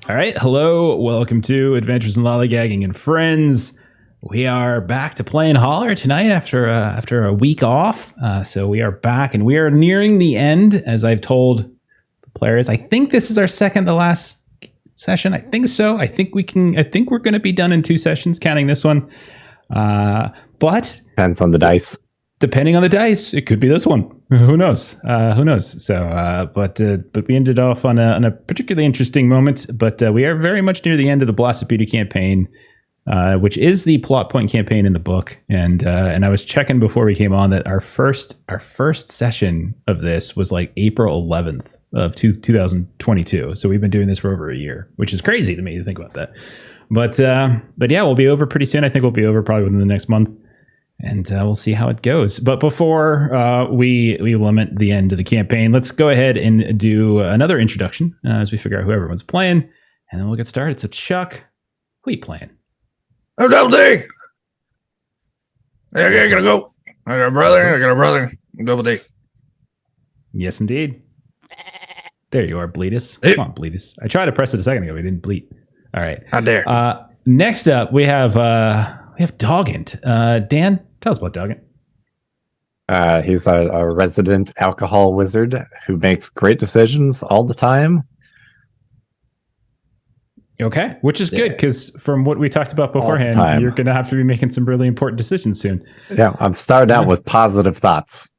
All right, hello, welcome to Adventures in Lollygagging and Friends. We are back to playing Holler tonight after a week off. So we are back, and we are nearing the end, as I've told the players. I think this is our second to last session. I think so. I think we're going to be done in 2 sessions, counting this one. But depends on the dice. Depending on the dice, it could be this one. Who knows? Who knows? So, but we ended off on a particularly interesting moment. But we are very much near the end of the Blasted Beauty campaign, which is the plot point campaign in the book. And I was checking before we came on that our first session of this was like April 11th of 2022. So we've been doing this for over a year, which is crazy to me to think about that. But yeah, we'll be over pretty soon. I think we'll be over probably within the next month. And we'll see how it goes. But before we lament the end of the campaign, let's go ahead and do another introduction as we figure out who everyone's playing. And then we'll get started. So, Chuck, who are you playing? Oh, Double D. I gotta go. I got a brother. Double D. Yes, indeed. There you are, Bleedus. Hey. Come on, Bleedus. I tried to press it a second ago. We didn't bleed. All right. How dare. Next up, we have Doggint. Dan, tell us about Doggint. He's a resident alcohol wizard who makes great decisions all the time. Okay, which is good because from what we talked about beforehand, you're going to have to be making some really important decisions soon. Yeah, I'm starting out with positive thoughts.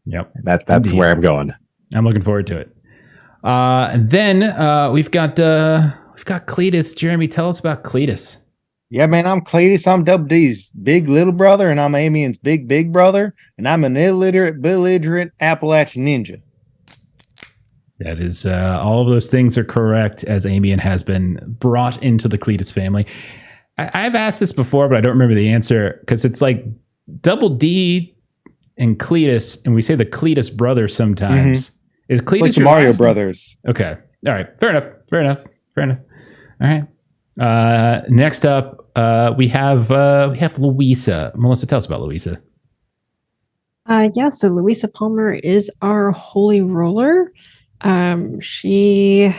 Yep, that's Indeed. Where I'm going. I'm looking forward to it. And then we've got Cletus. Jeremy, tell us about Cletus. Yeah, man, I'm Cletus. I'm Double D's big little brother, and I'm Amian's big brother, and I'm an illiterate, belligerent Appalachian ninja. That is, all of those things are correct, as Amian has been brought into the Cletus family. I've asked this before, but I don't remember the answer, because it's like Double D and Cletus, and we say the Cletus brothers sometimes. Mm-hmm. Is Cletus like your Mario Brothers? Okay. All right. Fair enough. All right. Next up, we have Louisa. Melissa, tell us about Louisa. So Louisa Palmer is our holy roller. She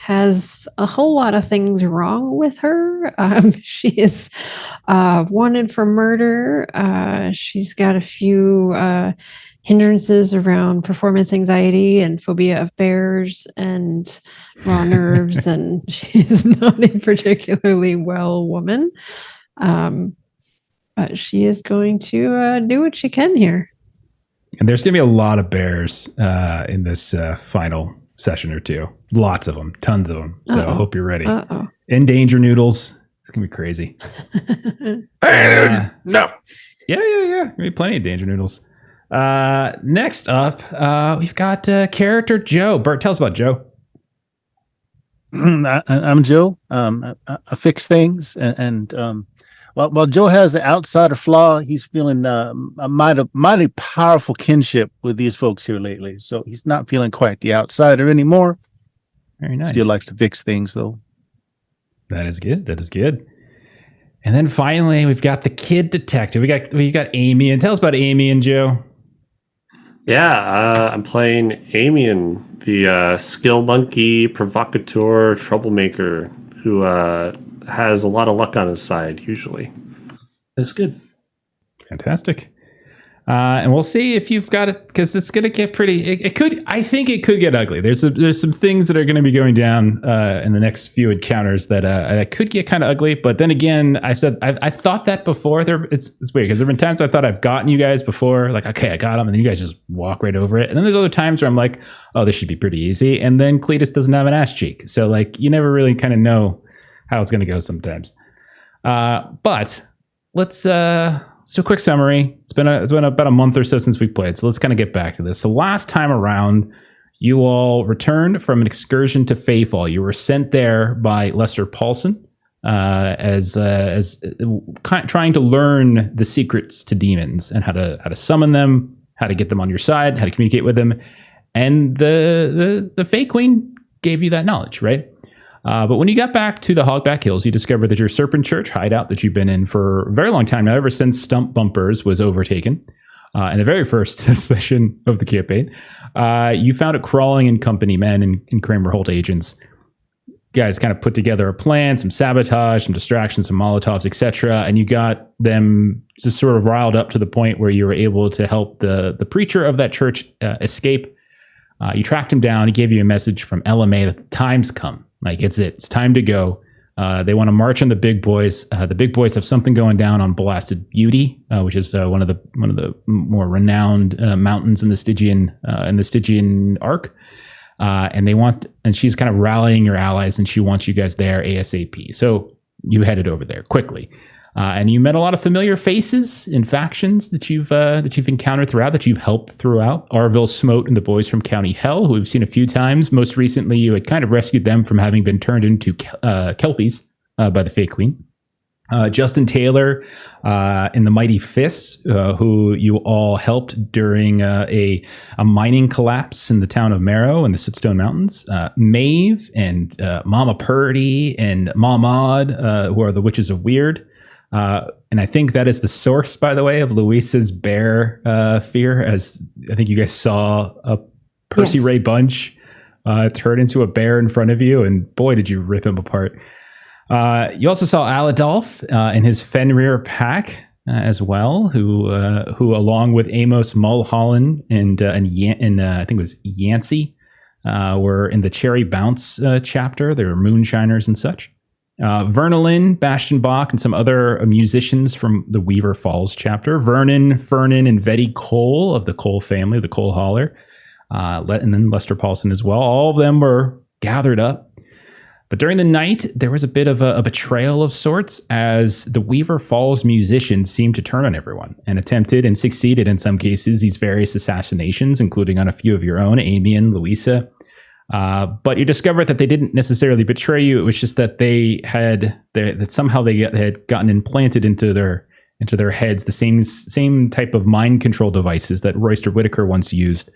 has a whole lot of things wrong with her. She is wanted for murder. She's got a few hindrances around performance anxiety and phobia of bears and raw nerves, and she is not a particularly well woman. But she is going to do what she can here. And there's going to be a lot of bears in this final session or two. Lots of them, tons of them. So I hope you're ready. And danger noodles. It's going to be crazy. Hey, dude. No. Yeah. There'll be plenty of danger noodles. Next up, we've got character Joe. Bert, tell us about Joe. I'm Joe. I fix things, and while Joe has the outsider flaw, he's feeling a mighty powerful kinship with these folks here lately. So he's not feeling quite the outsider anymore. Very nice. Still likes to fix things, though. That is good. And then finally, we've got the kid detective. We got Amy. And tell us about Amy and Joe. Yeah, I'm playing Amian, the skill monkey, provocateur, troublemaker, who has a lot of luck on his side, usually. That's good. Fantastic. And we'll see if you've got it, because it's going to get pretty... I think it could get ugly. There's some things that are going to be going down in the next few encounters that could get kind of ugly. But then again, I thought that before. It's weird, because there have been times I thought I've gotten you guys before. Like, okay, I got them. And then you guys just walk right over it. And then there's other times where I'm like, oh, this should be pretty easy. And then Cletus doesn't have an ass cheek. So, like, you never really kind of know how it's going to go sometimes. But let's do a quick summary. It's been about a month or so since we played, so let's kind of get back to this. So last time around, you all returned from an excursion to Fayfall. You were sent there by Lester Paulson as trying to learn the secrets to demons and how to summon them, how to get them on your side, how to communicate with them. And the Fey Queen gave you that knowledge, right? But when you got back to the Hogback Hills, you discovered that your Serpent Church hideout that you've been in for a very long time now, ever since Stump Bumpers was overtaken, in the very first session of the campaign, you found it crawling in company men and Kramer Holt agents, guys kind of put together a plan, some sabotage, some distractions, some Molotovs, etc., and you got them just sort of riled up to the point where you were able to help the preacher of that church escape. You tracked him down. He gave you a message from LMA that the time's come. Like it's time to go. They want to march on the big boys. The big boys have something going down on Blasted Beauty, which is one of the more renowned mountains in the Stygian arc. And she's kind of rallying your allies, and she wants you guys there ASAP. So you headed over there quickly, and you met a lot of familiar faces in factions that you've encountered throughout, that you've helped throughout. Arville Smote and the boys from County Hell, who we've seen a few times. Most recently, you had kind of rescued them from having been turned into Kelpies by the Fey Queen. Justin Taylor in the Mighty Fists, who you all helped during a mining collapse in the town of Marrow in the Sootstone Mountains. Maeve and Mama Purdy and Mahmad, who are the Witches of Weird. And I think that is the source, by the way, of Luisa's bear fear, as I think you guys saw a Percy Ray Bunch turn into a bear in front of you, and boy, did you rip him apart. You also saw Aladolf and his Fenrir pack as well, who along with Amos Mulholland and I think it was Yancey, were in the Cherry Bounce chapter. They were moonshiners and such. Vernalin, Bastianbach, and some other musicians from the Weaver Falls chapter. Vernon, Fernan, and Vetty Cole of the Cole family, the Cole Holler, and then Lester Paulson as well. All of them were gathered up. But during the night, there was a bit of a betrayal of sorts, as the Weaver Falls musicians seemed to turn on everyone and attempted and succeeded in some cases these various assassinations, including on a few of your own, Amian, Louisa. But you discovered that they didn't necessarily betray you. It was just that that somehow they had gotten implanted into their heads the same type of mind control devices that Royster Whitaker once used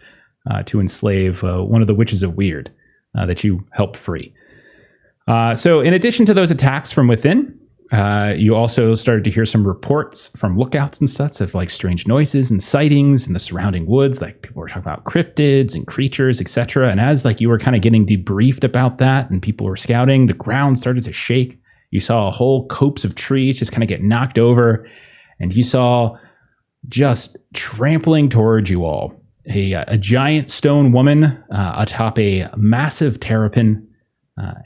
to enslave one of the Witches of Weird that you helped free. So in addition to those attacks from within, you also started to hear some reports from lookouts and such of like strange noises and sightings in the surrounding woods. Like people were talking about cryptids and creatures, etc. And as like you were kind of getting debriefed about that and people were scouting, the ground started to shake. You saw a whole copse of trees just kind of get knocked over, and you saw just trampling towards you all a giant stone woman atop a massive terrapin.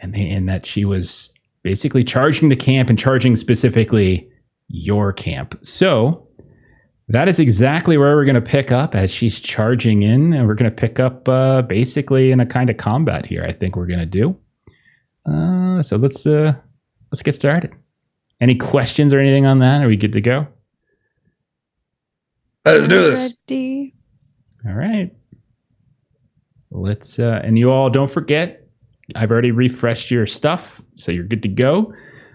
And that she was basically charging the camp and charging specifically your camp. So that is exactly where we're going to pick up as she's charging in. And we're going to pick up basically in a kind of combat here, I think we're going to do. So let's get started. Any questions or anything on that? Are we good to go? Let's do this. Ready. All right. Let's, and you all don't forget, I've already refreshed your stuff, so you're good to go.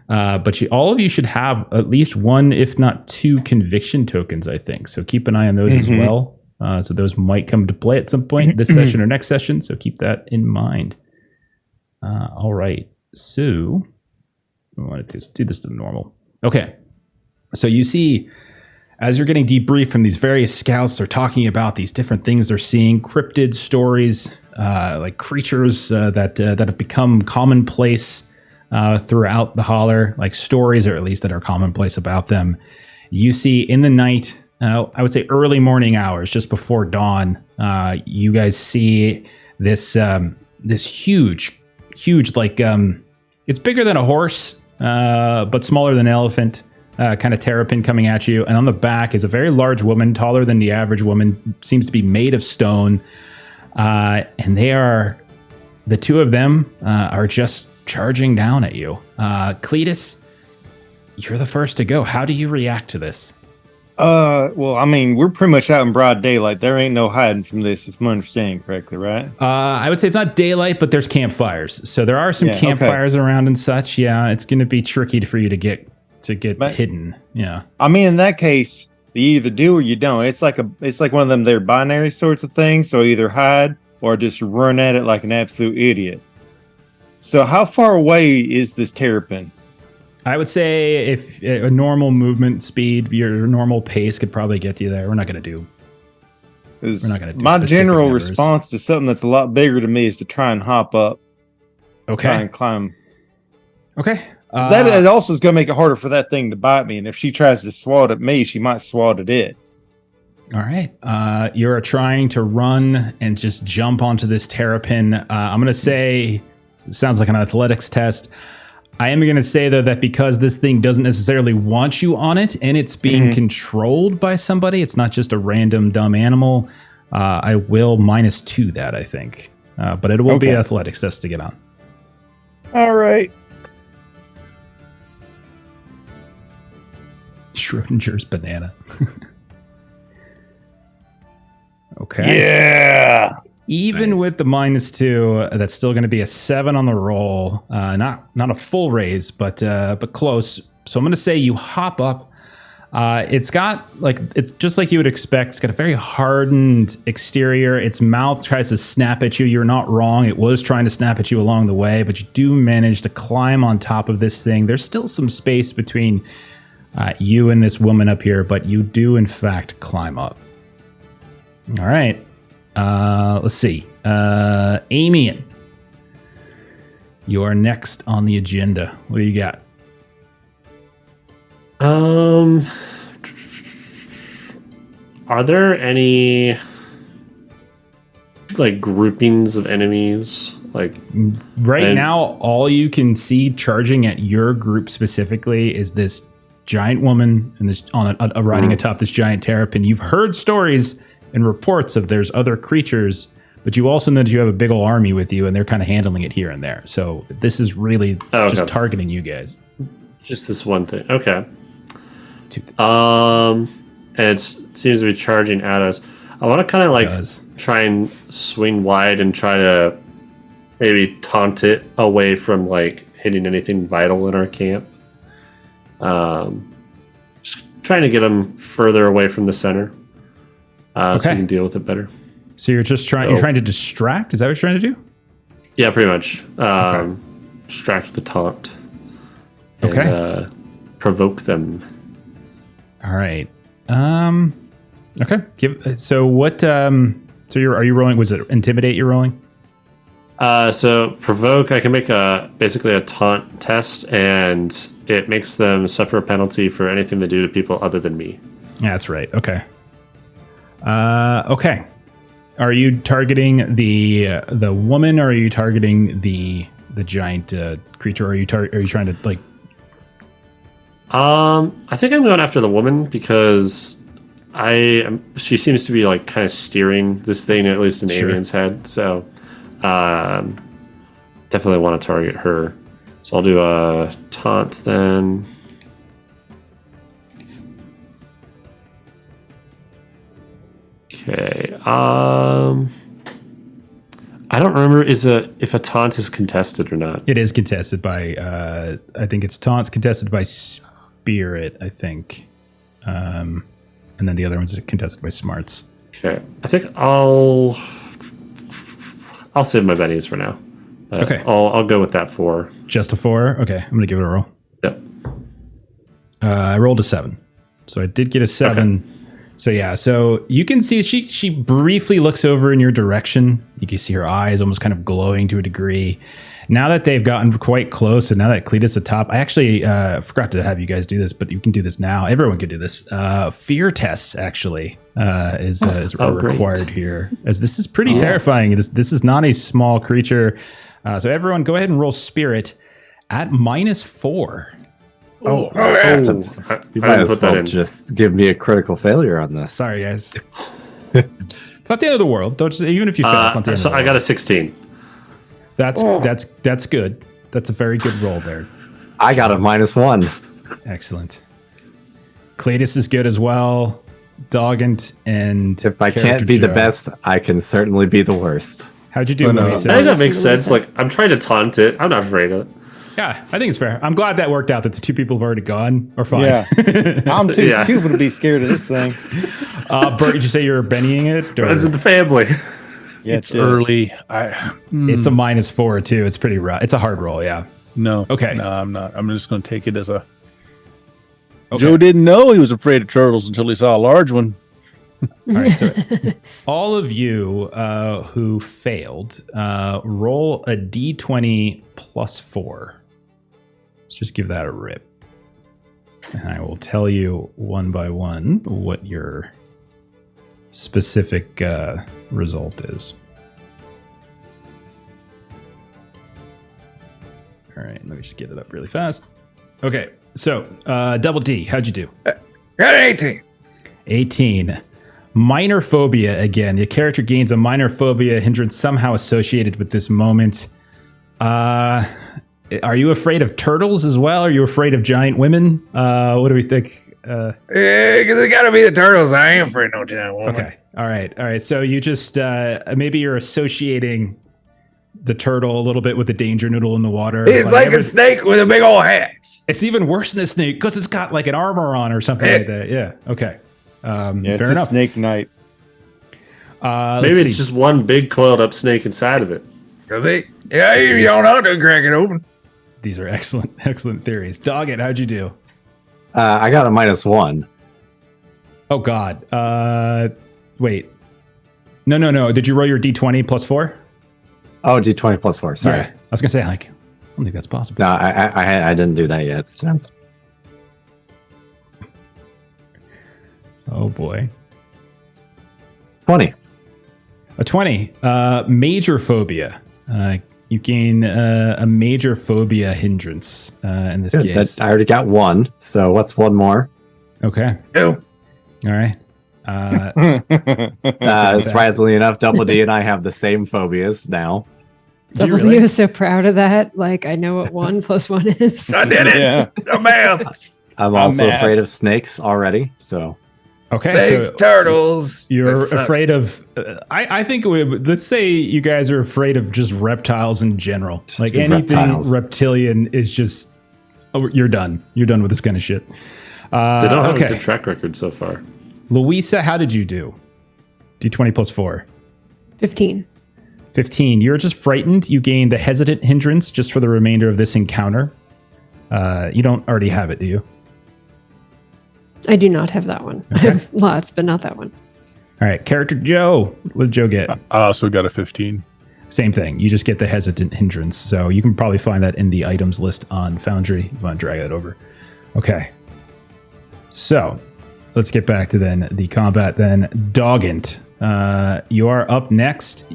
But all of you should have at least one, if not two, conviction tokens, I think. So keep an eye on those as well. So those might come to play at some point this session or next session. So keep that in mind. All right. So I wanted to do this to normal. Okay. So you see, as you're getting debriefed from these various scouts, they're talking about these different things they're seeing, cryptid stories, like creatures that have become commonplace throughout the Holler, like stories, or at least that are commonplace about them. You see in the night, I would say early morning hours, just before dawn, you guys see this huge, like it's bigger than a horse, but smaller than an elephant. Kind of terrapin coming at you, and on the back is a very large woman, taller than the average woman, seems to be made of stone, and the two of them are just charging down at you. Cletus, you're the first to go. How do you react to this? Well, I mean, we're pretty much out in broad daylight. There ain't no hiding from this, if I'm understanding correctly, right? I would say it's not daylight, but there's campfires. So there are some campfires around and such. Yeah, it's going to be tricky for you to get hidden. Yeah. I mean, in that case, you either do or you don't. It's like one of them there binary sorts of things. So either hide or just run at it like an absolute idiot. So how far away is this terrapin? I would say if a normal movement speed, your normal pace could probably get you there. We're not going to do my general response to something that's a lot bigger to me is to try and hop up. Okay. Try and climb. Okay. That it also is going to make it harder for that thing to bite me. And if she tries to swat at me, she might swat at it. All right. You're trying to run and just jump onto this terrapin. I'm going to say, it sounds like an athletics test. I am going to say, though, that because this thing doesn't necessarily want you on it and it's being controlled by somebody, it's not just a random dumb animal, I will -2 that, I think. But it will be an athletics test to get on. All right. Schrodinger's banana. Okay. Yeah. Even with the -2, that's still going to be a 7 on the roll. Not a full raise, but close. So I'm going to say you hop up. It's just like you would expect. It's got a very hardened exterior. Its mouth tries to snap at you. You're not wrong. It was trying to snap at you along the way, but you do manage to climb on top of this thing. There's still some space between you and this woman up here, but you do in fact climb up. All right. Let's see. Amian, you are next on the agenda. What do you got? Are there any like groupings of enemies? Like right now, all you can see charging at your group specifically is this giant woman and this riding atop this giant terrapin. You've heard stories and reports of there's other creatures, but you also know that you have a big old army with you, and they're kind of handling it here and there. So this is really just targeting you guys. Just this one thing. Okay. Two things. And it seems to be charging at us. I want to kind of like try and swing wide and try to maybe taunt it away from like hitting anything vital in our camp. Just trying to get them further away from the center. So we can deal with it better. So you're just trying. You're trying to distract. Is that what you're trying to do? Yeah, pretty much. Distract with the taunt. And, provoke them. All right. Okay. So what? So are you rolling? Was it intimidate? You're rolling. So provoke. I can make basically a taunt test, and it makes them suffer a penalty for anything they do to people other than me. Yeah, that's right. Okay. Okay. Are you targeting the woman, or are you targeting the giant creature? Or are you trying to like? I think I'm going after the woman because she seems to be like kind of steering this thing, at least in Amian's head. So definitely want to target her. So I'll do a taunt then. Okay. I don't remember if a taunt is contested or not. It is contested by I think it's taunts contested by spirit, I think. And then the other one's contested by smarts. Okay. I think I'll save my bennies for now. Okay. I'll go with that 4. Just a 4? Okay. I'm going to give it a roll. Yep. I rolled a 7. So I did get a 7. Okay. So yeah, so you can see she briefly looks over in your direction. You can see her eyes almost kind of glowing to a degree. Now that they've gotten quite close, and now that Cletus atop, I actually forgot to have you guys do this, but you can do this now. Everyone can do this. Fear tests actually is required here, as this is pretty terrifying. This is not a small creature. So everyone, go ahead and roll spirit at -4. You might as well just give me a critical failure on this. Sorry, guys. It's not the end of the world. Don't just, even if you fail, it's not the end of the world. I got a 16. That's good. That's a very good roll there. I got a -1. Excellent. Cletus is good as well. Doggant and if I can't be the best, I can certainly be the worst. How'd you do, Melissa? I think that makes sense. Like, I'm trying to taunt it. I'm not afraid of it. Yeah, I think it's fair. I'm glad that worked out, that the 2 people have already gone. Or fine. Yeah. I'm too stupid to be scared of this thing. Bert, did you say you're bennying it? Runs in the family. Yeah, it's early. It's a -4 too. It's pretty rough. It's a hard roll, yeah. No. Okay. No, I'm not. I'm just going to take it as a... Okay. Joe didn't know he was afraid of turtles until he saw a large one. All right, so all of you who failed, roll a d20 +4. Let's just give that a rip. And I will tell you one by one what your specific result is. All right, let me just get it up really fast. Okay, so Double D, how'd you do? Got an 18. 18. Minor phobia again. The character gains a minor phobia hindrance somehow associated with this moment. Are you afraid of turtles as well? Are you afraid of giant women? What do we think? Yeah, because it got to be the turtles. I ain't afraid of no giant woman. Okay. All right. So you just maybe you're associating the turtle a little bit with the danger noodle in the water. It's like a snake with a big old hat. It's even worse than a snake because it's got like an armor on or something like that. Yeah. Okay. It's fair a enough. snake night. Maybe it's just one big coiled up snake inside of it. Could be. Yeah, you don't know to crack it open. These are excellent theories. Dog it. How'd you do? I got a -1. Oh God. Wait. No. Did you roll your D20 plus 4? Oh, D20 plus 4. Sorry. Yeah. I was gonna say like, I don't think that's possible. No, I didn't do that yet. So. Oh boy. 20. A 20. Major phobia. You gain a major phobia hindrance in this Good, case. I already got 1. So what's one more? Okay. 2. All right. Surprisingly enough, Double D and I have the same phobias now. Do you Double D realize- was so proud of that. Like, I know what 1 + 1 is. I did it. Yeah. The math. I'm also afraid of snakes already. So Okay. Snakes, So turtles. you're This sucks. afraid of. I think let's say you guys are afraid of just reptiles in general. Just Like anything reptiles. reptilian is just. Oh, you're done. You're done with this kind of shit. They don't have okay. a good track record so far. Louisa, how did you do? D20 plus 4. 15. 15. You're just frightened. You gain the hesitant hindrance just for the remainder of this encounter. You don't already have it, do you? I do not have that one. I have lots, but not that one. All right. Character Joe. What did Joe get? I also got a 15. Same thing. You just get the hesitant hindrance. So you can probably find that in the items list on Foundry. If you want to drag that over. Okay. So let's get back to then the combat then. Doggint. You are up next.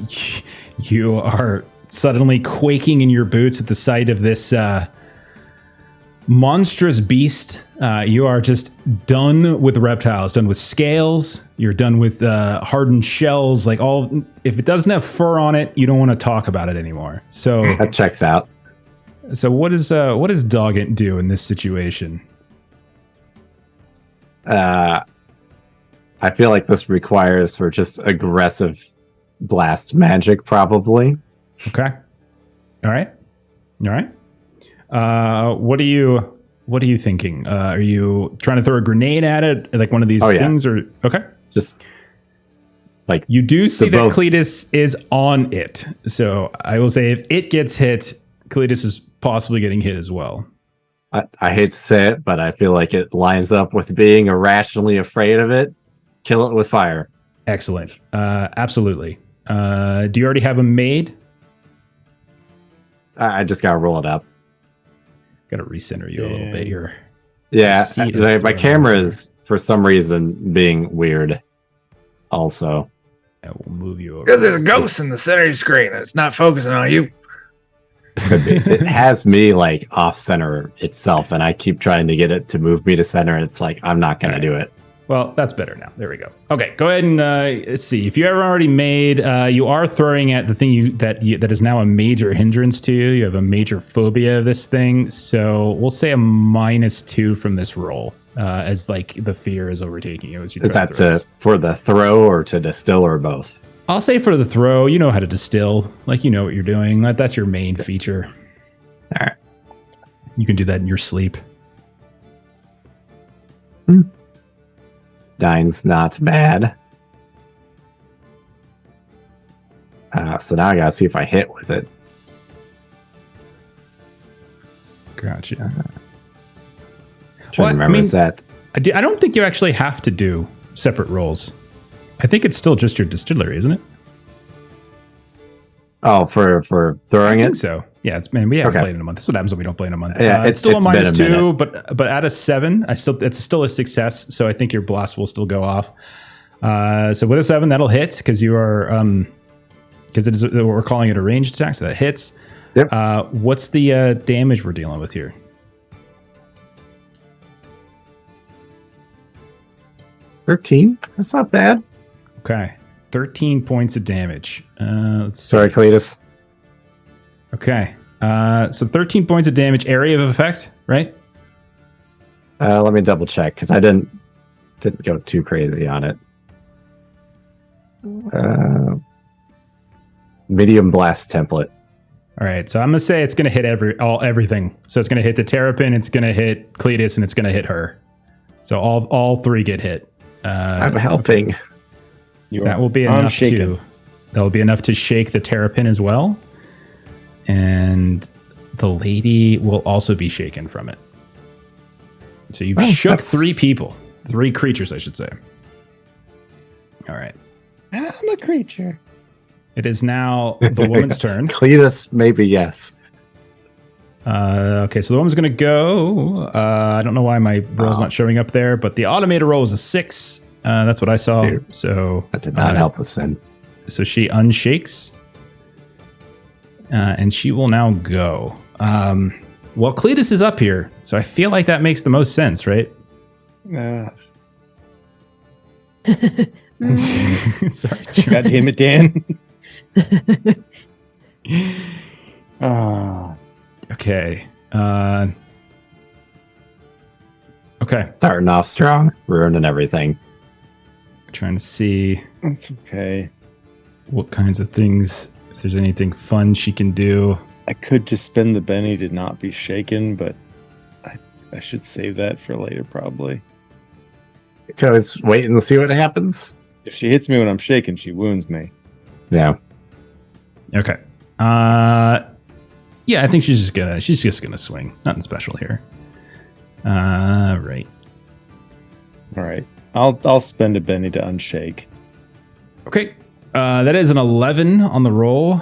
You are suddenly quaking in your boots at the sight of this monstrous beast. You are just done with reptiles, done with scales. You're done with hardened shells. Like if it doesn't have fur on it, you don't want to talk about it anymore. So, that checks out. what does Doggint do in this situation? I feel like this requires for just aggressive blast magic, probably. Okay. All right. What are you thinking? Are you trying to throw a grenade at it, like one of these things, or okay? Just like You do see that both- Cletus is on it, so I will say if it gets hit, Cletus is possibly getting hit as well. I hate to say it, but I feel like it lines up with being irrationally afraid of it. Kill it with fire. Excellent. Absolutely. Do you already have a made? I just gotta roll it up. Got to recenter you a little bit here. Yeah, See it my still camera there. is for some reason being weird. Also, I will move you over. Because there's a ghost in the center of your screen. And it's not focusing on you. it has me like off center itself, and I keep trying to get it to move me to center, and it's like I'm not gonna do it. Well, that's better now. There we go. Okay, go ahead and let's see. If you ever already made, you are throwing at the thing that is now a major hindrance to you. You have a major phobia of this thing, so we'll say a -2 from this roll, as like the fear is overtaking you as you. Is try that to throw this. for the throw or to distill or both? I'll say for the throw. You know how to distill, like you know what you're doing. That's your main feature. All right. You can do that in your sleep. Nine's not bad. So now I gotta see if I hit with it. Gotcha. Trying Well, to I remember mean- is that. I don't think you actually have to do separate rolls. I think it's still just your distillery, isn't it? Oh, for I throwing think it. so. Yeah, it's man. We haven't Okay. played in a month. That's what happens when we don't play in a month. Yeah, it's still a it's been a -2, minute. but out of 7, it's still a success. So I think your blast will still go off. So with a 7, that'll hit because you are because we're calling it a ranged attack, so that hits. Yep. What's the damage we're dealing with here? 13. That's not bad. Okay, 13 points of damage. Let's see. Sorry, Cletus. Okay, so 13 points of damage. Area of effect, right? Let me double check because I didn't go too crazy on it. Medium blast template. All right, so I'm gonna say it's gonna hit everything. So it's gonna hit the Terrapin, it's gonna hit Cletus, and it's gonna hit her. So all 3 get hit. I'm helping. That will be enough to. That will be enough to shake the Terrapin as well, and the lady will also be shaken from it. So you've shook 3 people, 3 creatures, I should say. All right. I'm a creature. It is now the woman's turn. Cletus, maybe yes. Okay, so the woman's going to go. I don't know why my roll's not showing up there, but the automated roll is a 6. That's what I saw. Dude, so that did not help us then. So she unshakes, and she will now go. Well, Cletus is up here, so I feel like that makes the most sense, right? Sorry. God damn it, Dan. Okay. Okay. Starting off strong, ruining everything. Trying to see That's okay. what kinds of things, if there's anything fun she can do. I could just spend the Benny to not be shaken, but I should save that for later, probably. Because wait and see what happens. If she hits me when I'm shaken, she wounds me. Yeah. Okay. Yeah, I think she's just gonna swing. Nothing special here. Right. All right. I'll spend a Benny to unshake. Okay. That is an 11 on the roll.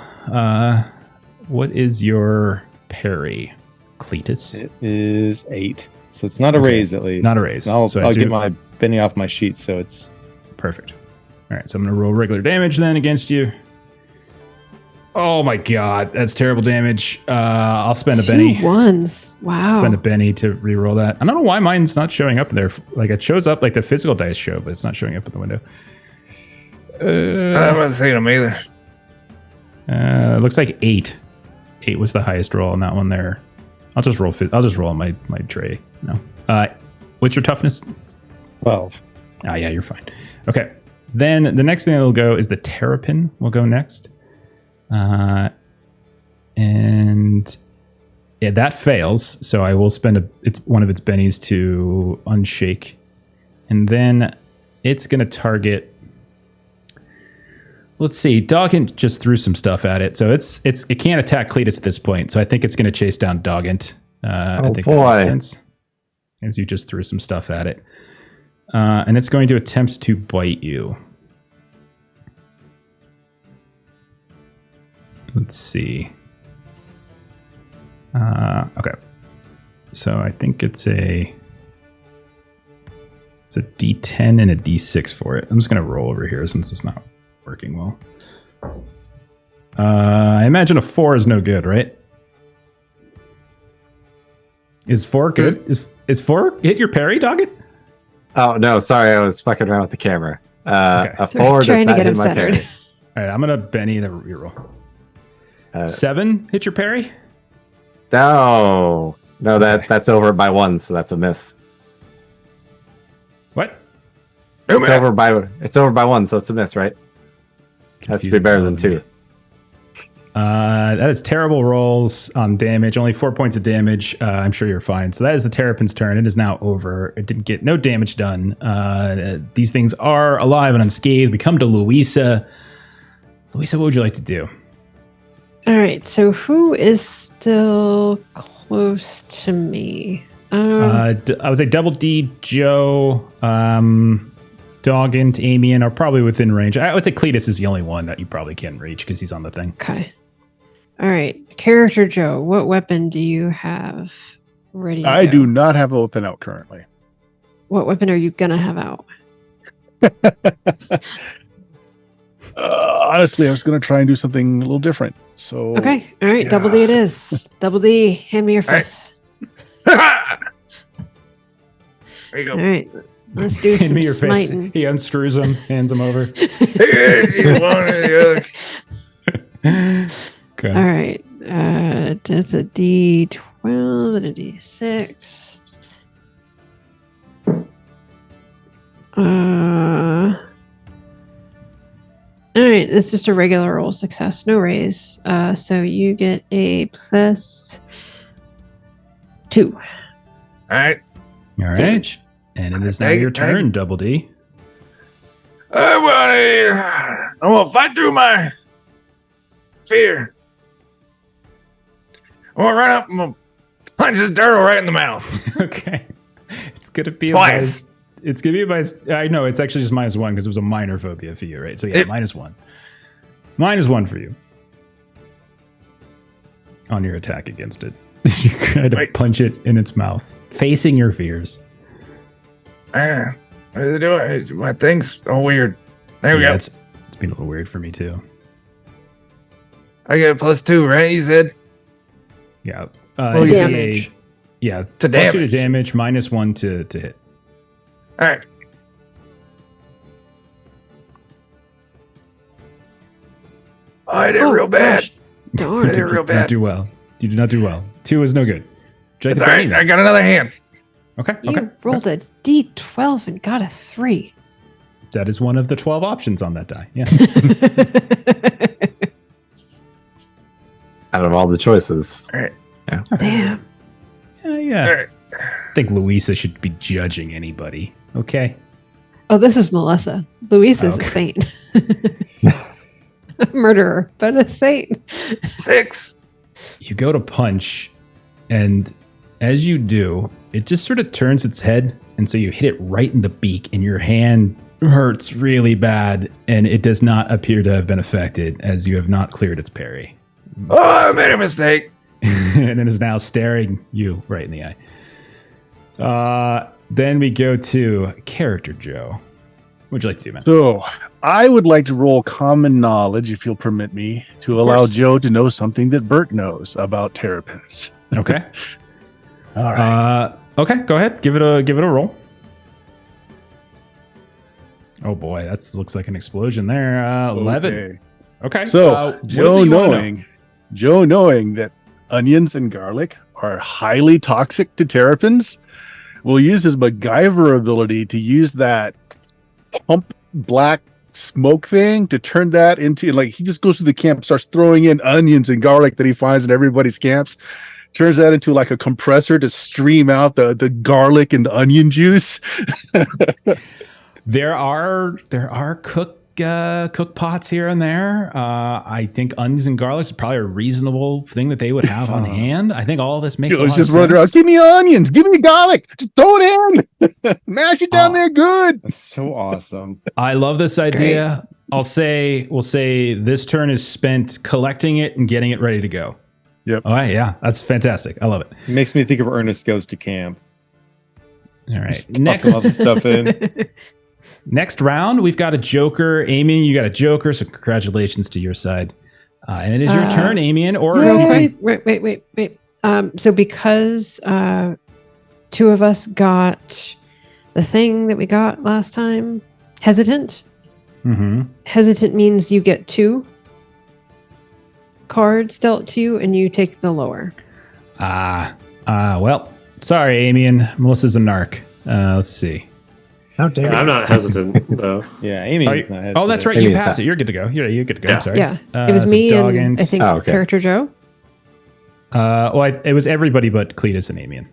What is your parry, Cletus? It is 8. So it's not a raise, at least. Not a raise. I'll So I do- get my Benny off my sheet, so it's... Perfect. All right, so I'm going to roll regular damage then against you. Oh my god, that's terrible damage. I'll spend a Benny. 2 ones. Wow. Spend a Benny to re-roll that. I don't know why mine's not showing up there. Like it shows up like the physical dice show, but it's not showing up in the window. I haven't seen him either. It looks like 8. 8 was the highest roll on that one there. I'll just roll on my tray. No. What's your toughness? 12. Ah, yeah, you're fine. Okay. Then the next thing that'll go is the Terrapin will go next. And yeah, that fails. So I will spend one of its bennies to unshake. And then it's going to target. Let's see. Doggint just threw some stuff at it. So it can't attack Cletus at this point. So I think it's going to chase down Doggint. I think that makes sense. As you just threw some stuff at it. And it's going to attempt to bite you. Let's see. Okay. So I think it's a D10 and a D6 for it. I'm just going to roll over here since it's not working well. I imagine a 4 is no good, right? Is 4 good? Is 4 hit your parry, Doggett? Oh, no. Sorry. I was fucking around with the camera. Okay. A 4 does Trying to not get hit him my centered. parry. All right, I'm going to Benny the reroll. 7 hit your parry? No. No, that's over by 1, so that's a miss. What? It's over by 1, so it's a miss, right? Has to be better than 2. That is terrible rolls on damage. Only 4 points of damage. I'm sure you're fine. So that is the Terrapin's turn. It is now over. It didn't get no damage done. These things are alive and unscathed. We come to Louisa. Louisa, what would you like to do? All right. So who is still close to me? I would say Double D, Joe, Doggint, Amian are probably within range. I would say Cletus is the only one that you probably can reach because he's on the thing. Okay. All right. Character Joe, what weapon do you have ready to I go? do not have a weapon out currently. What weapon are you going to have out? Honestly, I was going to try and do something a little different. So Okay. All right. Double D it is. Double D, hand me your All right. fist. There you All go. right. Let's do Hand some me your face. smiting. He unscrews him, hands him over. Here's you one or the other. Okay. All right. That's a D12 and a D6. All right. It's just a regular roll success, no raise. So you get a +2 All right. All right. damage. And it is now Thank your you, thank turn, you. Double D. I'm gonna fight through my fear. I'm gonna run up and I'm gonna punch this turtle right in the mouth. Okay. It's gonna be Twice. it's gonna be by. I know it's actually just -1 because it was a minor phobia for you, right? So yeah, It- -1. -1 for you on your attack against it. You try to Wait. punch it in its mouth, facing your fears. What is it doing? My thing's all weird. There we Yeah, go. it's been a little weird for me too. I get a +2, right? You said Yeah. Well, it's damage. Yeah. To +2 to damage. damage, -1 to hit. All right. Oh, I did real bad. gosh, darn. I did real Not bad. do well. You did not do well. 2 is no good. It's all right. I got another hand. Okay. You Okay. rolled a D12 and got a 3. That is one of the 12 options on that die. Yeah. Out of all the choices. Damn. Yeah. All right. I think Louisa should be judging anybody. Okay. Oh, this is Melissa. Louise is Okay. a saint. A murderer, but a saint. 6. You go to punch, and as you do, it just sort of turns its head, and so you hit it right in the beak, and your hand hurts really bad, and it does not appear to have been affected as you have not cleared its parry. Oh, I made a mistake. And it is now staring you right in the eye. Then we go to Character Joe. What'd you like to do, man? So I would like to roll common knowledge, if you'll permit me, to allow course. Joe to know something that Bert knows about terrapins. Okay. All right. Okay, go ahead. Give it a roll. Oh boy, that looks like an explosion there. 11. Okay. Okay. So what is it you wanna know? Joe knowing that onions and garlic are highly toxic to terrapins, will use his MacGyver ability to use that pump black smoke thing to turn that into, like, he just goes to the camp, starts throwing in onions and garlic that he finds in everybody's camps, turns that into like a compressor to stream out the garlic and the onion juice. There are cook pots here and there. I think onions and garlic is probably a reasonable thing that they would have on hand. I think all this makes a Joe's lot just of running around, sense. give me onions, give me garlic, just throw it in, mash it down Oh. there good. That's so awesome. I love this idea. We'll say this turn is spent collecting it and getting it ready to go. Yep. All right, yeah, that's fantastic. I love it. It makes me think of Ernest Goes to Camp. All right, Just toss some other stuff in. Next round, we've got a Joker. Amian, you got a Joker, so congratulations to your side. And it is your turn, Amian. Or Real quick, wait. So because 2 of us got the thing that we got last time, hesitant. Mhm. Hesitant means you get 2 cards dealt to you, and you take the lower. Well, sorry, Amian. Melissa's a narc. Let's see. How dare I'm not hesitant thoh. Yeah, Amy. Oh, oh, that's right. You Amy's passed not. it. You're good to go. You're good to go. Yeah. I'm sorry. Yeah, it was so me and Doggins. I think Oh, okay. Character Joe. It was everybody but Cletus and Amian.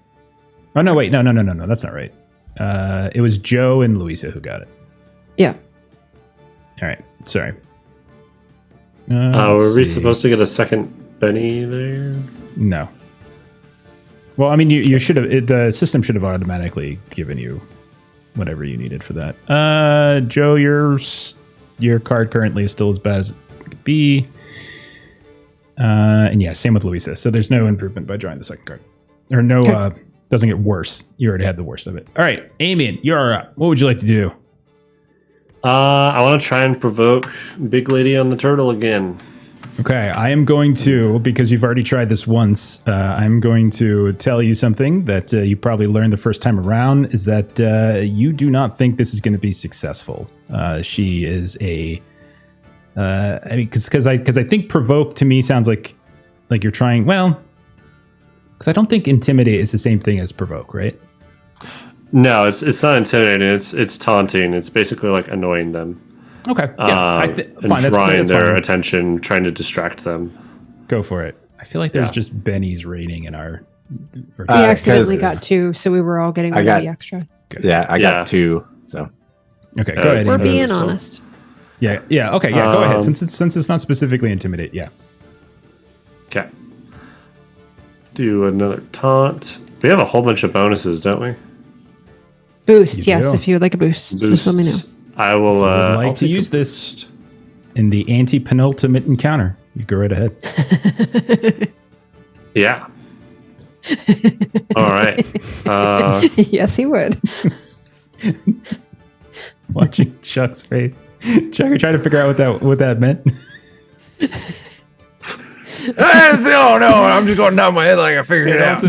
Oh no, wait, no, that's not right. It was Joe and Louisa who got it. Yeah. All right, sorry. Were we supposed to get a second Benny there? No. Well, I mean, you should have. The system should have automatically given you whatever you needed for that. Joe, your card currently is still as bad as it could be. And yeah, same with Louisa. So there's no improvement by drawing the second card. Or no, doesn't get worse. You already had the worst of it. All right, Amian, you're up. What would you like to do? I want to try and provoke Big Lady on the turtle again. Okay, I am going to, because you've already tried this once, I'm going to tell you something that you probably learned the first time around, is that you do not think this is going to be successful. She is a... I mean, because I think provoke to me sounds like you're trying, well, because I don't think intimidate is the same thing as provoke, right? No, it's not intimidating. It's taunting. It's basically like annoying them. Okay, yeah, and fine. drawing That's their fine. attention, trying to distract them. Go for it. I feel like there's just Benny's rating in our. We accidentally 'cause got 2, so we were all getting I got- the extra. Good. Yeah, I Yeah. got 2. So Okay, go ahead. We're Amy. being so- honest. Yeah. Okay. Yeah. Go ahead. Um, Since it's not specifically intimidate. Yeah. Okay. Do another taunt. We have a whole bunch of bonuses, don't we? Boost, You yes, do. if you would like a boost. Just let me know. I will. If you would like I'll to take a use this boost. in the anti-penultimate encounter, you go right ahead. Yeah. All right. Yes, he would. Watching Chuck's face. Chuck, you're trying to figure out what that meant. Oh no, I'm just going down my head like I figured it out.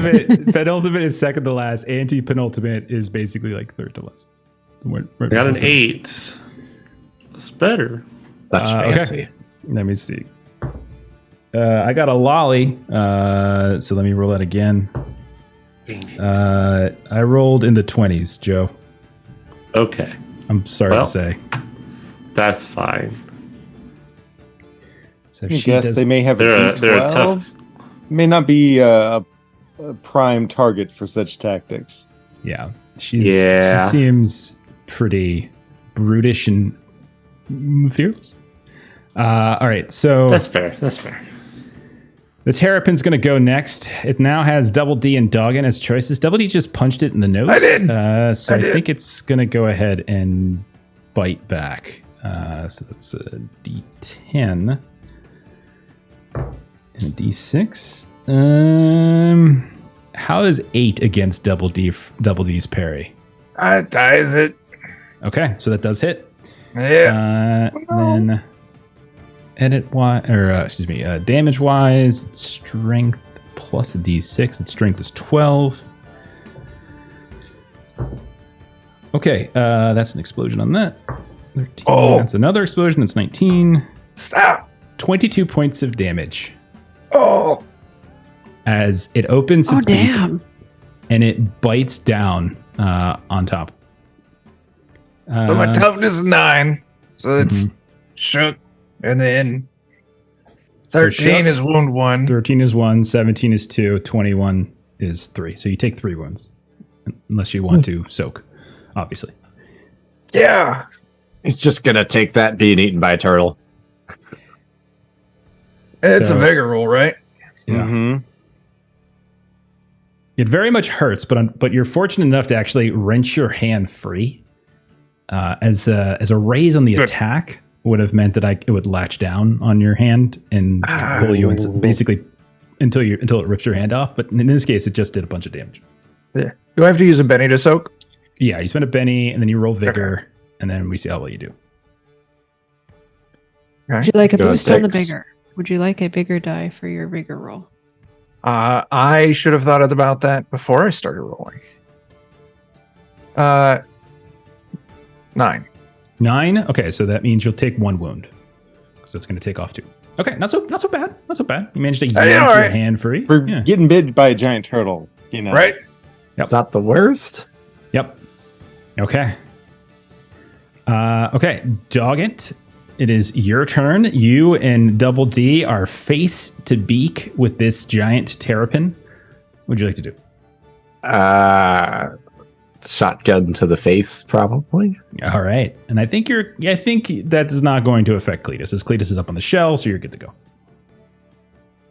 Penultimate is second to last. Anti-penultimate is basically like third to last. Right I got an before. 8. That's better. that's Okay. fancy. Let me see. I got a lolly, so let me roll that again. I rolled in the 20s, Joe. Okay. I'm sorry Well, to say. That's fine. So I guess they may have They're a they're a D12. tough. May not be a prime target for such tactics. Yeah, Yeah. she seems pretty brutish and fierce. All right, so That's fair. That's fair. the Terrapin's going to go next. It now has Double D and Doggin as choices. Double D just punched it in the nose. I did. So I I did. think it's going to go ahead and bite back. So that's a D10 and a D6. How is 8 against Double D's parry? Ties it. Okay, so that does hit. Yeah. Then damage wise, strength plus a D6. Its strength is 12. Okay, that's an explosion on that. 13. Oh. That's another explosion. That's 19. Stop. 22 points of damage Oh. as it opens Oh, its beak damn. and it bites down on top. So my toughness is 9. So it's shook. And then 13 shook. is wound 1. 13 is 1, 17 is 2, 21 is 3. So you take 3 wounds. Unless you want to soak, obviously. Yeah. He's just gonna take that being eaten by a turtle. It's So- a vigor roll, right? Yeah. Mm-hmm. It very much hurts, but you're fortunate enough to actually wrench your hand free. As a raise on the Good. attack would have meant that it would latch down on your hand and pull you basically until it rips your hand off. But in this case, it just did a bunch of damage. Yeah. Do I have to use a Benny to soak? Yeah, you spend a Benny and then you roll vigor, and then we see how well you do. Would you like a Go boost on the six. bigger? Would you like a bigger die for your vigor roll? I should have thought about that before I started rolling. 9. 9. Okay, so that means you'll take 1 wound because it's going to take off 2. Okay, not so bad. Not so bad. You managed to yank I did your all right. hand free. For Yeah. getting bit by a giant turtle, you know. Right? Yep. It's not the worst. Yep. Okay. Okay, Doggett, it is your turn. You and Double D are face to beak with this giant terrapin. What would you like to do? Shotgun to the face, probably. All right, and I think that is not going to affect Cletus, as Cletus is up on the shell, so you're good to go.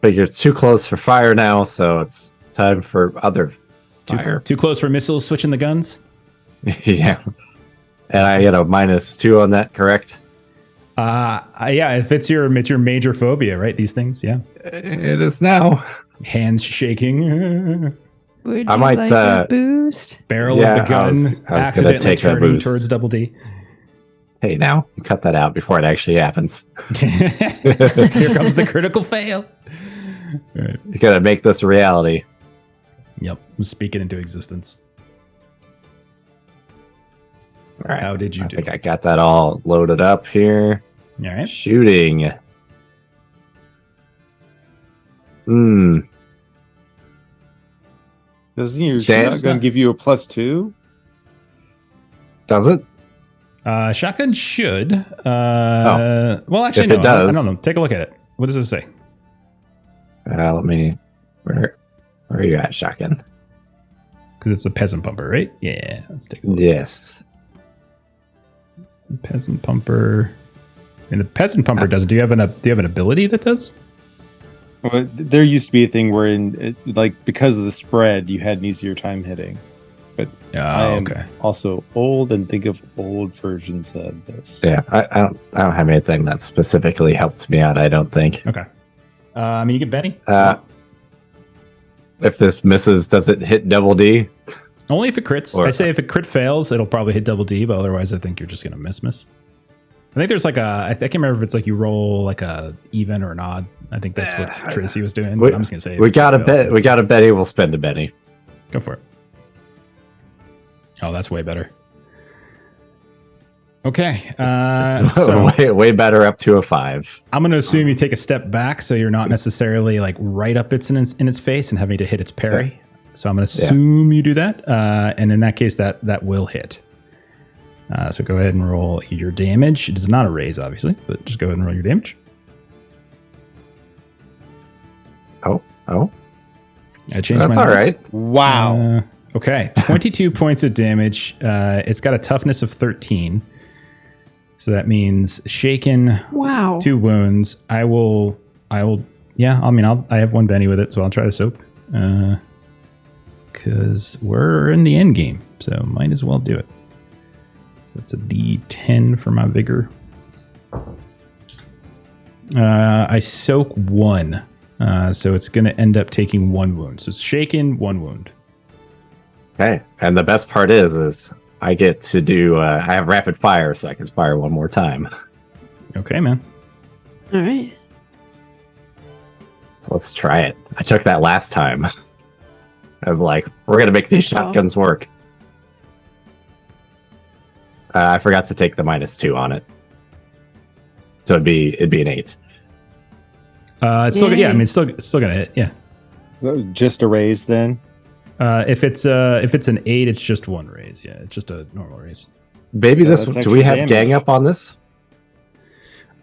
But you're too close for fire now, so it's time for other fire. Too close for missiles. Switching the guns. Yeah. And I get a -2 on that, correct? Yeah, if it's your major phobia, right? These things, yeah. It is now. Hands shaking. Would I you might, like a boost? Barrel Yeah, of the I was gun gonna accidentally take a turning boost. towards Double D. Hey, now cut that out before it actually happens. Here comes the critical fail. All right. You gotta make this a reality. Yep, I'm speaking into existence. All right. How did you I do? think I got that all loaded up here. All right. Shooting. Doesn't your James, shotgun give you a +2? Does it? Shotgun should. Well, actually, If no. it does. I don't know. Take a look at it. What does it say? Let me. Where are you at, shotgun? Because it's a peasant pumper, right? Yeah. Let's take a look. Yes. Peasant pumper. And the peasant pumper does. Do you have an ability that does? Well, there used to be a thing where, because of the spread, you had an easier time hitting. But I am also old and think of old versions of this. Yeah, I don't have anything that specifically helps me out. I don't think. Okay. I mean, you get Benny. If this misses, does it hit double D? Only if it crits. I say if a crit fails, it'll probably hit double D, but otherwise, I think you're just gonna miss. I think there's I can't remember if it's like you roll like a even or an odd. I think that's what Tracy was doing. But I'm just gonna say we got a bet. We got a Betty. We'll spend a Benny. Go for it. Oh, that's way better. Okay. It's way better up to a 5. I'm going to assume you take a step back so you're not necessarily like right up in its face and having to hit its parry. Yeah. So I'm going to assume you do that. And in that case, that will hit. So go ahead and roll your damage. It is not a raise, obviously, but just go ahead and roll your damage. Oh. I changed That's my all right. Wow. Okay, 22 points of damage. It's got a toughness of 13. So that means shaken. Wow. 2 wounds. I will. Yeah. I mean, I have 1 Benny with it, so I'll try to soak. Because we're in the end game, so might as well do it. So that's a D10 for my vigor. I soak 1, so it's going to end up taking 1 wound. So it's shaken, 1 wound. Okay, and the best part is I get to do. I have rapid fire, so I can fire 1 more time. Okay, man. All right. So let's try it. I took that last time. I was like, we're gonna make these shotguns work. I forgot to take the -2 on it, so it'd be an 8. It's still, yeah. I mean, it's still gonna hit. Yeah. That was just a raise then. If it's an 8, it's just 1 raise. Yeah, it's just a normal raise. Maybe this. Do we have damage. gang up on this?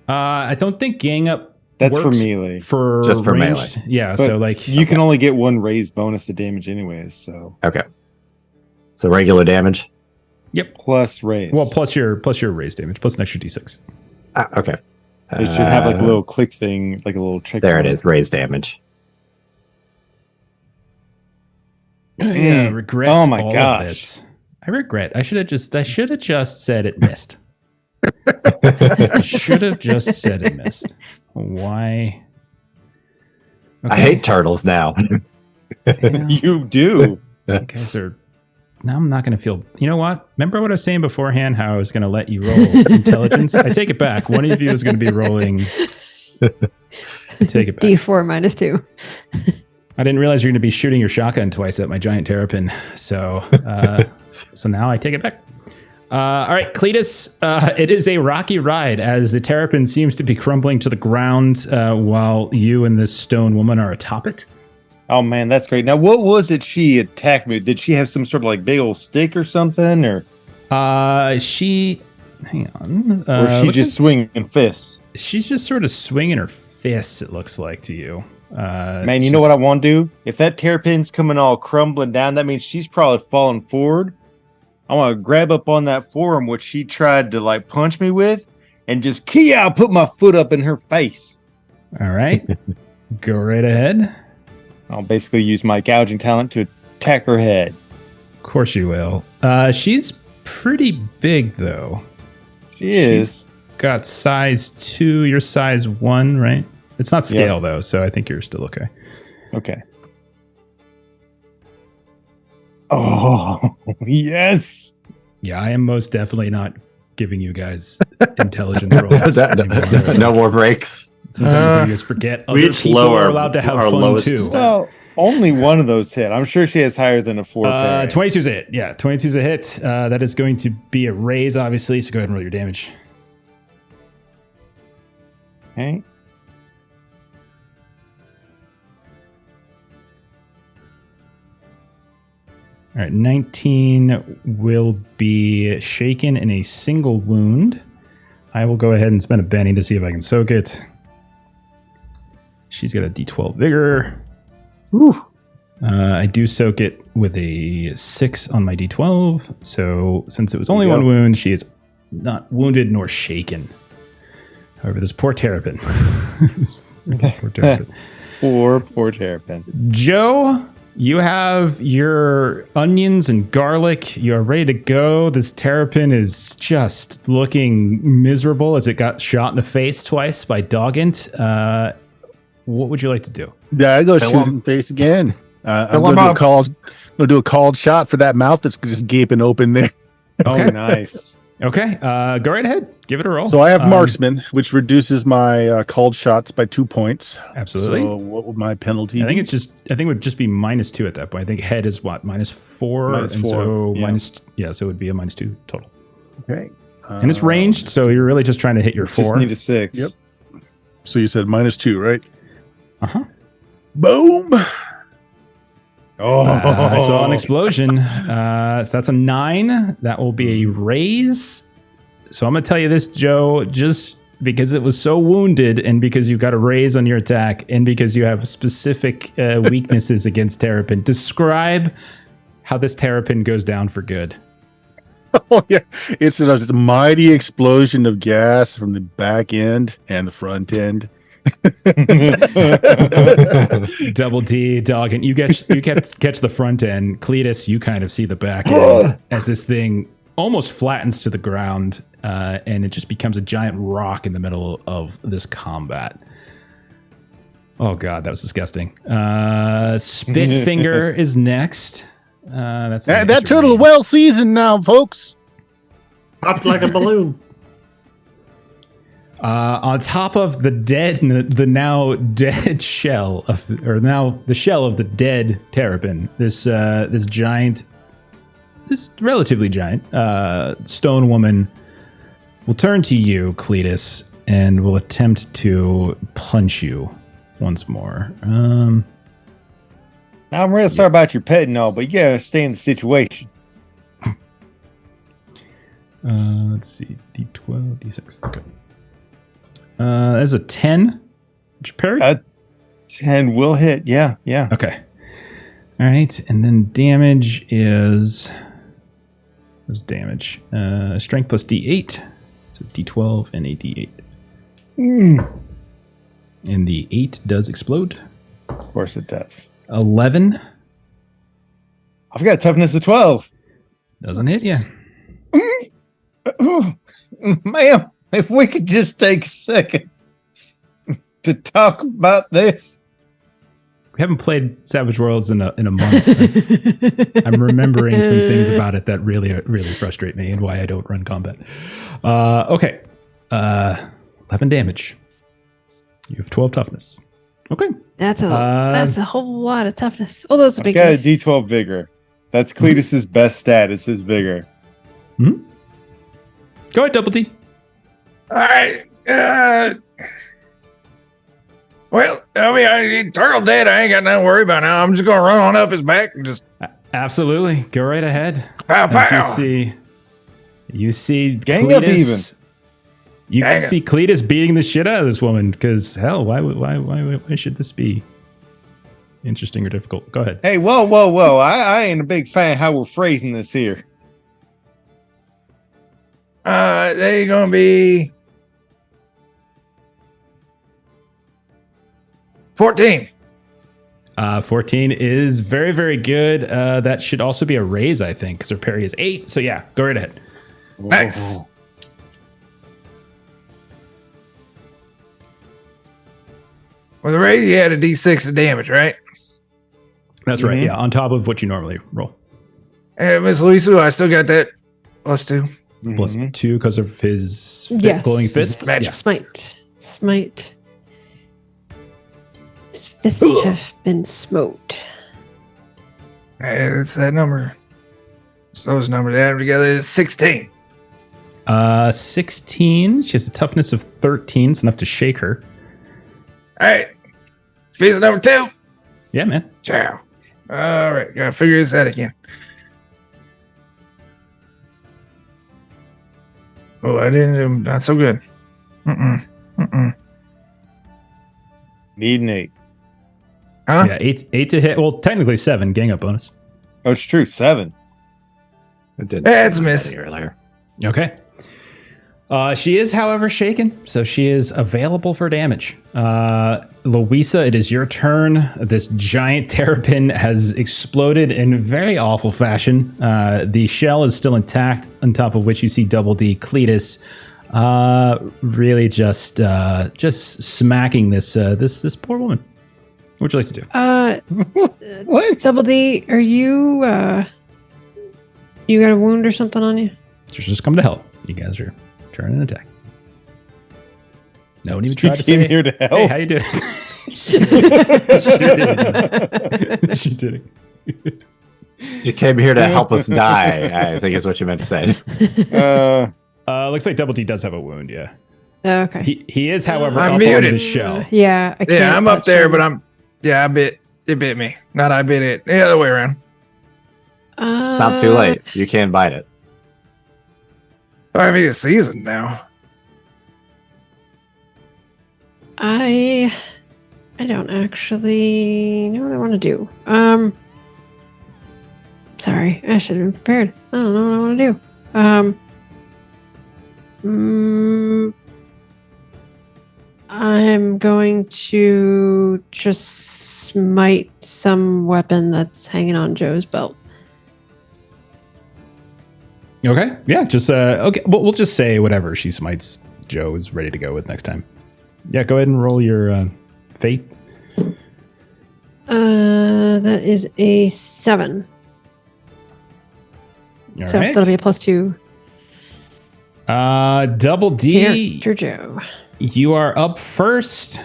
I don't think gang up. That's for works melee. Just for ranged. melee. Yeah, But so like you can only get 1 raise bonus to damage anyways. So Okay. So regular damage. Yep. plus raise. Well, plus your raise damage, plus an extra D6. Okay. It should have like a little click thing, like a little trick. There it is. Raise damage. Yeah, regret. Oh my all gosh. of this. I regret. I should have just said it missed. I should have just said it missed. Why? I hate turtles now. You do. You guys are. Now I'm not going to feel. You know what? Remember what I was saying beforehand? How I was going to let you roll intelligence. I take it back. One of you is going to be rolling. Take it back. D4 -2. I didn't realize you're going to be shooting your shotgun twice at my giant terrapin. So, so now I take it back. All right, Cletus, it is a rocky ride as the terrapin seems to be crumbling to the ground while you and this stone woman are atop it. Oh man, that's great. Now, what was it she attacked me? Did she have some sort of like big old stick or something, or she? Hang on. or she just swinging fists? She's just sort of swinging her fists. It looks like to you. Man, you know what I want to do? If that terrapin's coming all crumbling down, that means she's probably falling forward. I want to grab up on that forearm, which she tried to like punch me with, and just key out, put my foot up in her face. All right, go right ahead. I'll basically use my gouging talent to attack her head. Of course you will. She's pretty big though. She is. got size 2. You're size 1, right? It's not scale though, so I think you're still okay. Okay. Oh, yes. Yeah, I am most definitely not giving you guys intelligence rolls. No more breaks. Sometimes we just forget other each people lower are allowed to have our fun lowest too. stat. Well, only one of those hit. I'm sure she has higher than a 4. 22's a hit. Yeah, 22's a hit. That is going to be a raise, obviously. So go ahead and roll your damage. Okay. All right, 19 will be shaken in a single wound. I will go ahead and spend a Benny to see if I can soak it. She's got a D12 vigor. I do soak it with a 6 on my D12. So since it was only one wound, she is not wounded nor shaken. However, this poor Terrapin. Poor Terrapin. Poor Terrapin. Joe, you have your onions and garlic. You are ready to go. This Terrapin is just looking miserable as it got shot in the face twice by Doggint. What would you like to do? Yeah, I go shoot him in the face again. I'm going to do a called shot for that mouth that's just gaping open there. Okay. Oh, nice. Okay, go right ahead. Give it a roll. So I have marksman, which reduces my called shots by 2 points. Absolutely. So what would my penalty I think be? it would just be -2 at that point. I think head is what, -4, and so so it would be a -2 total. Okay. And it's ranged, so you're really just trying to hit your 4. Just need a 6. Yep. So you said -2, right? Uh-huh. Boom. Oh, I saw an explosion. So that's a 9. That will be a raise. So I'm going to tell you this, Joe, just because it was so wounded and because you got a raise on your attack and because you have specific weaknesses against Terrapin, describe how this Terrapin goes down for good. Oh, yeah. It's a mighty explosion of gas from the back end and the front end. Double D, dog, and you catch the front end. Cletus, you kind of see the back end as this thing almost flattens to the ground, and it just becomes a giant rock in the middle of this combat. Oh god, that was disgusting. Spitfinger is next. That's that turtle well seasoned now, folks. Popped like a balloon. On top of the dead, the now dead shell of, or now the shell of the dead Terrapin, this relatively giant stone woman will turn to you, Cletus, and will attempt to punch you once more. I'm real sorry about your pet and all, but you gotta understand the situation. Let's see, D12, D6. Okay. That's a 10. Did you parry? 10 will hit. Yeah. Okay. All right, and then damage is damage. Strength plus D8, so D12 and a D8. And the 8 does explode. Of course it does. 11 I've got a toughness of 12. doesn't hit you. Ma'am, if we could just take a second to talk about this. We haven't played Savage Worlds in a month. I'm remembering some things about it that really frustrate me and why I don't run combat. Okay. 11 damage. You have 12 toughness. Okay. That's a whole lot of toughness. Oh, those are I've big. got a D12 vigor. That's Cletus's best stat is his vigor. Hmm? Go ahead, Double T. All right. Well, I mean, Turtle dead. I ain't got nothing to worry about now. I'm just gonna run on up his back and just Absolutely. Go right ahead. pow As pow. you see Gang up Cletus. You Gang can up. see Cletus beating the shit out of this woman because hell, why should this be interesting or difficult? Go ahead. Hey, whoa. I ain't a big fan how we're phrasing this here. They gonna be 14. 14 is very, very good. That should also be a raise, I think, because her parry is 8. So yeah, go right ahead. Nice. With the raise, you had a D6 of damage, right? That's right. Yeah, on top of what you normally roll. And Miss Louisa, I still got that +2. Plus 2 because of his Yes. glowing fists. Magic. Yeah. Smite. His fists have been smote. It's that number. So those numbers added together is 16. 16. She has a toughness of 13. It's enough to shake her. All right. Phase number 2. Yeah, man. Ciao. All right. Gotta figure this out again. Oh, I didn't do not so good. Need an 8. Huh? Yeah, 8 to hit. Well, technically 7. Gang up bonus. Oh, it's true. 7. It did. That's a miss. Earlier. Okay. She is, however, shaken, so she is available for damage. Louisa, it is your turn. This giant terrapin has exploded in very awful fashion. The shell is still intact, on top of which you see Double D Cletus really just smacking this poor woman. What would you like to do? What? Double D, are you you got a wound or something on you? She's just come to help. You guys are trying an attack. No one even She tried to came say, here to help. hey, how you doing? She did it. You came here to help us die, I think is what you meant to say. Looks like Double D does have a wound, yeah. Okay. He is, however, I'm up muted. on the shell. Yeah, I can't Yeah, I'm up touch there, him. but it bit me. Not I bit it. The other way around. It's not too late. You can bite it. I mean, it's seasoned now. I don't actually know what I want to do. Sorry, I should have been prepared. I don't know what I want to do. I'm going to just smite some weapon that's hanging on Joe's belt. Okay, yeah, just okay. We'll just say whatever she smites Joe is ready to go with next time. Yeah, go ahead and roll your faith. That is a 7. All So right. that'll be a +2. Double D, Character Joe. you are up first.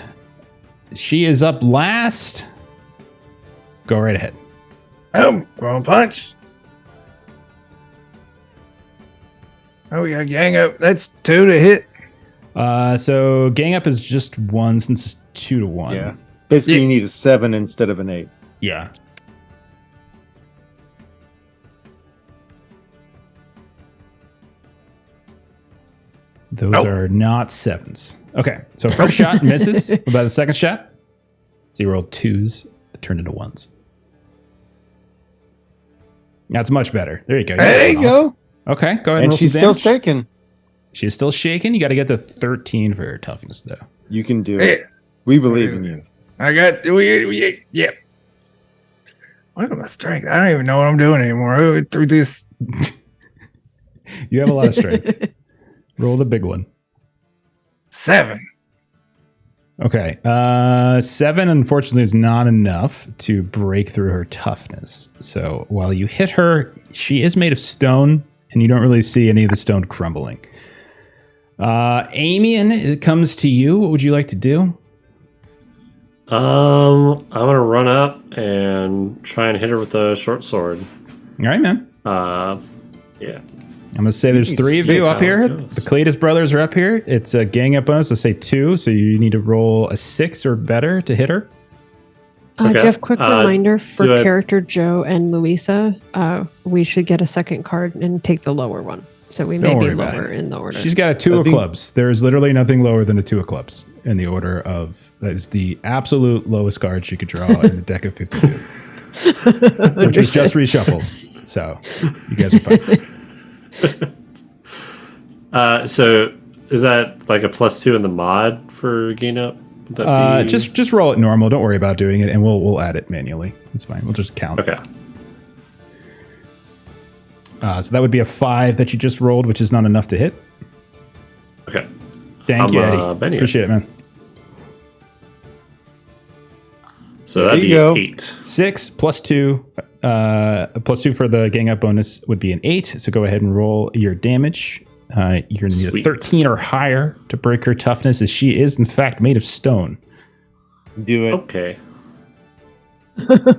She is up last. Go right ahead. Going punch. Oh, we got gang up. That's 2 to hit. So gang up is just 1 since it's 2 to 1. Yeah. Basically, you need a 7 instead of an 8. Yeah. Those are not 7s. Okay, so first shot misses. What about the second shot? So you rolled 2s, it turned into 1s. That's much better. There you go. There you go. Okay, go ahead and And roll she's some still damage. shaking. She's still shaking. You got to get to 13 for her toughness, though. You can do Yeah. it. We believe in you. I got. Yep. What am I strength? I don't even know what I'm doing anymore. Oh, through this. You have a lot of strength. Roll the big one. 7. Okay. 7, unfortunately, is not enough to break through her toughness. So while you hit her, she is made of stone, and you don't really see any of the stone crumbling. Amian, it comes to you. What would you like to do? I'm gonna run up and try and hit her with a short sword. All right, man. Yeah. I'm going to say there's 3 of you up here. goes. The Cletus brothers are up here. It's a gang up bonus. Let's say 2, so you need to roll a 6 or better to hit her. Okay. Jeff, quick reminder for do I- character Joe and Louisa, we should get a second card and take the lower one. So we may Don't be worry about lower it. in the order. She's got a 2 I of think- clubs. There's literally nothing lower than a 2 of clubs in the order of, that is the absolute lowest card she could draw in the deck of 52, which was just reshuffled. So you guys are fine. So is that like a +2 in the mod for gain up? Would that be... Just roll it normal. Don't worry about doing it, and we'll add it manually. It's fine. We'll just count. Okay. So that would be a 5 that you just rolled, which is not enough to hit. Okay. Thank I'm, you, Eddie. Benny. Appreciate it, man. So that'd There be you go. 8. 6 plus 2. Plus 2 for the gang up bonus would be an 8. So go ahead and roll your damage. You're going to need Sweet. a 13 or higher to break her toughness, as she is, in fact, made of stone. Do it. Okay.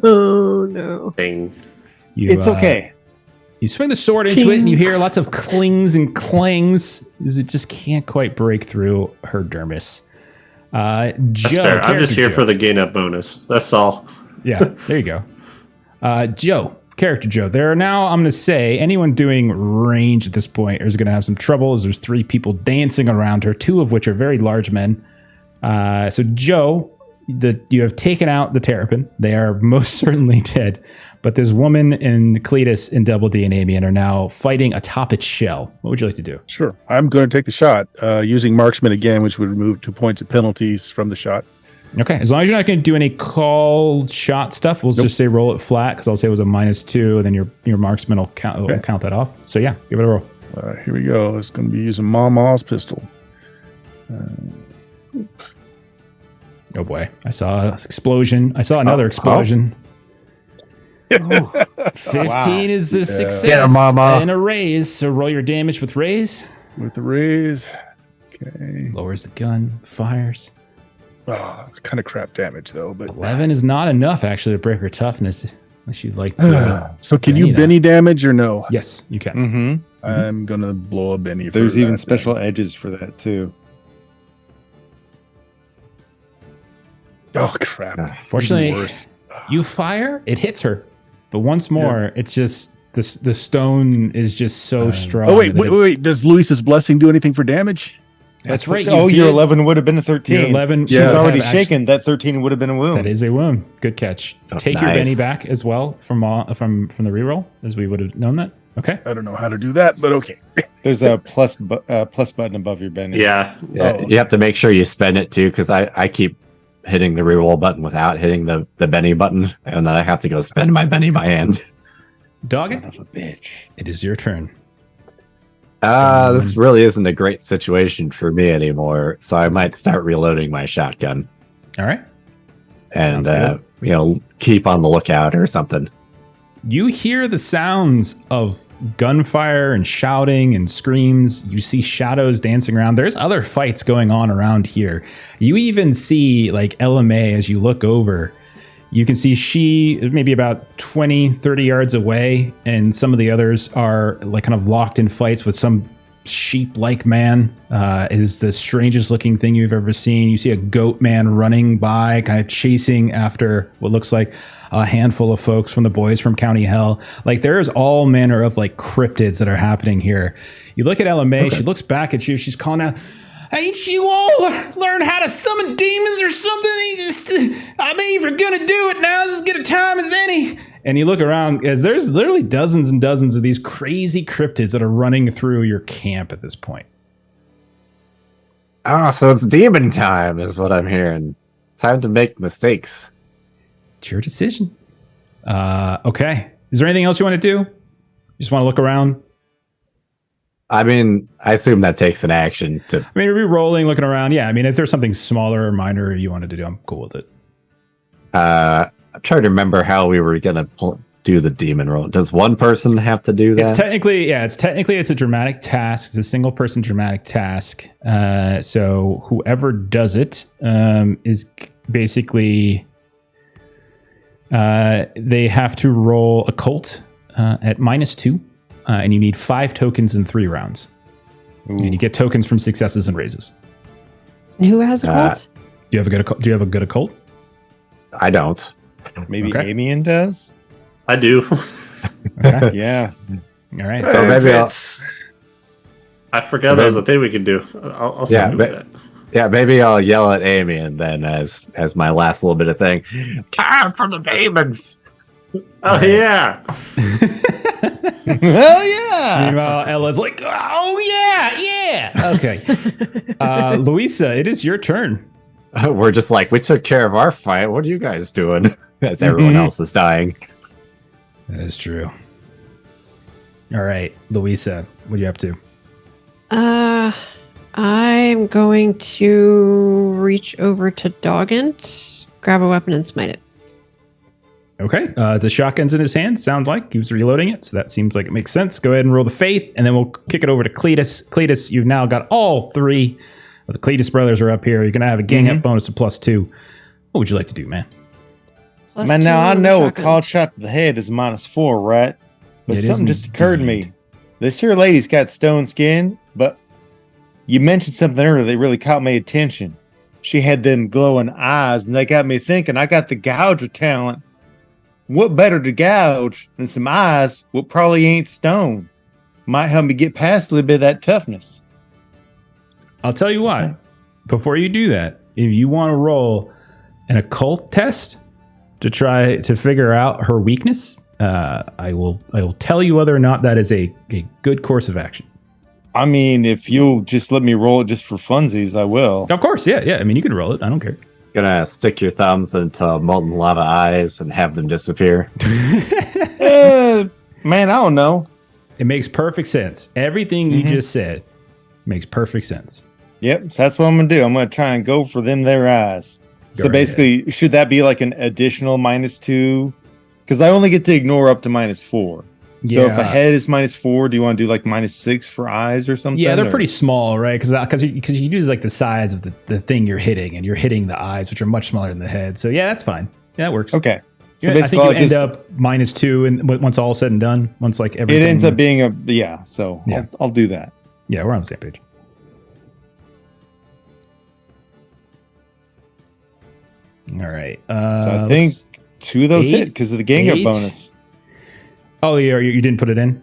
Oh no. Dang. It's okay. You swing the sword into it, and you hear lots of clings and clangs as it just can't quite break through her dermis. That's Joe, fair. I'm just character here Joe. for the gain up bonus. That's all. Yeah, there you go. Joe, character Joe. There are now, I'm going to say, anyone doing range at this point is going to have some trouble, as there's 3 people dancing around her, 2 of which are very large men. So Joe, you have taken out the terrapin. They are most certainly dead. But this woman and Cletus and Double D and Amian are now fighting atop its shell. What would you like to do? Sure. I'm going to take the shot using marksman again, which would remove 2 points of penalties from the shot. Okay, as long as you're not going to do any called shot stuff, we'll just say roll it flat, because I'll say it was a -2, and then your marksman will count that off. So yeah, give it a roll. Here we go. It's going to be using Mama's pistol. Oh boy, I saw an explosion. I saw another explosion. 15 is a success Get her, mama. and a raise. So roll your damage with raise. With the raise. Okay. Lowers the gun, fires. Oh, kind of crap damage, though. But 11 is not enough, actually, to break her toughness. Unless you'd like to. So can you Benny Benny damage or no? Yes, you can. Mm-hmm. I'm going to blow a Benny. For There's even that special edges for that too. then. Oh, crap. Fortunately, Even worse. you fire, it hits her. But once more, it's just the stone is just so strong. Oh, wait, that wait. Does Luis's blessing do anything for damage? That's right. Oh, your did. 11 would have been a 13. Your 11. She's should already have actually- shaken. That 13 would have been a wound. That is a wound. Good catch. Oh, Take your nice. Benny back as well from the reroll, as we would have known that. Okay. I don't know how to do that, but okay. There's a plus button above your Benny. Yeah. Yeah, you have to make sure you spend it too, because I keep hitting the reroll button without hitting the Benny button, and then I have to go spend my Benny by hand. Dog it. Son of a bitch. It is your turn. This really isn't a great situation for me anymore, so I might start reloading my shotgun All right. and Sounds keep on the lookout or something. You hear the sounds of gunfire and shouting and screams. You see shadows dancing around. There's other fights going on around here. You even see like LMA as you look over. You can see she maybe about 20, 30 yards away, and some of the others are like kind of locked in fights with some sheep-like man. Is the strangest looking thing you've ever seen. You see a goat man running by, kind of chasing after what looks like a handful of folks from the boys from County Hell. Like there's all manner of like cryptids that are happening here. You look at LMA, she looks back at you, she's calling out, "Ain't you all learn how to summon demons or something? I mean, if you're gonna do it, now's as good a time as any." And you look around, as there's literally dozens and dozens of these crazy cryptids that are running through your camp at this point. So it's demon time is what I'm hearing. Time to make mistakes. It's your decision. Okay. Is there anything else you want to do? You just want to look around? I mean, I assume that takes an action to... I mean, re-rolling, looking around. Yeah, I mean, if there's something smaller or minor you wanted to do, I'm cool with it. I'm trying to remember how we were going to do the demon roll. Does one person have to do that? It's a dramatic task. It's a single person dramatic task. So whoever does it is basically they have to roll occult at -2, and you need 5 tokens in 3 rounds. Ooh. And you get tokens from successes and raises. Who has a cult? Do you have a good occult? I don't. Maybe Okay. Amian does? I do. Okay. Yeah. All right. So maybe I'll... I forgot that was a thing we could do. I'll Yeah, start with that. Yeah, maybe I'll yell at Amy and then as my last little bit of thing. Time for the demons. Oh, yeah. Hell yeah! Meanwhile, Ella's like, "Oh yeah. Okay." Louisa, it is your turn. We're just like, we took care of our fight. What are you guys doing? As everyone else is dying. That is true. All right, Louisa, what are you up to? I'm going to reach over to Doggant, grab a weapon, and smite it. Okay. The shotgun's in his hand. Sounds like he was reloading it, so that seems like it makes sense. Go ahead and roll the faith, and then we'll kick it over to Cletus. Cletus, you've now got all three of the Cletus brothers are up here. You're gonna have a gang up bonus of +2. What would you like to do, man? Man, now I know a shotgun. called shot to the head is -4, right? But It is something just occurred to me. indeed. This here lady's got stone skin, but you mentioned something earlier that really caught my attention. She had them glowing eyes, and they got me thinking. I got the gouger talent. What better to gouge than some eyes? What probably ain't stone. Might help me get past a little bit of that toughness. I'll tell you what. Before you do that, if you want to roll an occult test to try to figure out her weakness, I will tell you whether or not that is a good course of action. I mean, if you'll just let me roll it just for funsies, I will. Of course, yeah. I mean, you can roll it. I don't care. Gonna stick your thumbs into molten lava eyes and have them disappear. Man, I don't know. It makes perfect sense. Everything you just said makes perfect sense. Yep, so that's what I'm gonna do. I'm gonna try and go for them their eyes. Go So right basically, should that be like an additional -2? Because I only get to ignore up to -4. So if a head is -4, do you want to do like -6 for eyes or something? Yeah, they're or- pretty small, right? Because you do like the size of the thing you're hitting, and you're hitting the eyes, which are much smaller than the head. So yeah, that's fine. Yeah, that works. Okay. So Yeah, I think basically, you I'll end just, up -2, and once all said and done, once like everything. it ends up being a So Yeah. I'll do that. Yeah, we're on the same page. All right. So I think 2 of those hit because of the gang up 8. bonus. Oh, you didn't put it in?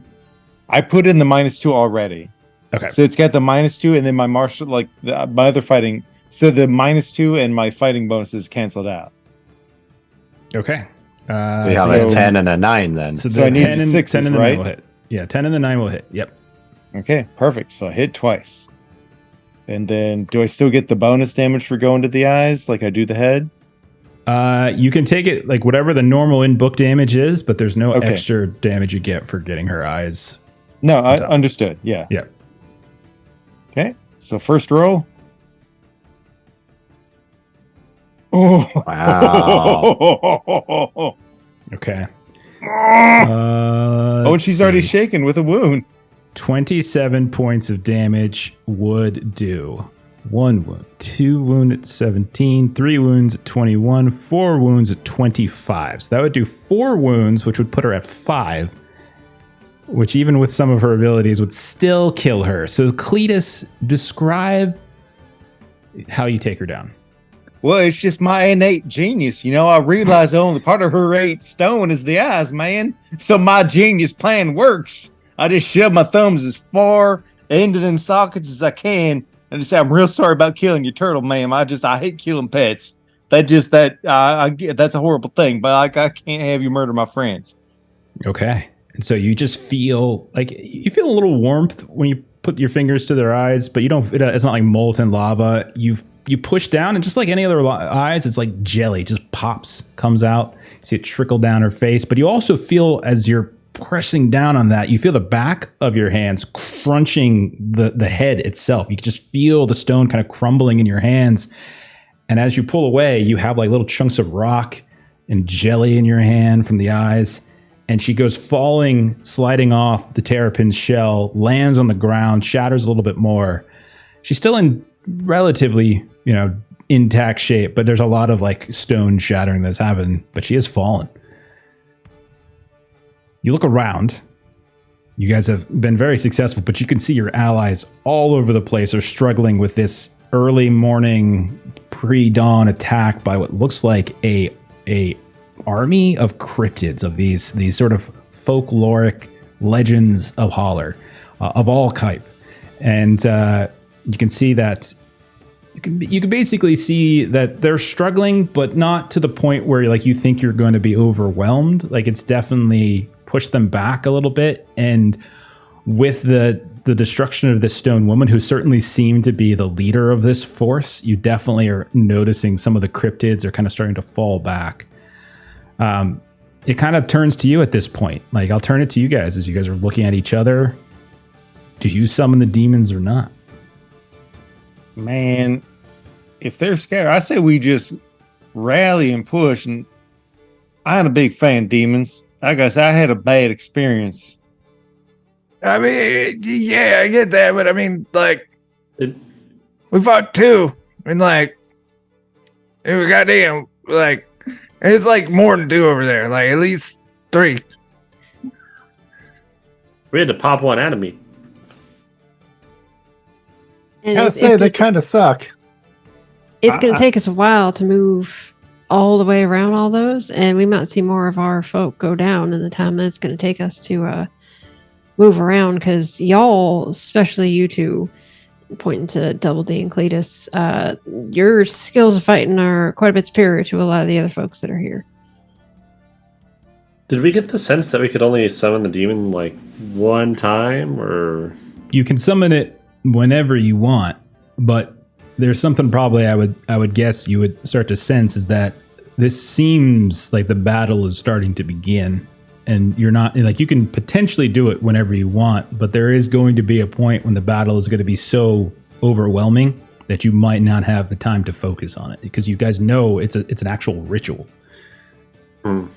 I put in the -2 already. Okay. So it's got the -2 and then my martial, like my other fighting. So the -2 and my fighting bonuses canceled out. Okay. So you have a 10 and a 9 then. So So I the need 10 the and sixes, 10 and the right? 9 will hit. Yeah, 10 and the 9 will hit. Yep. Okay, perfect. So I hit twice. And then do I still get the bonus damage for going to the eyes like I do the head? You can take it like whatever the normal in-book damage is, but there's no Okay. extra damage you get for getting her eyes. No, I understood. Yeah. Yeah. Okay. So first roll. Oh. Wow. Okay. Oh, and she's already shaken with a wound. 27 points of damage would do. 1 wound, 2 wound at 17, 3 wounds at 21, 4 wounds at 25. So that would do 4 wounds, which would put her at 5, which even with some of her abilities would still kill her. So Cletus, describe how you take her down. Well, it's just my innate genius. You know, I realize the only part of her ain't stone is the eyes, man. So my genius plan works. I just shove my thumbs as far into them sockets as I can and just say, I'm real sorry about killing your turtle, ma'am. I hate killing pets. That's a horrible thing, but I can't have you murder my friends. Okay. And so you just feel like you feel a little warmth when you put your fingers to their eyes, but you don't, it's not like molten lava. You push down, and just like any other eyes, it's like jelly, just pops, comes out. You see it trickle down her face, but you also feel as you're pressing down on that, you feel the back of your hands crunching the head itself. You can just feel the stone kind of crumbling in your hands. And as you pull away, you have like little chunks of rock and jelly in your hand from the eyes. And she goes falling, sliding off the terrapin's shell, lands on the ground, shatters a little bit more. She's still in relatively, intact shape, but there's a lot of like stone shattering that's happened, but she has fallen. You look around. You guys have been very successful, but you can see your allies all over the place are struggling with this early morning, pre-dawn attack by what looks like a army of cryptids, of these sort of folkloric legends of Holler, of all type. And you can see that you can basically see that they're struggling, but not to the point where like you think you're going to be overwhelmed. Like it's definitely pushed them back a little bit. And with the destruction of this stone woman, who certainly seemed to be the leader of this force, you definitely are noticing some of the cryptids are kind of starting to fall back. It kind of turns to you at this point. Like, I'll turn it to you guys as you guys are looking at each other. Do you summon the demons or not? Man, if they're scared, I say we just rally and push. And I'm a big fan of demons. I guess I had a bad experience. I mean, yeah, I get that, but I mean, like, It, we fought 2, and like, it was goddamn, like, it's like more than 2 over there, like at least 3. we had to pop one out of me. And I would say they kind of suck. it's going to take us a while to move all the way around all those, and we might see more of our folk go down in the time that it's going to take us to move around, because y'all, especially you two, pointing to Double D and Cletus, your skills of fighting are quite a bit superior to a lot of the other folks that are here. Did we get the sense that we could only summon the demon like one time, or You can summon it whenever you want, but there's something probably I would guess you would start to sense is that this seems like the battle is starting to begin, and you're not like, you can potentially do it whenever you want, but there is going to be a point when the battle is going to be so overwhelming that you might not have the time to focus on it, because you guys know it's an actual ritual. All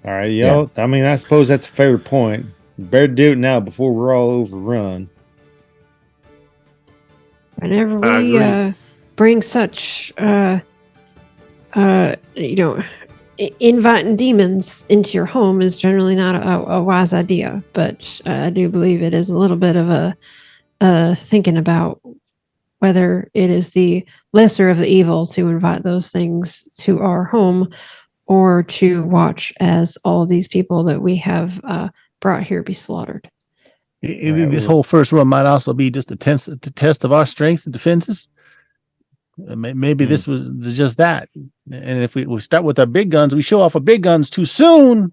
right, yo. I mean, I suppose that's a fair point. Better do it now before we're all overrun. Whenever I we agree. bring such, inviting demons into your home is generally not a wise idea. But I do believe it is a little bit of a thinking about whether it is the lesser of the evil to invite those things to our home, or to watch as all of these people that we have brought here be slaughtered. This whole first run might also be just a test of our strengths and defenses. Maybe this was just that. And if we start with our big guns, we show off our big guns too soon,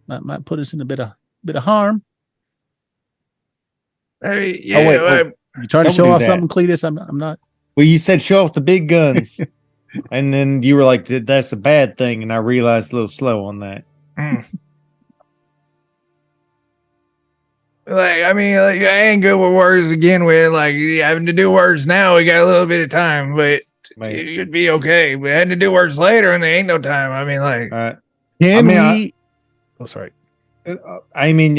might put us in a bit of harm. Hey, yeah, You trying to Don't show do off that. something, Cletus? I'm not. Well, you said show off the big guns, and then you were like, "That's a bad thing," and I realized a little slow on that. like, I mean, like, I ain't good with words to begin with. Like, having to do words now, we got a little bit of time, but Man. it'd be okay. But having to do words later, and there ain't no time. I mean, like, All right. Can mean, we? Oh, sorry. I mean,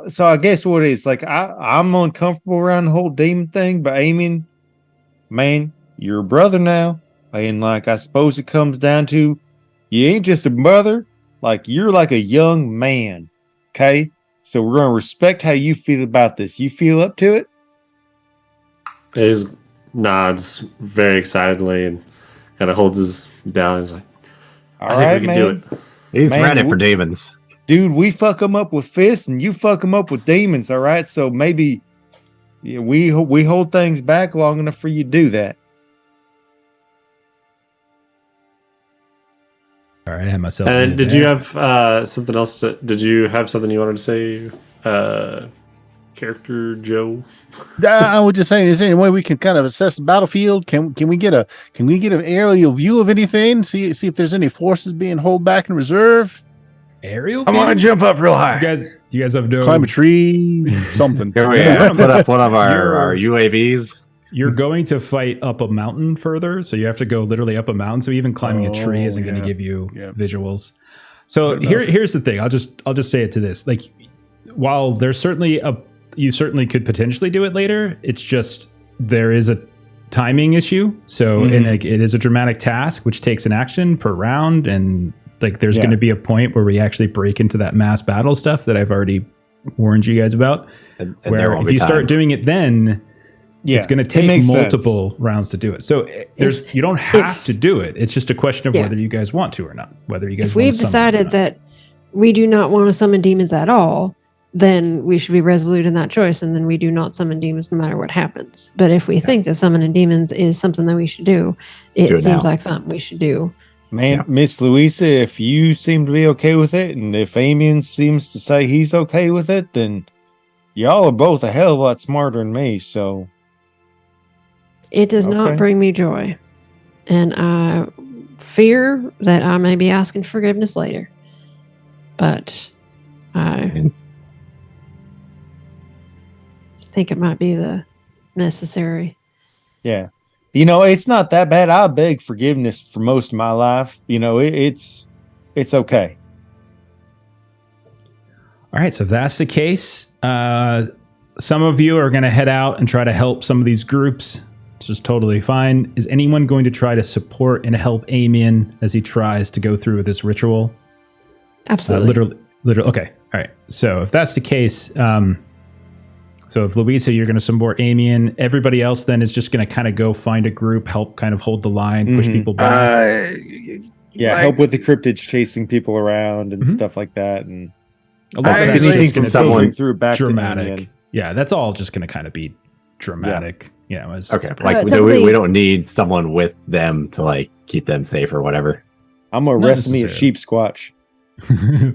so I guess what it is, like, I'm uncomfortable around the whole demon thing, but Amian, man, you're a brother now. And, like, I suppose it comes down to, you ain't just a brother, like, you're like a young man, okay? So we're going to respect how you feel about this. You feel up to it? He nods very excitedly and kind of holds his down. He's like, All I right, think we can man. do it. He's Man, ready for demons. Dude, we fuck them up with fists, and you fuck them up with demons, all right? So maybe we hold things back long enough for you to do that. All right, I have myself. And muted did you there. have something else? Did you have something you wanted to say, character Joe? I was just saying, is there any way we can kind of assess the battlefield? Can we get an aerial view of anything? See if there's any forces being held back in reserve. Aerial? I'm gonna view? jump up real high. You guys have no. Climb a tree, something. Can we put up one of our UAVs? You're going to fight up a mountain further, so you have to go literally up a mountain. So even climbing a tree isn't going to give you visuals. So here's the thing. I'll just say it to this. Like, while there's certainly you certainly could potentially do it later. It's just there is a timing issue. So and like, it is a dramatic task which takes an action per round, and like there's going to be a point where we actually break into that mass battle stuff that I've already warned you guys about. And where if you start doing it then. It's going to take multiple rounds to do it. So you don't have to do it. It's just a question of whether you guys want to or not. Whether you guys. If we've decided that we do not want to summon demons at all, then we should be resolute in that choice, and then we do not summon demons no matter what happens. But if we think that summoning demons is something that we should do, it seems like something we should do. Man, Miss Louisa, if you seem to be okay with it, and if Amian seems to say he's okay with it, then y'all are both a hell of a lot smarter than me. So. It does not bring me joy, and I fear that I may be asking forgiveness later. But I think it might be the necessary. Yeah. You know, it's not that bad. I beg forgiveness for most of my life. You know, it's it's okay. All right, so if that's the case, some of you are going to head out and try to help some of these groups. It's just totally fine. Is anyone going to try to support and help Amian as he tries to go through with this ritual? Absolutely. Literally. Okay. All right. So if that's the case, so if Louisa, you're going to support Amian, everybody else then is just going to kind of go find a group, help kind of hold the line, push people back. Yeah, Like- help with the cryptids chasing people around and stuff like that, and A lot of that's actually just can going to someone be through back to dramatic. Amian. Yeah, that's all just going to kind of be dramatic. You know, as Okay, as- like definitely- we don't need someone with them to like keep them safe or whatever. I'm gonna Not rest me a necessarily. sheep squatch.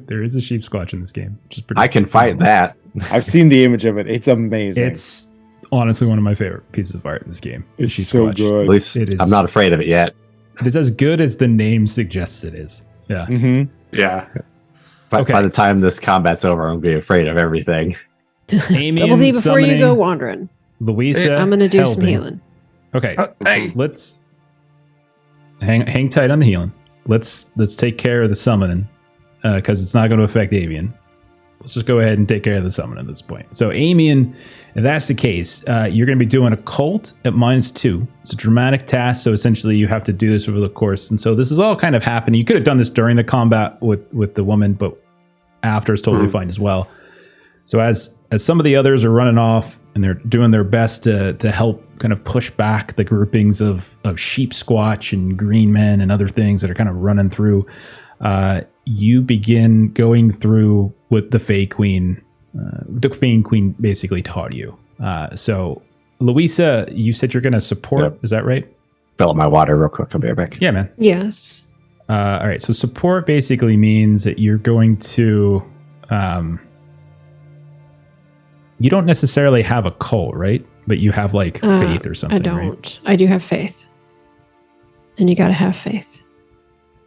there is a sheep squatch in this game, which is pretty. I can fight that. I've seen the image of it. It's amazing. It's honestly one of my favorite pieces of art in this game. The It's sheep so squatch. good. At least It is- I'm not afraid of it yet. It is as good as the name suggests it is. Yeah. Mm-hmm. Yeah. Okay. By the time this combat's over, I'm gonna be afraid of everything. Amian Double D before you summoning, go wandering. Louisa, I'm going to do some helping. healing. Okay, Hey, let's hang tight on the healing. Let's take care of the summoning because it's not going to affect Amian. Let's just go ahead and take care of the summon at this point. So Amian, if that's the case, you're going to be doing a cult at -2. It's a dramatic task, so essentially you have to do this over the course. And so this is all kind of happening. You could have done this during the combat with the woman, but after is totally fine as well. So as some of the others are running off and they're doing their best to help kind of push back the groupings of sheep squatch and green men and other things that are kind of running through, you begin going through what the Fey Queen basically taught you. So Louisa, you said you're going to support. Yep. Is that right? Fill up my water real quick. I'll be right back. Yeah, man. Yes. All right. So support basically means that you're going to. You don't necessarily have a cult, right? But you have like faith or something. I don't. Right? I do have faith. And you got to have faith.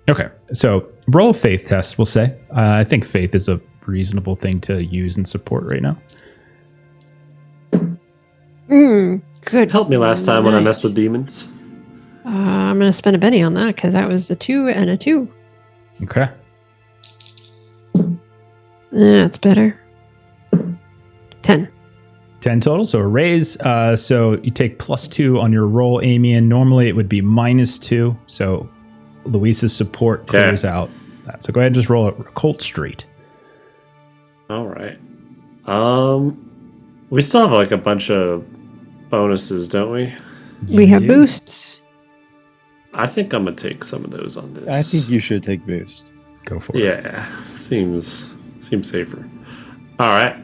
Okay. So roll a faith test, we'll say. I think faith is a reasonable thing to use and support right now. Good. Helped me last time when I night. messed with demons. I'm going to spend a Benny on that because that was a 2 and a 2. Okay. That's better. 10. 10 total, so a raise. So you take +2 on your roll, Amian. Normally it would be -2. So Luisa's support clears out that. So go ahead and just roll a Colt Street. All right. We still have like a bunch of bonuses, don't we? We have Yeah. boosts. I think I'm gonna take some of those on this. I think you should take boost. Go for it. Yeah, seems safer. All right.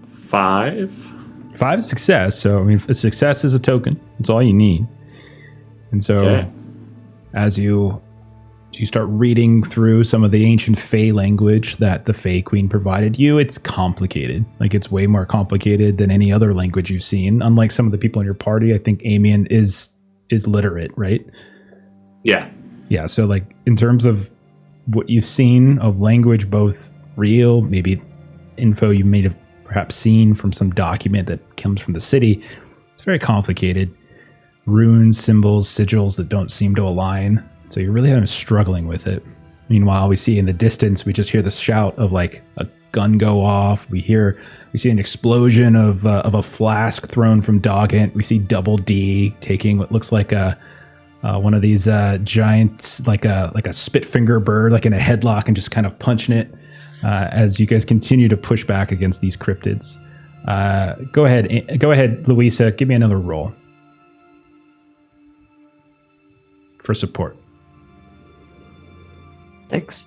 Five. 5 is success. So I mean, a success is a token. That's all you need. And so Okay. as you start reading through some of the ancient Fey language that the Fey Queen provided you, it's complicated. Like it's way more complicated than any other language you've seen. Unlike some of the people in your party, I think Amian is literate, right? Yeah. Yeah, so like in terms of what you've seen of language, both real, maybe info you may have perhaps seen from some document that comes from the city, it's very complicated. Runes, symbols, sigils that don't seem to align. So you're really kind of struggling with it. Meanwhile, we see in the distance, we just hear this shout of like a gun go off. We see an explosion of a flask thrown from Doggett. We see Double D taking what looks like one of these giants, like a spitfinger bird, like in a headlock, and just kind of punching it as you guys continue to push back against these cryptids. Go ahead, Louisa. Give me another roll for support. 6.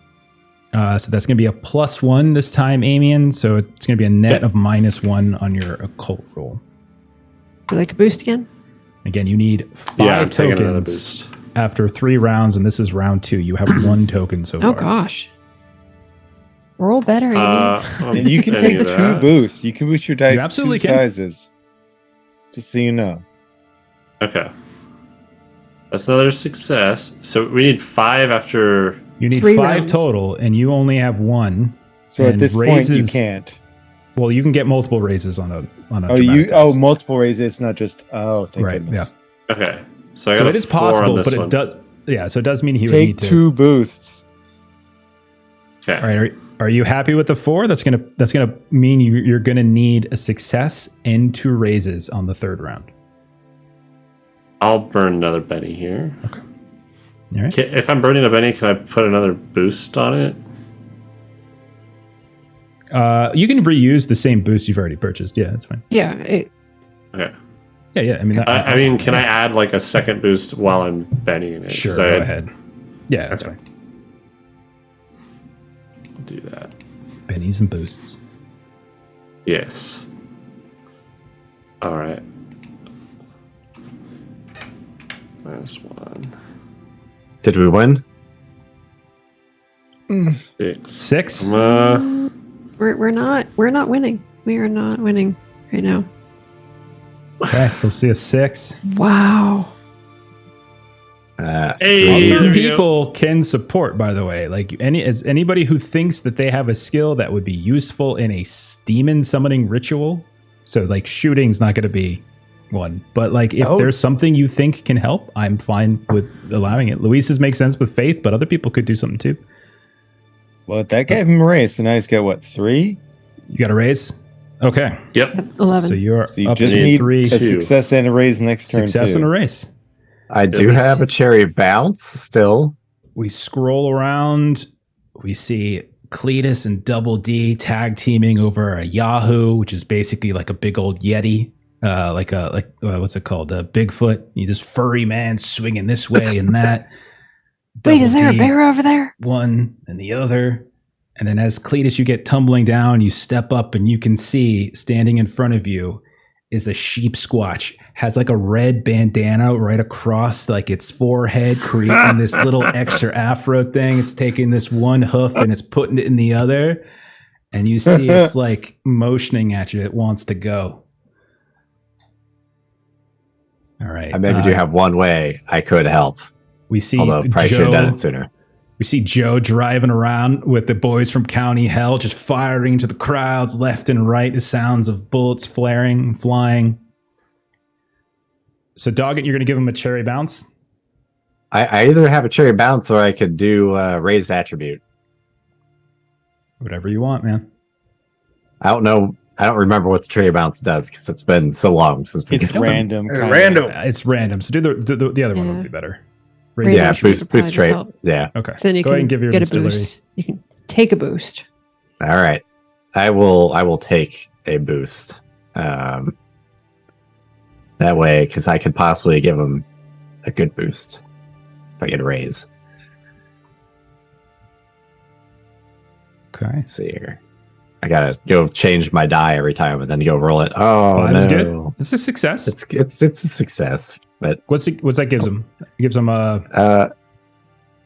So that's going to be a +1 this time, Amian. So it's going to be a net of -1 on your occult roll. Would you like a boost again? Again, you need 5 Yeah, I'm taking another tokens boost. after 3 rounds, and this is round 2. You have 1 token so Oh, far. gosh. Roll better, Amy. I'm And you can betting take the that. true boost. You can boost your dice You absolutely 2 can. sizes. Just so you know. Okay. That's another success. So we need 5 after. You need 3 5 rounds. total, and you only have 1. So at And this point, you raises- can't. Well, you can get multiple raises on a Oh, dramatic test. multiple raises. It's not just. Oh, thank Right, goodness. Okay. So, I got So a it is 4 on possible, this but one. it does. Yeah, so it does mean he would Take need to. 2 boosts. Okay. All right, are you happy with the 4? That's gonna mean you're gonna need a success and 2 raises on the 3rd round. I'll burn another Benny here. Okay. All right. If I'm burning a Benny, can I put another boost on it? You can reuse the same boost you've already purchased. Yeah, that's fine. Yeah. Okay. Yeah. I mean, I mean, can I add like a second boost while I'm Bennying it? Sure. 'Cause Go ahead. Yeah, that's Okay. fine. I'll do that. Bennies and boosts. Yes. All right. -1. Did we win? 6. 6. We're not winning. We are not winning right now. Okay, still see a 6. Wow. Hey, Other there we go. people can support, by the way. Like anybody who thinks that they have a skill that would be useful in a demon summoning ritual. So like shooting's not going to be one, but like if there's something you think can help, I'm fine with allowing it. Luis's makes sense with faith, but other people could do something too. Well, that gave him a raise, so now he's got what, 3? You got a raise? Okay. Yep. 11. So you're So you up just to need 3. a success and a raise next turn. Success too. and a raise. I do have a cherry bounce still. We scroll around. We see Cletus and Double D tag teaming over a Yahoo, which is basically like a big old Yeti, what's it called? A Bigfoot. You just furry man swinging this way and that. Wait, is Double there a D, bear over there? one and the other. And then as Cletus, you get tumbling down, you step up and you can see standing in front of you is a sheep squatch. Has like a red bandana right across like its forehead, creating this little extra afro thing. It's taking this one hoof and it's putting it in the other. And you see it's like motioning at you. It wants to go. All right. I maybe do have one way I could help. We see Although probably should have done it sooner. We see Joe driving around with the boys from County Hell, just firing into the crowds left and right. The sounds of bullets flaring and flying. So, Doggett, you're going to give him a cherry bounce? I either have a cherry bounce or I could do raised attribute. Whatever you want, man. I don't know. I don't remember what the cherry bounce does because it's been so long since we It's did them. random. kinda. Random. It's random. So, do the other one Yeah. would be better. Raise Yeah, attribute would boost probably trait. just help. Yeah. Okay. So then you Go ahead can and give your get a distillery. boost. You can take a boost. All right. I will take a boost. That way, because I could possibly give him a good boost if I get a raise. Okay. Let's see here. I gotta go change my die every time and then go roll it. Oh, 5 no. is good. It's a success. It's a success. But What's that gives him? It gives him a.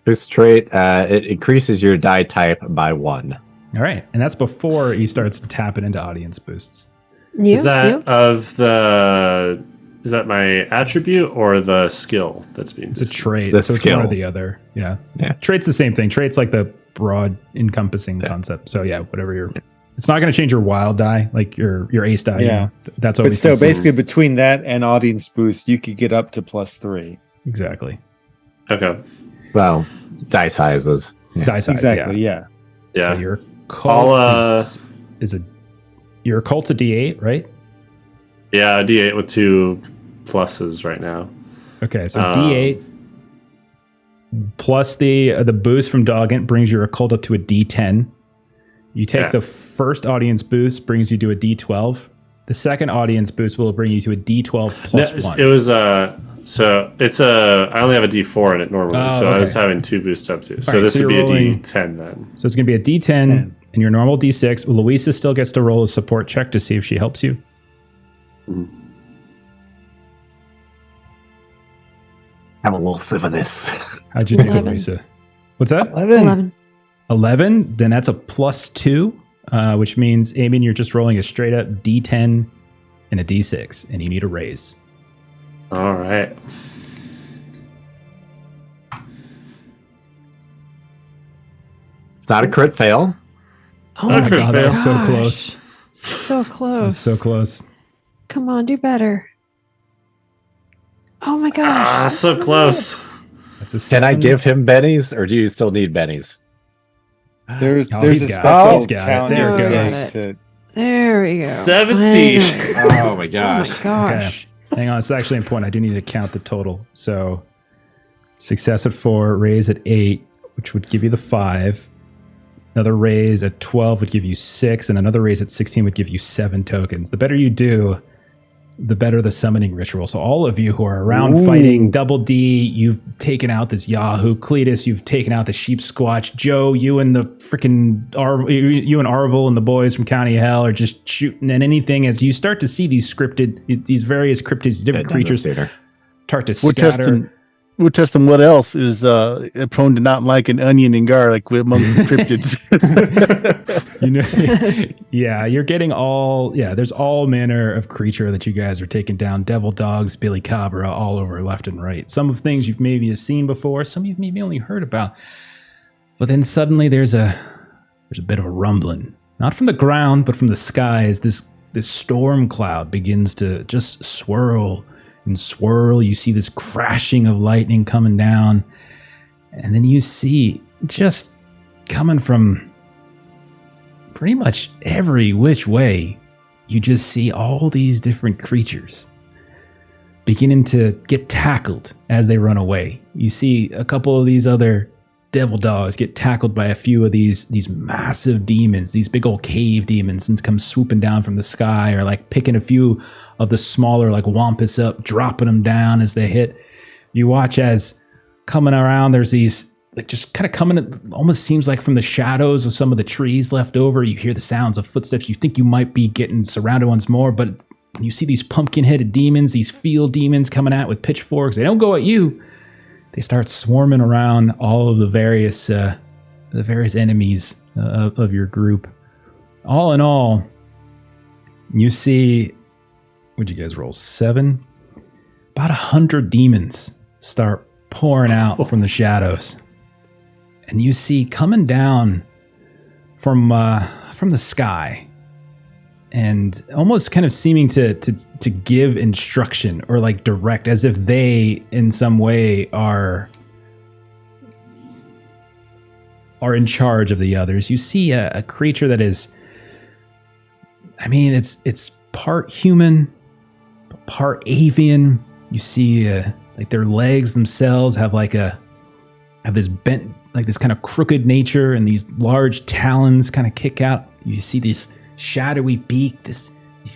boost trait, it increases your die type by 1. All right. And that's before he starts tapping into audience boosts. Yeah, Is that yeah. of the? Is that my attribute or the skill that's being? It's a boosted? trait. The so it's one or skill. the other. Yeah. Yeah. Trait's the same thing. Trait's like the broad encompassing concept. So yeah, whatever you're. It's not going to change your wild die, like your ace die. Yeah. That's But always still, consistent. basically, between that and audience boost, you could get up to +3. Exactly. Okay. Well, die sizes. Yeah. Die size. Exactly. Yeah. Yeah. So your cult I'll, is a your cult's a D8, right? Yeah, D8 with 2 pluses right now. Okay, so D8 plus the boost from Doggett brings your occult up to a D10. You take Yeah. the first audience boost, brings you to a D12. The second audience boost will bring you to a D12 plus No, 1. It was so it's I only have a D4 in it normally, Oh, so I was okay. having 2 boosts up too. So right, this so would be you're a rolling- D10 then. So it's going to be a D10 and your normal D6. Louisa still gets to roll a support check to see if she helps you. Have a little sip of this. How'd you do, 11. Louisa? What's that? 11. 11, then that's a +2, which means, Amian, you're just rolling a straight up D10 and a D6, and you need a raise. All right. It's not a crit fail. Oh Okay, my God, that was so gosh. close. So That was close. so close. Come on, do better. Oh my gosh. So close. That's a Can I 7. give him bennies, or do you still need bennies? There's Oh, there's he's a got it. special He's got it. calendar There it goes. thing to There we go. 17. Finally. Oh my Oh my gosh. gosh. Hang on, it's actually important. I do need to count the total. So success at 4, raise at 8, which would give you the 5. Another raise at 12 would give you 6, and another raise at 16 would give you 7 tokens. The better you do, the better the summoning ritual. So all of you who are around fighting Double D, you've taken out this Yahoo. Cletus, you've taken out the Sheep Squatch. Joe, you and the freaking you and Arvel and the boys from County Hell are just shooting at anything as you start to see these various cryptids, these different creatures start to scatter. We're testing what else is prone to not like an onion and garlic amongst the cryptids. Yeah, you're getting there's all manner of creature that you guys are taking down. Devil dogs, Billy Cabra, all over left and right. Some of things you've maybe seen before, some you've maybe only heard about. But then suddenly there's a bit of a rumbling. Not from the ground, but from the skies. This storm cloud begins to just swirl and swirl. You see this crashing of lightning coming down, and then you see, just coming from pretty much every which way, you just see all these different creatures beginning to get tackled as they run away. You see a couple of these other devil dogs get tackled by a few of these massive demons, these big old cave demons, and come swooping down from the sky, or like picking a few of the smaller like wampus up, dropping them down as they hit. You watch as coming around, there's these like just kind of coming, it almost seems like from the shadows of some of the trees left over. You hear the sounds of footsteps. You think you might be getting surrounded once more, but when you see these pumpkin-headed demons, these field demons coming out with pitchforks, they don't go at you. They start swarming around all of the various enemies of your group. All in all, you see, what'd you guys roll? 7? About 100 demons start pouring out from the shadows, and you see coming down from the sky, and almost kind of seeming to give instruction or like direct, as if they in some way are in charge of the others. You see a creature that is, I mean, it's part human, part avian. You see like their legs themselves have this bent, like this kind of crooked nature, and these large talons kind of kick out. You see this shadowy beak, these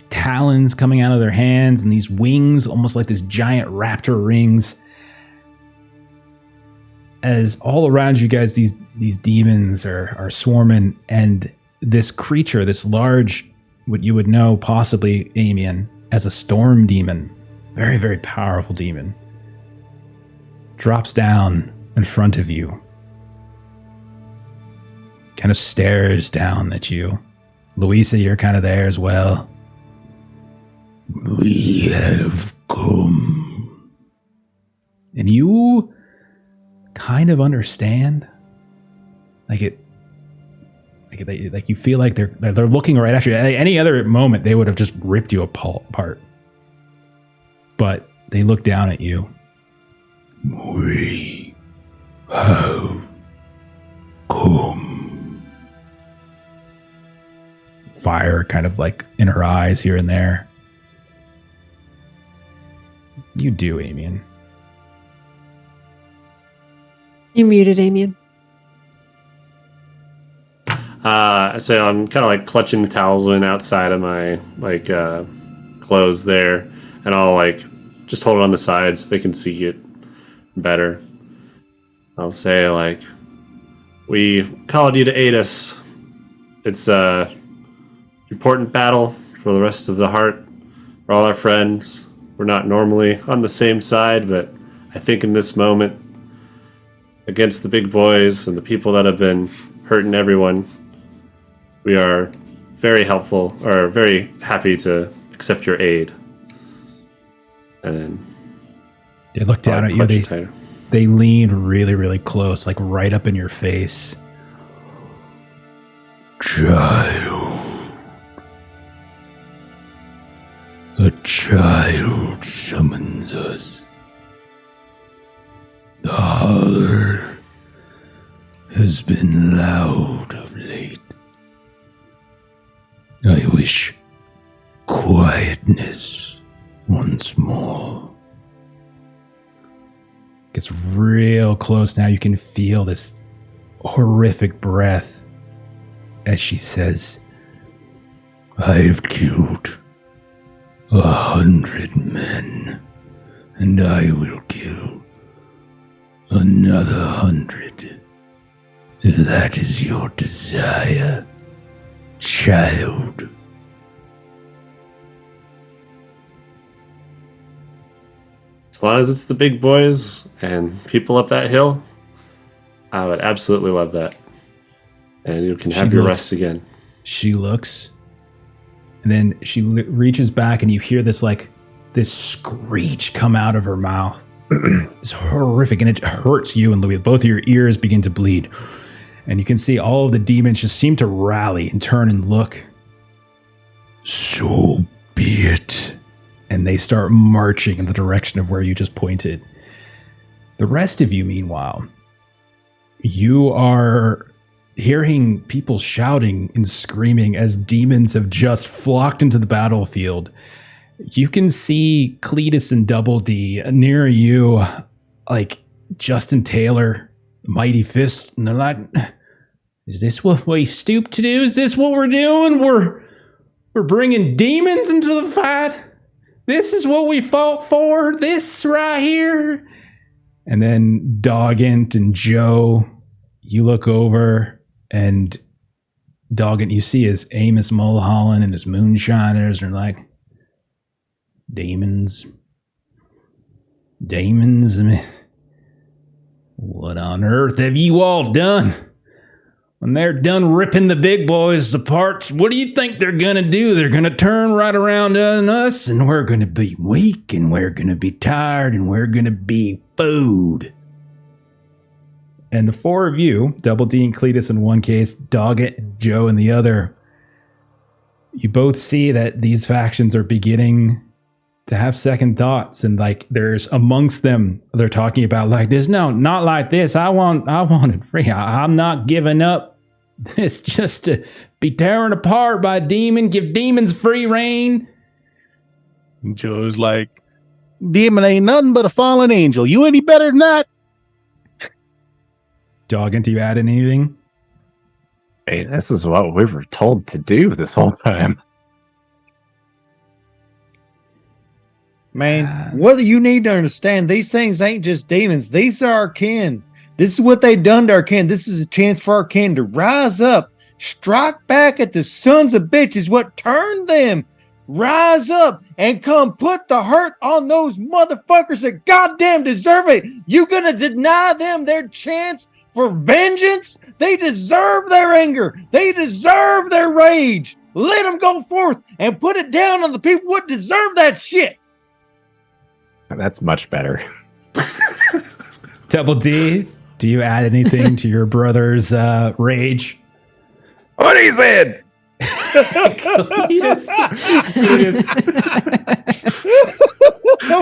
talons coming out of their hands, and these wings, almost like this giant raptor rings. As all around you guys, these demons are swarming, and this creature, this large, what you would know possibly, Amian, as a storm demon, very, very powerful demon, drops down in front of you, kind of stares down at you. Louisa, you're kind of there as well. We have come. And you kind of understand. Like you feel like they're looking right at you. At any other moment, they would have just ripped you apart. But they look down at you. We have come. Fire kind of like in her eyes here and there. You do, Amian. You muted, Amian. So I'm kind of like clutching the talisman outside of my like clothes there, and I'll like just hold it on the sides so they can see it better. I'll say like, we called you to aid us. It's important battle for the rest of the heart. We're all our friends. We're not normally on the same side, but I think in this moment, against the big boys and the people that have been hurting everyone, we are very helpful, or very happy to accept your aid. And then they look down at you. They lean really, really close, like right up in your face. Child. A child summons us. has been loud of late. I wish quietness once more. Gets real close now. You can feel this horrific breath as she says, I've killed 100 men, and I will kill another 100. That is your desire, child. As long as it's the big boys and people up that hill, I would absolutely love that. And you can have your rest again. She looks, and then she reaches back, and you hear this screech come out of her mouth. It's horrific, and it hurts you and Louis. Both of your ears begin to bleed. And you can see all of the demons just seem to rally and turn and look. So be it. And they start marching in the direction of where you just pointed. The rest of you, meanwhile, you are hearing people shouting and screaming as demons have just flocked into the battlefield. You can see Cletus and Double D near you, like Justin Taylor, Mighty Fist, and they're like, is this what we stooped to do? Is this what we're doing? We're bringing demons into the fight? This is what we fought for? This right here? And then Doggint and Joe, you look over, and Doggint, you see his Amos Mulholland and his Moonshiners are like, demons. I mean, what on earth have you all done? When they're done ripping the big boys apart, what do you think they're going to do? They're going to turn right around on us, and we're going to be weak, and we're going to be tired, and we're going to be food. And the four of you, Double D and Cletus in one case, Doggett, Joe in the other, you both see that these factions are beginning to have second thoughts, and like there's amongst them, they're talking about like this. No, not like this. I want it free. I'm not giving up this just to be torn apart by a demon. Give demons free reign. Joe's like, demon ain't nothing but a fallen angel. You any better than that? Doggin, do you add anything? Hey, this is what we were told to do this whole time. Man, what you need to understand, these things ain't just demons. These are our kin. This is what they done to our kin. This is a chance for our kin to rise up, strike back at the sons of bitches, what turned them. Rise up and come put the hurt on those motherfuckers that goddamn deserve it. You gonna deny them their chance for vengeance? They deserve their anger. They deserve their rage. Let them go forth and put it down on the people what deserve that shit. That's much better. Double D, do you add anything to your brother's rage? What he said? Cletus.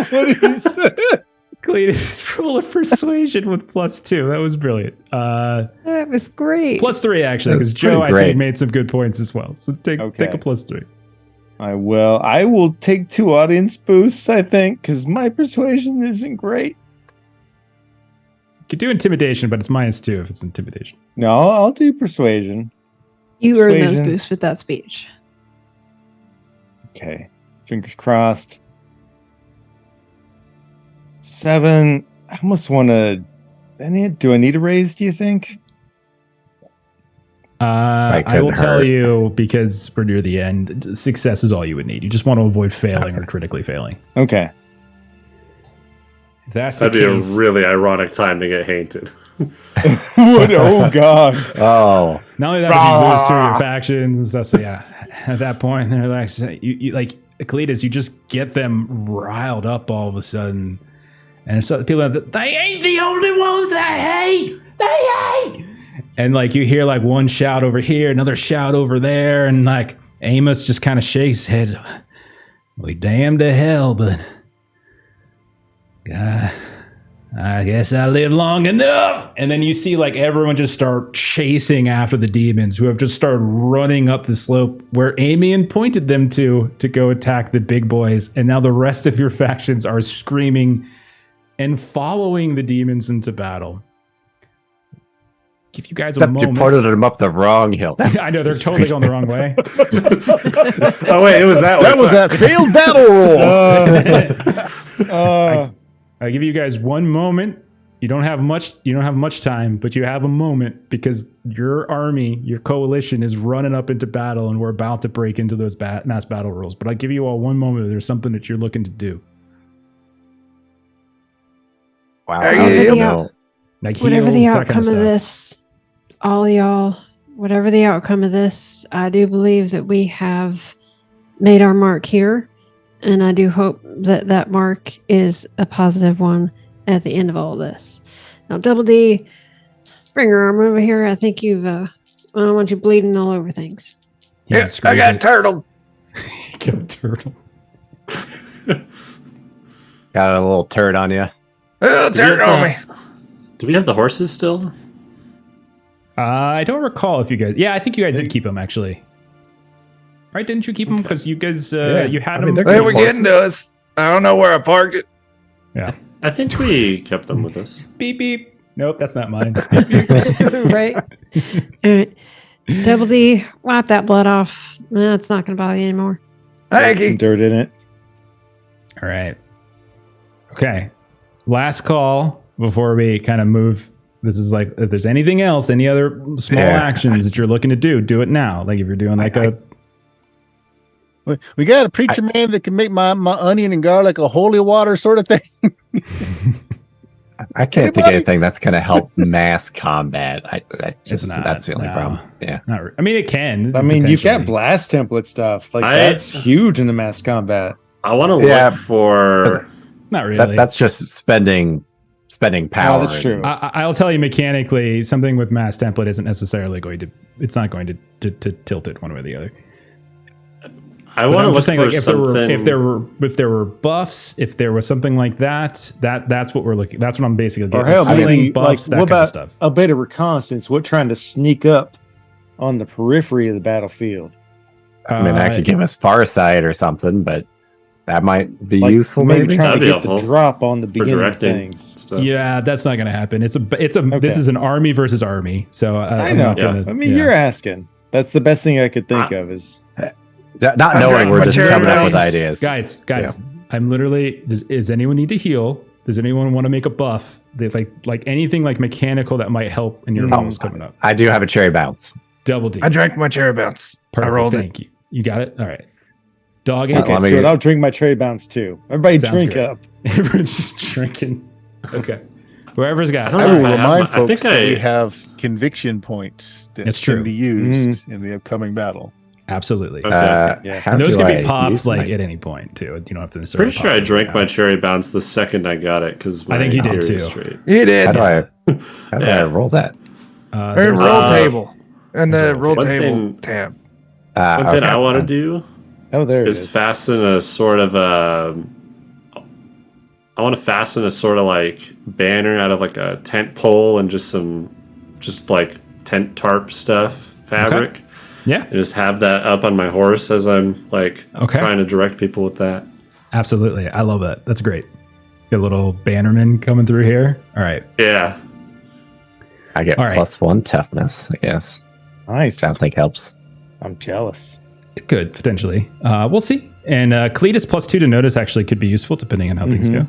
What he said? Cletus, roll a persuasion with +2. That was brilliant. That was great. +3, actually, because Joe, I think, made some good points as well. So take a +3. I will take 2 audience boosts, I think, because my persuasion isn't great. You could do intimidation, but it's -2 if it's intimidation. No, I'll do persuasion. You earn those boosts with that speech. Okay. Fingers crossed. 7. I almost want to... Do I need a raise, do you think? I will tell you, because we're near the end, success is all you would need. You just want to avoid failing or critically failing. Okay. If that's That'd the be case, a really ironic time to get hainted. What? Oh, God. Oh. not only that, but you lose 2 of your factions and stuff. So yeah, at that point, they're like, you like Cletus, you just get them riled up all of a sudden, and so people are, they ain't the only ones that hate. They hate. And like you hear like one shout over here, another shout over there, and like Amos just kind of shakes his head. We damned to hell, but God, I guess I lived long enough. And then you see like everyone just start chasing after the demons who have just started running up the slope where Amian pointed them to go attack the big boys. And now the rest of your factions are screaming and following the demons into battle. Give you guys a Except moment. you pointed them up the wrong hill. I know, they're totally going the wrong way. Oh wait, it was that. That was that failed battle roll. I give you guys one moment. You don't have much time, but you have a moment because your army, your coalition is running up into battle and we're about to break into those mass battle rules. But I give you all one moment if there's something that you're looking to do. Wow. Are I don't you- even know. Like Whatever the heals, that outcome kind of stuff. this, all y'all, whatever the outcome of this, I do believe that we have made our mark here. And I do hope that that mark is a positive one at the end of all this. Now, Double D, bring your arm over here. I think you've, I don't want you bleeding all over things. He Yeah, I screws got it. turtle. He got a turtle. Got a little turd on you. Oh, turtle on me. Do we have the horses still? I don't recall if you guys. Yeah, I think you guys did keep them actually. Right? Didn't you keep them? Because you guys, Yeah. you had I mean, them. they're They good were getting to us. I don't know where I parked it. Yeah. I think we kept them with us. Beep beep. Nope, that's not mine. Right? All right. Double D, wipe that blood off. No, it's not going to bother you anymore. Thank Some you. dirt in it. All right. Okay. Last call before we kind of move. This is like, if there's anything else, any other small Yeah. actions that you're looking to do it now. Like if you're doing like We got a preacher man that can make my onion and garlic a holy water sort of thing. I can't think Anybody? of anything that's going to help mass combat. It's not, That's the only no. problem. Yeah. not, I mean, it can. I mean, you've got potentially. blast template stuff. Like, I- that's huge in the mass combat. I want to Yeah, look for. Not really. That's just spending power. Oh, that's true. I'll tell you mechanically, something with mass template isn't necessarily going to. It's not going to tilt it one way or the other. I But want to I'm look just saying, for like, something. if there were buffs, if there was something like that's what we're looking. That's what I'm basically Or getting. hell, Healing, maybe buffs, like that what kind of about stuff. a bit of reconnaissance? What trying to sneak up on the periphery of the battlefield? I mean, I could give us Farsight or something, but that might be Like useful. Maybe. trying That'd to be get the helpful drop on the for beginning of directing things. stuff. Yeah, that's not going to happen. This Okay. is an army versus army. So I I'm know. not gonna- I mean, yeah. you're asking. That's the best thing I could think of. Is Not I'm knowing, drinking we're my just cherry coming up with bounce. ideas. guys. I'm literally. Does anyone need to heal? Does anyone want to make a buff? They like anything like mechanical that might help in your rolls coming up. I do have a cherry bounce. Double D. I drank my cherry bounce. Perfect. I rolled it. Thank you. You got it. All right. Dog. Okay. Okay. Let me- screw it, I'll drink my trade bounce too. Everybody Sounds drink great. up. Everyone's just drinking. Okay. Whoever's got I don't it. I know will if I have remind my- I folks think that we I- have conviction points that That's can true. be used in the upcoming battle. Absolutely. Okay. Yeah. How And those do can I be popped use like my- at any point too. You don't have to necessarily. Pretty sure pop I them drank now. my cherry bounce the second I got it because I think you did too. You did. How do I Yeah. roll that? Or There's- roll table. And the there's a roll One table thing- tab. One thing Okay. I want to do Oh, there it is is. fasten a sort of a. I want to fasten a sort of like banner out of like a tent pole and just like tent tarp stuff fabric. Yeah. And just have that up on my horse as I'm like Okay. trying to direct people with that. Absolutely. I love that. That's great. Get a little bannerman coming through here. All right. Yeah. I get All right. +1 toughness, I guess. Nice. Which I don't think helps. I'm jealous. It could potentially. We'll see. And Cletus +2 to notice actually could be useful depending on how things go.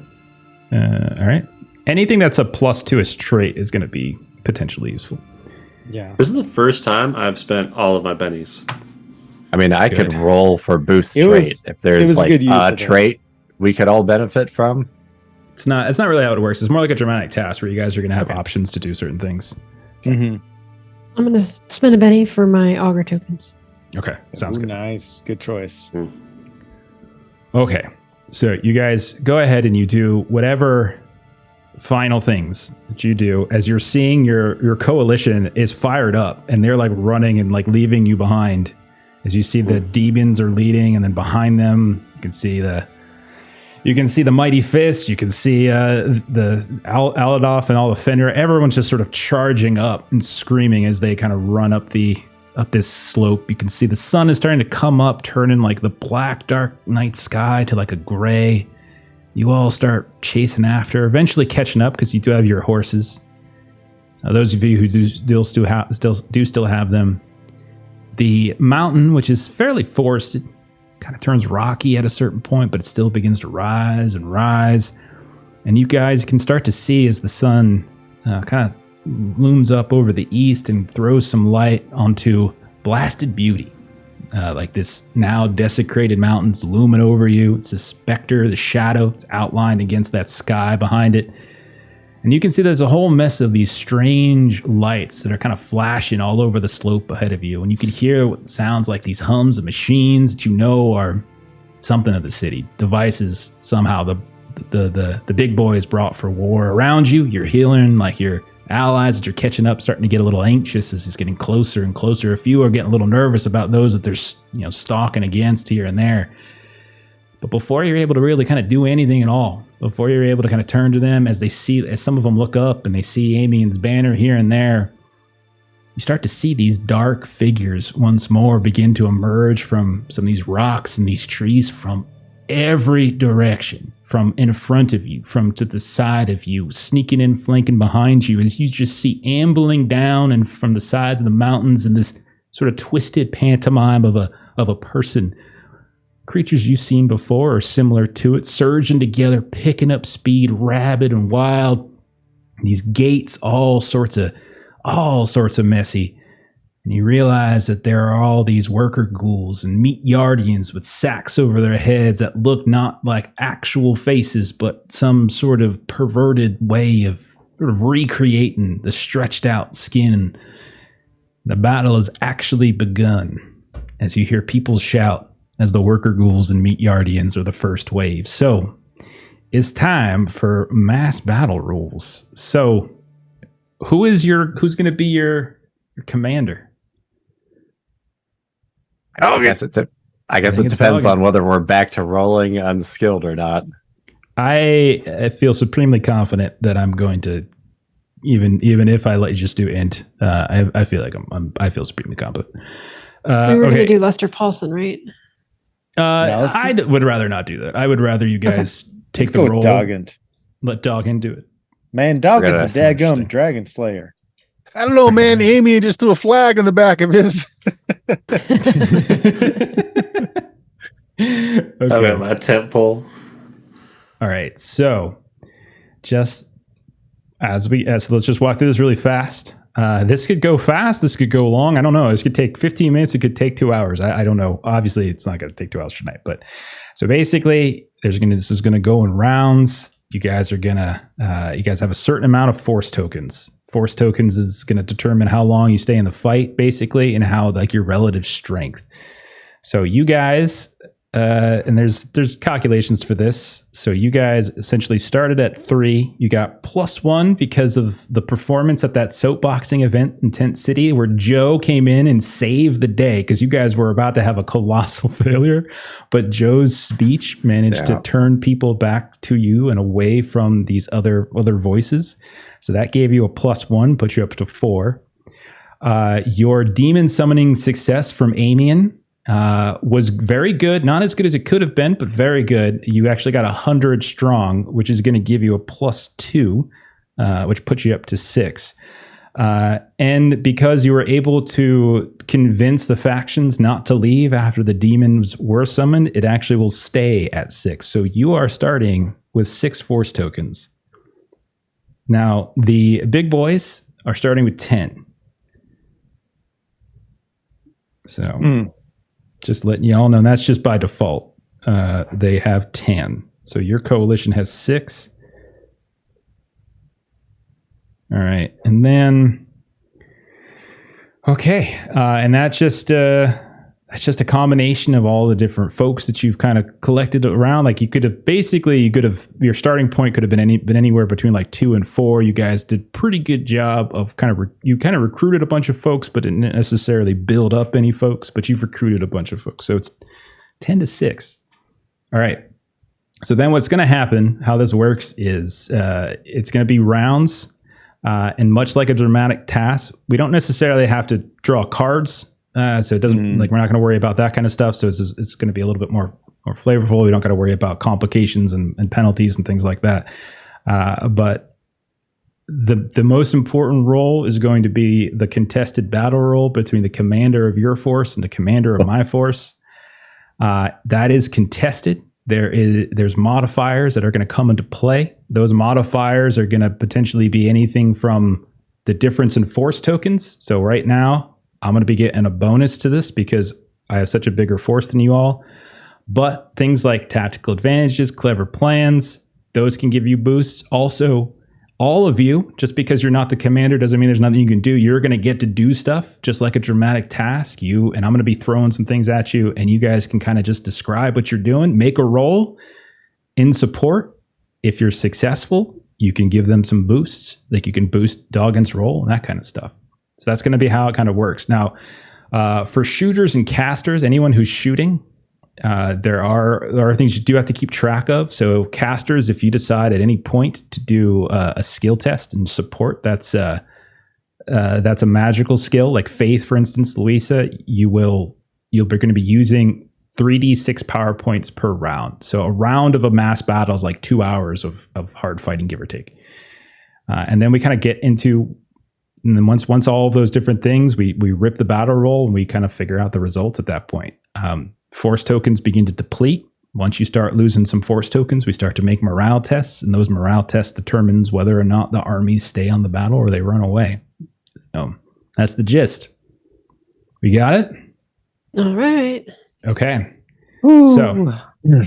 All right. Anything that's a +2 as trait is going to be potentially useful. Yeah. This is the first time I've spent all of my bennies. I mean, I could Good. roll for boost It was- trait. If it there's was like good use a of that. trait we could all benefit from. It's not really how it works. It's more like a dramatic task where you guys are going to have options to do certain things. Mm-hmm. I'm going to spend a Benny for my auger tokens. Okay. Sounds good. Nice. Good choice. Okay. So you guys go ahead and you do whatever final things that you do as you're seeing your coalition is fired up and they're like running and like leaving you behind as you see the demons are leading, and then behind them you can see the You can see the mighty fist. You can see the Aladoff and all the Fenrir. Everyone's just sort of charging up and screaming as they kind of run up this slope. You can see the sun is starting to come up, turning like the black, dark night sky to like a gray. You all start chasing after, eventually catching up because you do have your horses. Those of you who do still have them. The mountain, which is fairly forested, kind of turns rocky at a certain point, but it still begins to rise and rise. And you guys can start to see as the sun kind of looms up over the east and throws some light onto blasted beauty. Like this now desecrated mountains looming over you. It's a specter, the shadow. It's outlined against that sky behind it. And you can see there's a whole mess of these strange lights that are kind of flashing all over the slope ahead of you. And you can hear what sounds like these hums of machines that you know are something of the city. Devices somehow the big boys brought for war around you. You're healing like your allies that you're catching up, starting to get a little anxious as it's getting closer and closer. A few are getting a little nervous about those that they're stalking against here and there. But before you're able to really kind of do anything at all, before you're able to kind of turn to them as some of them look up and they see Amian's banner here and there, you start to see these dark figures once more begin to emerge from some of these rocks and these trees from every direction, from in front of you, from to the side of you, sneaking in, flanking behind you, as you just see ambling down and from the sides of the mountains in this sort of twisted pantomime of a person. Creatures you've seen before or similar to it, surging together, picking up speed, rabid and wild. These gates, all sorts of messy. And you realize that there are all these worker ghouls and meat yardians with sacks over their heads that look not like actual faces, but some sort of perverted way of sort of recreating the stretched out skin. The battle has actually begun as you hear people shout as the worker ghouls and meat yardians are the first wave. So it's time for mass battle rules. So who's going to be your commander? I guess it depends on whether we're back to rolling unskilled or not. I feel supremely confident that I'm going to, even if I let you just do int, I feel like I feel supremely competent. We were going to do Lester Paulson, right? I would rather not do that. I would rather you guys take Let's the go role. with Doggin. Let Doggin do it. Man, Doggin's a daggum dragon slayer. I don't know, man. Amian just threw a flag on the back of his. Okay. I'm at my tent pole. All right. So just so let's just walk through this really fast. This could go fast. This could go long. I don't know. This could take 15 minutes. It could take 2 hours. I don't know. Obviously, it's not going to take 2 hours tonight. But so basically, this is going to go in rounds. You guys have a certain amount of force tokens. Force tokens is going to determine how long you stay in the fight, basically, and how like your relative strength. So you guys, and there's calculations for this. So you guys essentially started at 3. You got +1 because of the performance at that soapboxing event in Tent City, where Joe came in and saved the day because you guys were about to have a colossal failure. But Joe's speech managed to turn people back to you and away from these other voices. So that gave you a +1, put you up to 4. Your demon summoning success from Amian was very good. Not as good as it could have been, but very good. You actually got 100 strong, which is going to give you a +2, which puts you up to 6. And because you were able to convince the factions not to leave after the demons were summoned, it actually will stay at 6. So you are starting with 6 force tokens. Now, the big boys are starting with 10. So just letting you all know, that's just by default. They have 10. So your coalition has 6. All right. And then, okay. And that's just a combination of all the different folks that you've kind of collected around. Like your starting point could have been anywhere between like 2 and 4. You guys did pretty good job of you recruited a bunch of folks, but didn't necessarily build up any folks, but you've recruited a bunch of folks. So it's 10 to 6. All right. So then what's going to happen, how this works is it's going to be rounds. And much like a dramatic task, we don't necessarily have to draw cards. So it doesn't like we're not going to worry about that kind of stuff. So it's going to be a little bit more flavorful. We don't got to worry about complications and penalties and things like that. But the most important role is going to be the contested battle role between the commander of your force and the commander of my force. That is contested. There's modifiers that are going to come into play. Those modifiers are going to potentially be anything from the difference in force tokens. So right now, I'm going to be getting a bonus to this because I have such a bigger force than you all. But things like tactical advantages, clever plans, those can give you boosts. Also, all of you, just because you're not the commander doesn't mean there's nothing you can do. You're going to get to do stuff just like a dramatic task. And I'm going to be throwing some things at you, and you guys can kind of just describe what you're doing. Make a roll in support. If you're successful, you can give them some boosts. Like you can boost Doggin's roll and that kind of stuff. So that's going to be how it kind of works. Now, for shooters and casters, anyone who's shooting, there are things you do have to keep track of. So casters, if you decide at any point to do a skill test and support, that's a magical skill. Like Faith, for instance, Louisa, you're going to be using 3d6 power points per round. So a round of a mass battle is like 2 hours of hard fighting, give or take. And then we kind of get into, and then once all of those different things, we rip the battle roll and we kind of figure out the results at that point. Force tokens begin to deplete. Once you start losing some force tokens, we start to make morale tests, and those morale tests determines whether or not the armies stay on the battle or they run away. So that's the gist. We got it? All right. Okay. Ooh. So you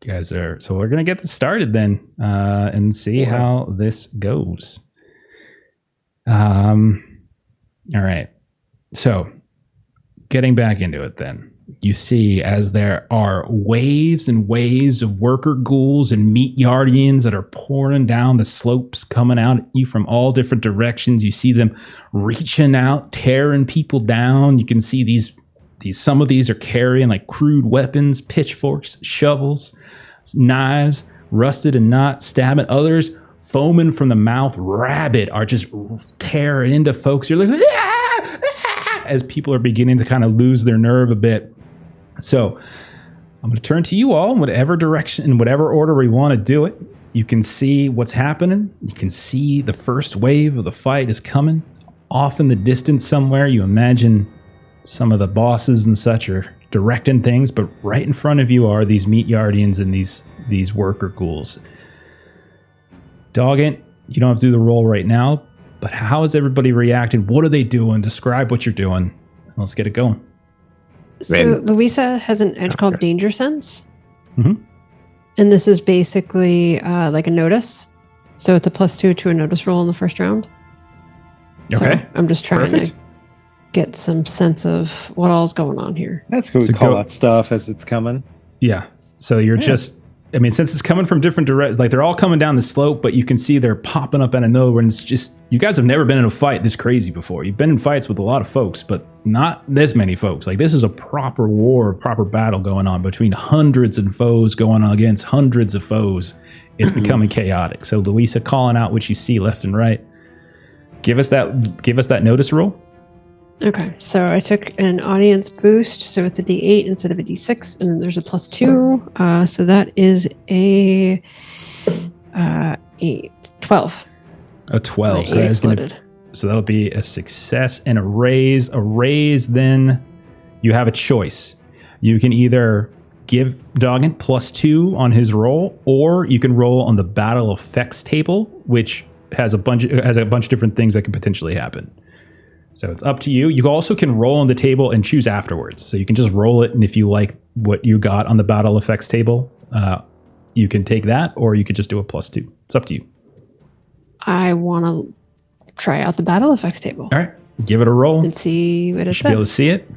guys so we're going to get this started then and see how this goes. All right. So getting back into it then. You see, as there are waves and waves of worker ghouls and meat yardians that are pouring down the slopes, coming out at you from all different directions. You see them reaching out, tearing people down. You can see these some of these are carrying like crude weapons, pitchforks, shovels, knives, rusted and not, stabbing. Others, foaming from the mouth, rabid, are just tearing into folks. You're like, as people are beginning to kind of lose their nerve a bit. So I'm going to turn to you all in whatever direction, in whatever order we want to do it. You can see what's happening. You can see the first wave of the fight is coming. Off in the distance somewhere, you imagine some of the bosses and such are directing things, but right in front of you are these meat yardians and these worker ghouls. Doggin, you don't have to do the roll right now, but how is everybody reacting? What are they doing? Describe what you're doing. Let's get it going. So Louisa has an edge called Danger Sense. Mm-hmm. And this is basically like a notice. So it's a +2 to a notice roll in the first round. Okay. So I'm just trying to get some sense of what all's going on here. That's cool. So Call out stuff as it's coming. Yeah. So you're just, I mean, since it's coming from different directions, like they're all coming down the slope, but you can see they're popping up out of nowhere. And it's just, you guys have never been in a fight this crazy before. You've been in fights with a lot of folks, but not this many folks. Like this is a proper war, proper battle going on between hundreds of foes going on against hundreds of foes. It's becoming chaotic. So Louisa, calling out what you see left and right. Give us that notice roll. Okay, so I took an audience boost, so it's a D8 instead of a D6, and then there's a +2. So that is a 12. A 12. So that'll be a success and a raise. A raise, then you have a choice. You can either give Doggin +2 on his roll, or you can roll on the battle effects table, which has a bunch of different things that can potentially happen. So it's up to you. You also can roll on the table and choose afterwards. So you can just roll it, and if you like what you got on the battle effects table, you can take that, or you could just do a +2. It's up to you. I want to try out the battle effects table. All right, give it a roll. And see what it You should be able to see it.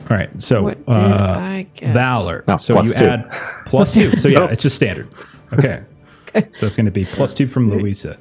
All right, so What did I get? Valor. No, so you +2. add +2. So yeah, it's just standard. Okay. So it's going to be +2 from Louisa.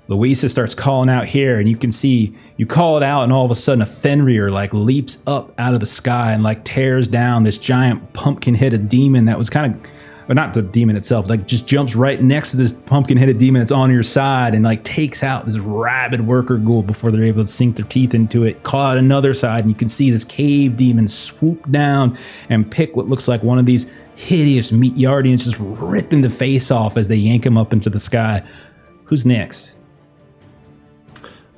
Louisa starts calling out here, and you can see you call it out, and all of a sudden a Fenrir like leaps up out of the sky and like tears down this giant pumpkin-headed demon that was kind of, but not the demon itself, like just jumps right next to this pumpkin-headed demon that's on your side and like takes out this rabid worker ghoul before they're able to sink their teeth into it. Call out another side, and you can see this cave demon swoop down and pick what looks like one of these hideous meat yardians, just ripping the face off as they yank him up into the sky. Who's next?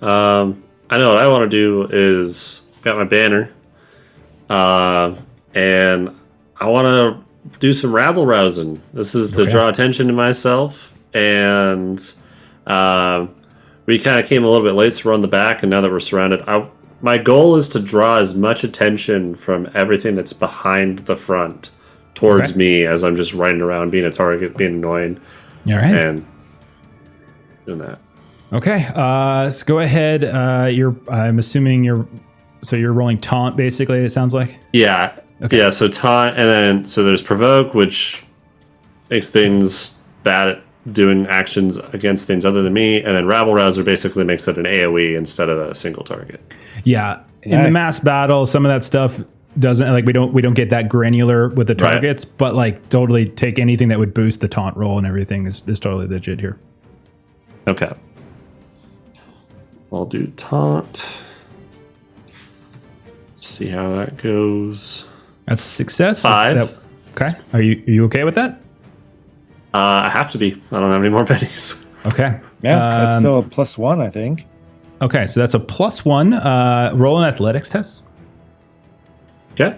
I know what I want to do is got my banner, and I want to do some rabble rousing. This is to draw attention to myself, and we kind of came a little bit late, so we're on the back, and now that we're surrounded, my goal is to draw as much attention from everything that's behind the front towards me as I'm just riding around, being a target, being annoying, All right. and doing that. Okay, so go ahead. I'm assuming you're rolling taunt, basically, it sounds like? Yeah. Okay. Yeah, so taunt, and then so there's provoke, which makes things bad at doing actions against things other than me, and then rabble rouser basically makes it an AoE instead of a single target. Yeah. In the mass battle, some of that stuff doesn't, like, we don't get that granular with the targets, but like totally take anything that would boost the taunt roll and everything is totally legit here. Okay. I'll do taunt. See how that goes. That's a success. 5. Okay. Are you okay with that? I have to be. I don't have any more pennies. Okay. Yeah, that's still a +1, I think. Okay, so that's a +1. Roll an athletics test. Okay.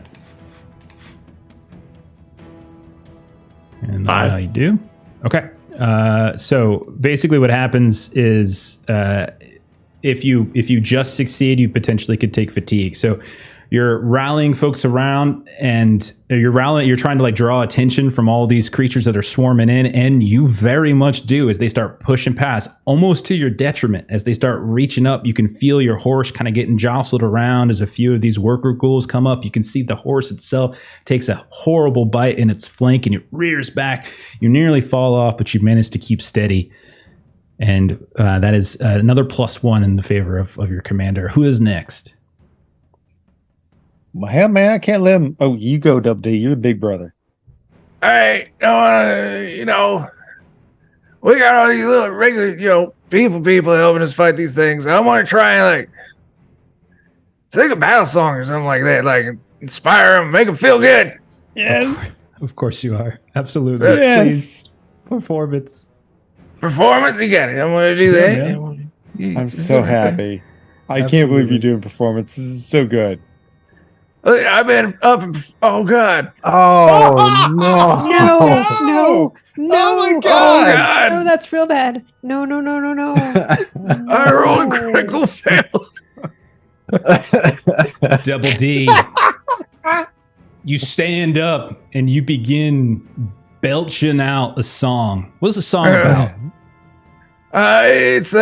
And 5. you do. Okay. So basically what happens is if you just succeed, you potentially could take fatigue. So you're rallying folks around, and you're trying to like draw attention from all these creatures that are swarming in, and you very much do as they start pushing past, almost to your detriment. As they start reaching up, you can feel your horse kind of getting jostled around as a few of these worker ghouls come up. You can see the horse itself takes a horrible bite in its flank, and it rears back. You nearly fall off, but you manage to keep steady. And that is another +1 in the favor of your commander. Who is next? Well, hell, man, I can't let him. Oh, you go, Dub D. You're the big brother. Hey, we got all these little regular, people helping us fight these things. I want to try and like sing a battle song or something like that, like inspire them, make them feel good. Yes. Of course you are. Absolutely. Yes. Please. Performance. Performance, you got it. I'm going to do that. I'm so happy. I can't believe you're doing performance. This is so good. I've been up and oh god. Oh no. No. Oh my god. Oh god. No, that's real bad. No. I rolled a critical fail. Double D. You stand up and you begin belching out a song. What's the song about? It's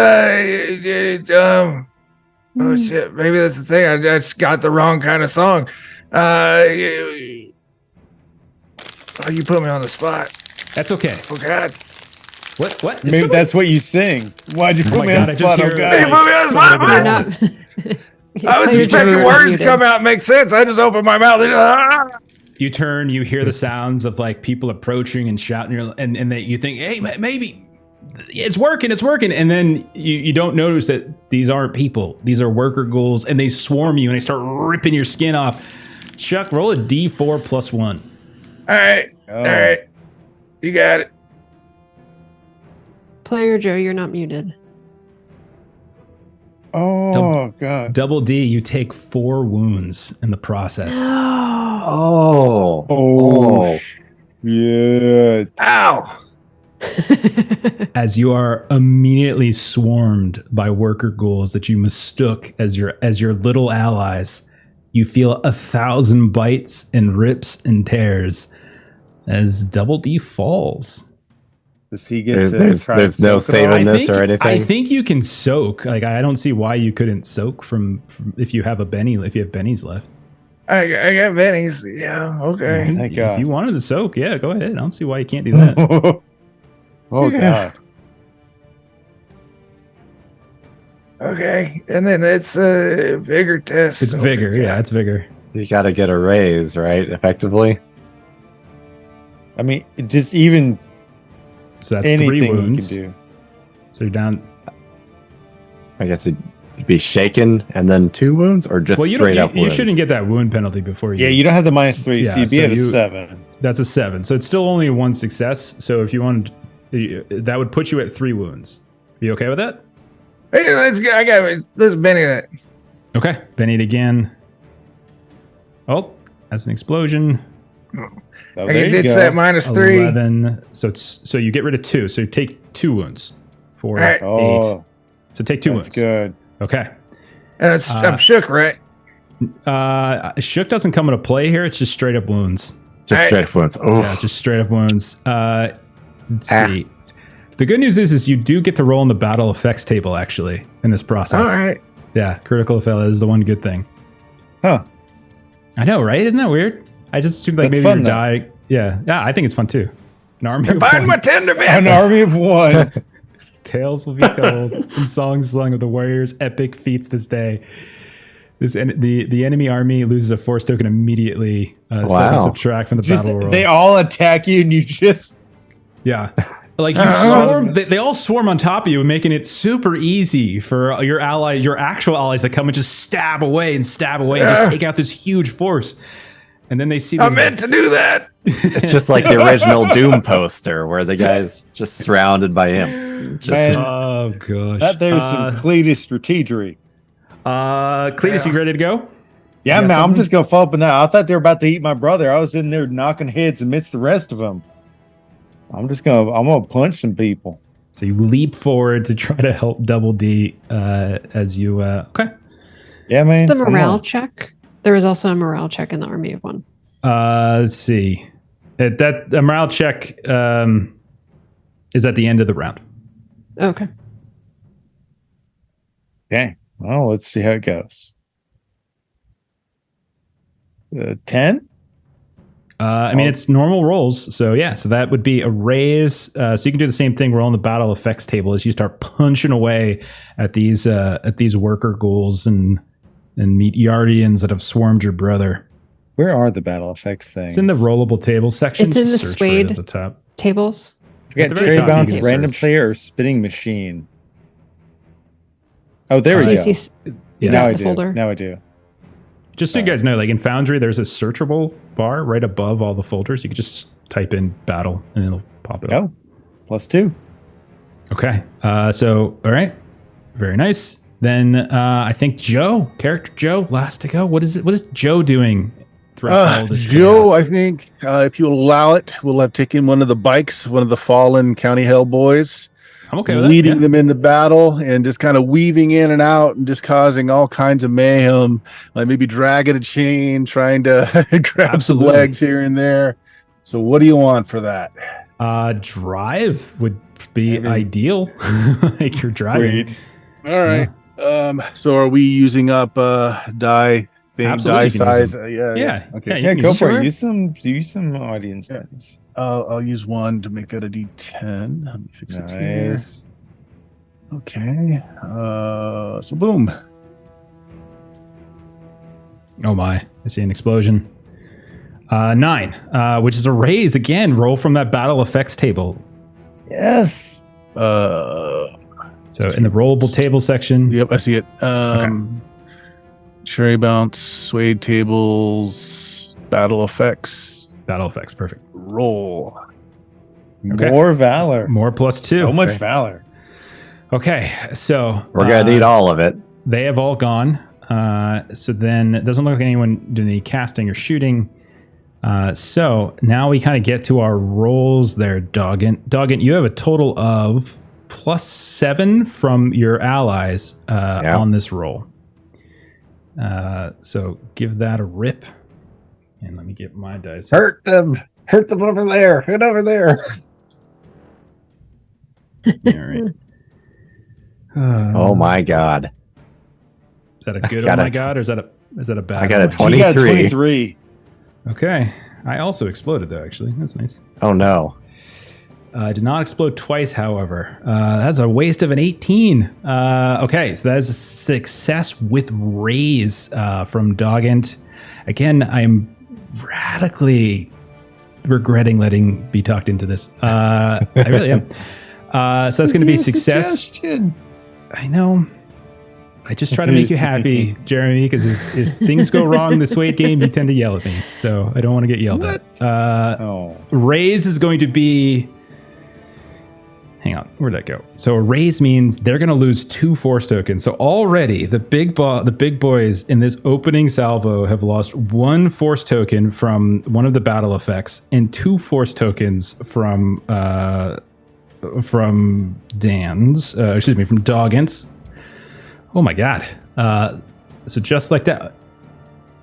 oh shit, maybe that's the thing. I just got the wrong kind of song. You put me on the spot. That's okay. Oh god. What? Maybe that's what you sing. Why'd you put me on the spot? Oh You god. put me on the spot. You're not. I was expecting words to come out and make sense. I just opened my mouth and You turn, you hear the sounds of like people approaching and shouting, and that you think, hey, maybe it's working. And then you don't notice that these aren't people. These are worker ghouls, and they swarm you and they start ripping your skin off. Chuck, roll a D4 +1. All right. You got it. Player Joe, you're not muted. Oh god. Double D, you take 4 wounds in the process. Oh. Yeah. Ow. As you are immediately swarmed by worker ghouls that you mistook as your little allies, you feel 1,000 bites and rips and tears as Double D falls. Does he get There's no saving this or anything? I think you can soak. Like, I don't see why you couldn't soak from if you have bennies left. I got bennies. Yeah, okay. Thank God. If you wanted to soak, yeah, go ahead. I don't see why you can't do that. Oh god. Okay, and then it's a vigor test. It's vigor. Yeah, it's vigor. You got to get a raise, right? Effectively. I mean, just even So that's anything 3 wounds. you can do. So you're down. I guess it'd be shaken and then 2 wounds, or just Well, you straight don't. up You wounds. shouldn't get that wound penalty before you. Yeah, you don't have the -3, Yeah, so you'd be so at a you- 7. That's a 7. So it's still only 1 success. So if you wanted, that would put you at 3 wounds. Are you okay with that? Hey, let's Benny that. Okay. Benny it again. Oh, that's an explosion. Oh, I there can you ditch go. that -3. 11. So you get rid of 2. So you take 2 wounds. 4, All right. 8. Oh, So take 2 that's wounds. good. Okay. And I'm shook, right? Shook doesn't come into play here. It's just straight up wounds. Just Alright. straight up wounds. Oh, Yeah, just straight up wounds. Let's see. The good news is you do get to roll in the battle effects table actually in this process. All right. Yeah, critical effect is the one good thing. Huh. I know, right? Isn't that weird? I just assumed like That's maybe fun, you though. die. Yeah, I think it's fun too. An army of Find my one. tender bits. An army of 1. Tales will be told and songs sung of the warriors' epic feats this day. The enemy army loses a force token immediately. This doesn't Wow. subtract from the Just, battle roll. they all attack you, and you just Yeah. Like you swarm, they all swarm on top of you, making it super easy for your actual allies to come and just stab away and just take out this huge force. And then they see I this. meant to do that. it's just like the original Doom poster where the guy's just surrounded by imps. Just Man. Oh gosh. that there's some Cletus strategery. Cletus, you ready to go? Yeah, You got man, I'm something? just gonna fall up in that. I thought they were about to eat my brother. I was in there knocking heads amidst the rest of them. I'm gonna punch some people. So you leap forward to try to help Double D as you. Okay. Yeah, man. Just a come morale on. check. There was also a morale check in the army of 1. Let's see. That a morale check is at the end of the round. Okay. Okay. Well, let's see how it goes. 10? I mean, it's normal rolls. So, yeah. So that would be a raise. So you can do the same thing. Roll on the battle effects table as you start punching away at these worker ghouls and meet Yardians that have swarmed your brother. Where are the battle effects things? It's in the rollable table section. It's in Just the search for it suede. at the top. Tables. We At got the very cherry top, you bounce, can random search. player, or spinning machine. Oh, there we Do go. you see Yeah. Now got I the do. folder? Now I do. Just so you guys know, like in Foundry, there's a searchable bar right above all the folders. You can just type in battle and it'll pop it up. Oh, +2. Okay. So, all right. Very nice. Then I think character Joe, last to go. What is Joe doing throughout all this Joe, chaos? I think if you allow it, we'll have taken one of the bikes, one of the fallen County Hell boys, I'm okay with leading that. them into battle and just kind of weaving in and out and just causing all kinds of mayhem, like maybe dragging a chain, trying to grab Absolutely. some legs here and there. So what do you want for that? Drive would be ideal. Like you're driving. Sweet. All right. So are we using up die thing, Absolutely, die you can use size? them. Yeah. Yeah. Okay. you Yeah, can go use for it. it. Use some audience. Yeah. dice. I'll use one to make that a D10. Let me fix it here. Nice. Okay. So boom. Oh my! I see an explosion. 9, which is a raise again. Roll from that battle effects table. Yes. So in the rollable table section. Yep, I see it. Cherry bounce, suede tables, battle effects, Battle effects, perfect. roll. Okay. More valor. More +2. So much Okay. valor. Okay, so we're gonna need all of it. they have all gone. So then it doesn't look like anyone did any casting or shooting. So now we kind of get to our rolls there, Doggin. Doggin, you have a total of +7 from your allies on this roll. So give that a rip. And let me get my dice. Hurt them over there. Hit over there. All right. Oh my god. Is that a good got oh my it. god, or is that a bad I got a one? You got 23. 23. Okay. I also exploded though, actually. That's nice. Oh no. Did not explode twice, however. That's a waste of an 18. Okay, so that is a success with raise from Doggint. Again, I'm radically regretting letting be talked into this. I really am. So that's going to be success. Suggestion. I know. I just try to make you happy, Jeremy, because if things go wrong in this weight game, you tend to yell at me. So I don't want to get yelled at. Raise is going to be... Hang on, where'd that go? So a raise means they're going to lose 2 force tokens. So already the big boys in this opening salvo have lost 1 force token from one of the battle effects and 2 force tokens from Doggins. Oh my god! So just like that.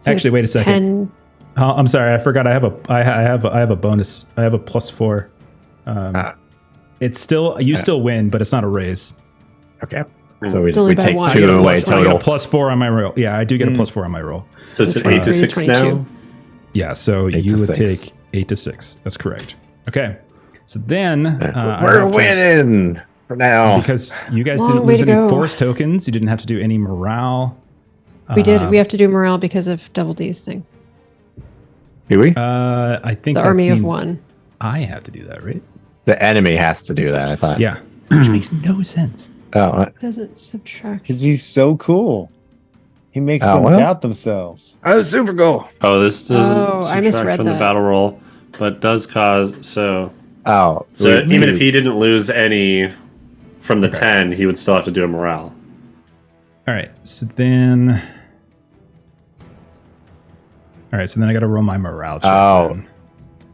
Actually, wait a second. I'm sorry, I forgot. I have a bonus. I have a +4. It's still still win, but it's not a raise. Okay. So we only by take 1. 2 away I get a total. +4 on my roll. Yeah, I do get a +4 on my roll. So it's an 8 to 6 now. Yeah, so 8 you to would 6. take 8 to 6. That's correct. Okay. So then We're winning for now. because you guys Long didn't way lose to any go. force tokens. You didn't have to do any morale. We did. We have to do morale because of Double D's thing. Do we? I think The that army of means 1. I have to do that, right? The enemy has to do that, I thought. Yeah. Which makes no sense. Oh, Doesn't subtract. Because he's so cool. He makes Oh, them well. doubt themselves. I was super cool. Oh, this doesn't I subtract misread from the that. battle roll, but does cause so. oh. So even if he didn't lose any from the 10, he would still have to do a morale. All right. So then I got to roll my morale check. Oh. then.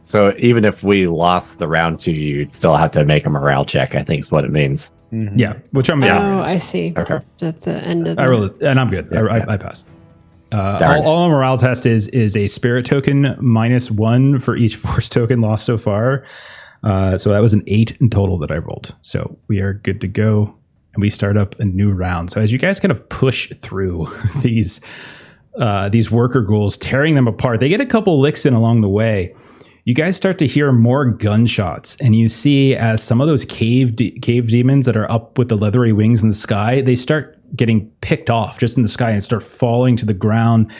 So even if we lost the round 2, you'd still have to make a morale check, I think is what it means. Yeah, which I'm Oh, I see. Okay. That's the end of the... I rolled it, and I'm good. I passed. All a morale test is a spirit token -1 for each force token lost so far. So that was an 8 in total that I rolled. So we are good to go, and we start up a new round. So as you guys kind of push through these worker ghouls, tearing them apart, they get a couple licks in along the way. You guys start to hear more gunshots, and you see as some of those cave demons that are up with the leathery wings in the sky, they start getting picked off just in the sky and start falling to the ground.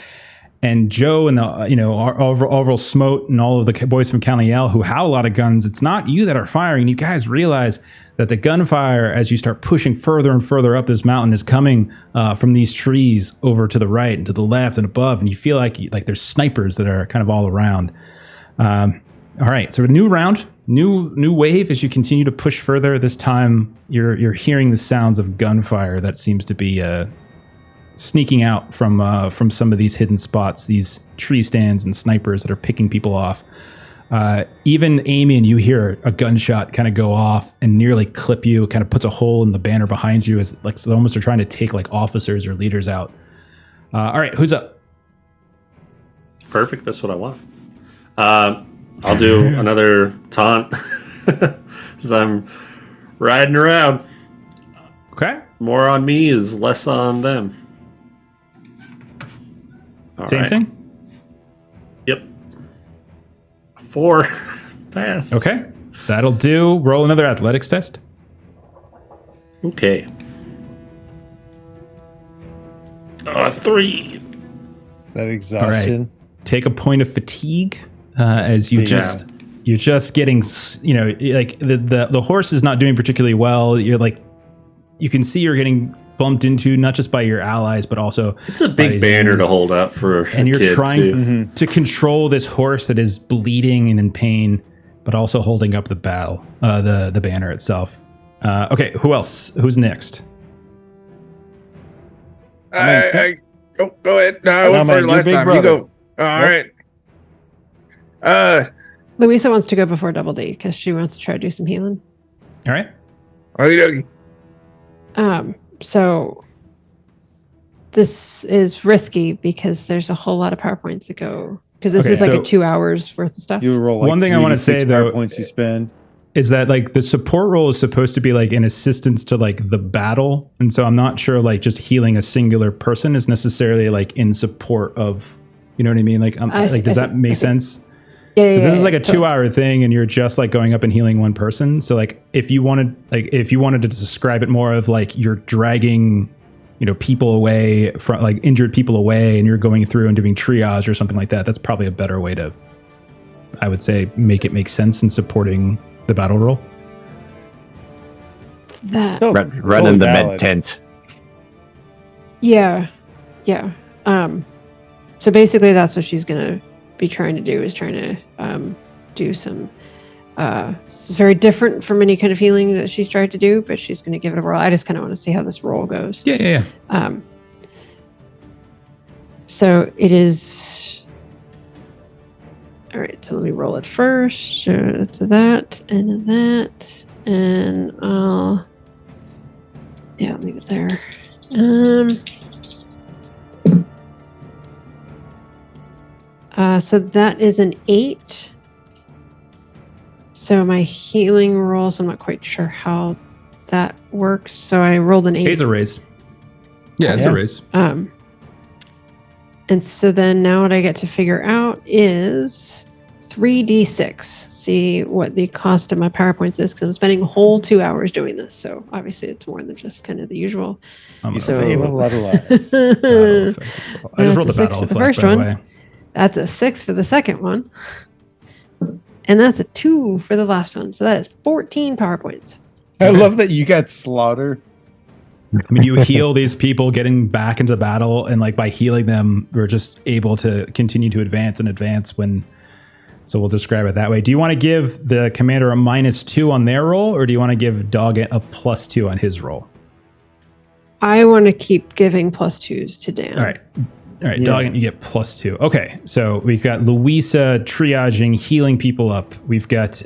And Joe and the Orville Smote and all of the boys from County L who have a lot of guns, it's not you that are firing. You guys realize that the gunfire, as you start pushing further and further up this mountain, is coming from these trees over to the right and to the left and above, and you feel like there's snipers that are kind of all around. All right, so a new round, new wave as you continue to push further. This time you're hearing the sounds of gunfire that seems to be sneaking out from some of these hidden spots, these tree stands and snipers that are picking people off. Even Amian, you hear a gunshot kind of go off and nearly clip you. It kind of puts a hole in the banner behind you as so almost are trying to take officers or leaders out. All right, who's up? Perfect. That's what I want. I'll do another taunt as I'm riding around. Okay. More on me is less on them. All Same right. thing? Yep. 4. Pass. Okay. That'll do. Roll another athletics test. Okay. 3. Is that exhaustion? Take a point of fatigue as you're just getting, the horse is not doing particularly well. You're you can see you're getting bumped into not just by your allies, but also It's a big banner to hold up for and a you're kid trying too. to control this horse that is bleeding and in pain, but also holding up the banner itself. Okay, who else? Who's next? Go ahead. No, I went man, first you're last big time. brother. You go. All right. Louisa wants to go before Double D because she wants to try to do some healing. All right. Okie dokie. So this is risky because there's a whole lot of PowerPoints that go because this Okay, is like so a 2 hours worth of stuff. You roll One thing I wanna 3d6 say, though, points you spend. Is that the support role is supposed to be an assistance to the battle, and so I'm not sure just healing a singular person is necessarily in support of, you know what I mean? Does that make sense? Yeah, Because this is like a totally. 2-hour thing, and you're just like going up and healing one person. So like, if you wanted to describe it more of like you're dragging, people away from like injured people away, and you're going through and doing triage or something like that. That's probably a better way to, I would say, make it make sense in supporting the battle roll. That. Run in the med tent. Yeah. So basically, that's what she's gonna be trying to do, is trying to do some. It's very different from any kind of healing that she's tried to do, but she's gonna give it a whirl. I just kind of want to see how this roll goes. Yeah. So it is. All right, so let me roll it first. To that, and that, and I'll. Yeah, I'll leave it there. So that is an 8. So my healing rolls, I'm not quite sure how that works. So I rolled an 8. It's a raise. Yeah, it's a raise. And so then now what I get to figure out is 3d6. See what the cost of my PowerPoints is, because I'm spending a whole 2 hours doing this. So obviously it's more than just kind of the usual. You save a lot of lives. I just rolled the battle for the effect, first by the one. way. That's a 6 for the second one. And that's a 2 for the last one. So that is 14 PowerPoints. I love that you got slaughtered. I mean, you heal these people getting back into battle, and like by healing them, we're just able to continue to advance when. So we'll describe it that way. Do you want to give the commander a -2 on their roll, or do you want to give Dog a +2 on his roll? I want to keep giving +2s to Dan. All right, Dog, you get +2. Okay, so we've got Louisa triaging, healing people up. We've got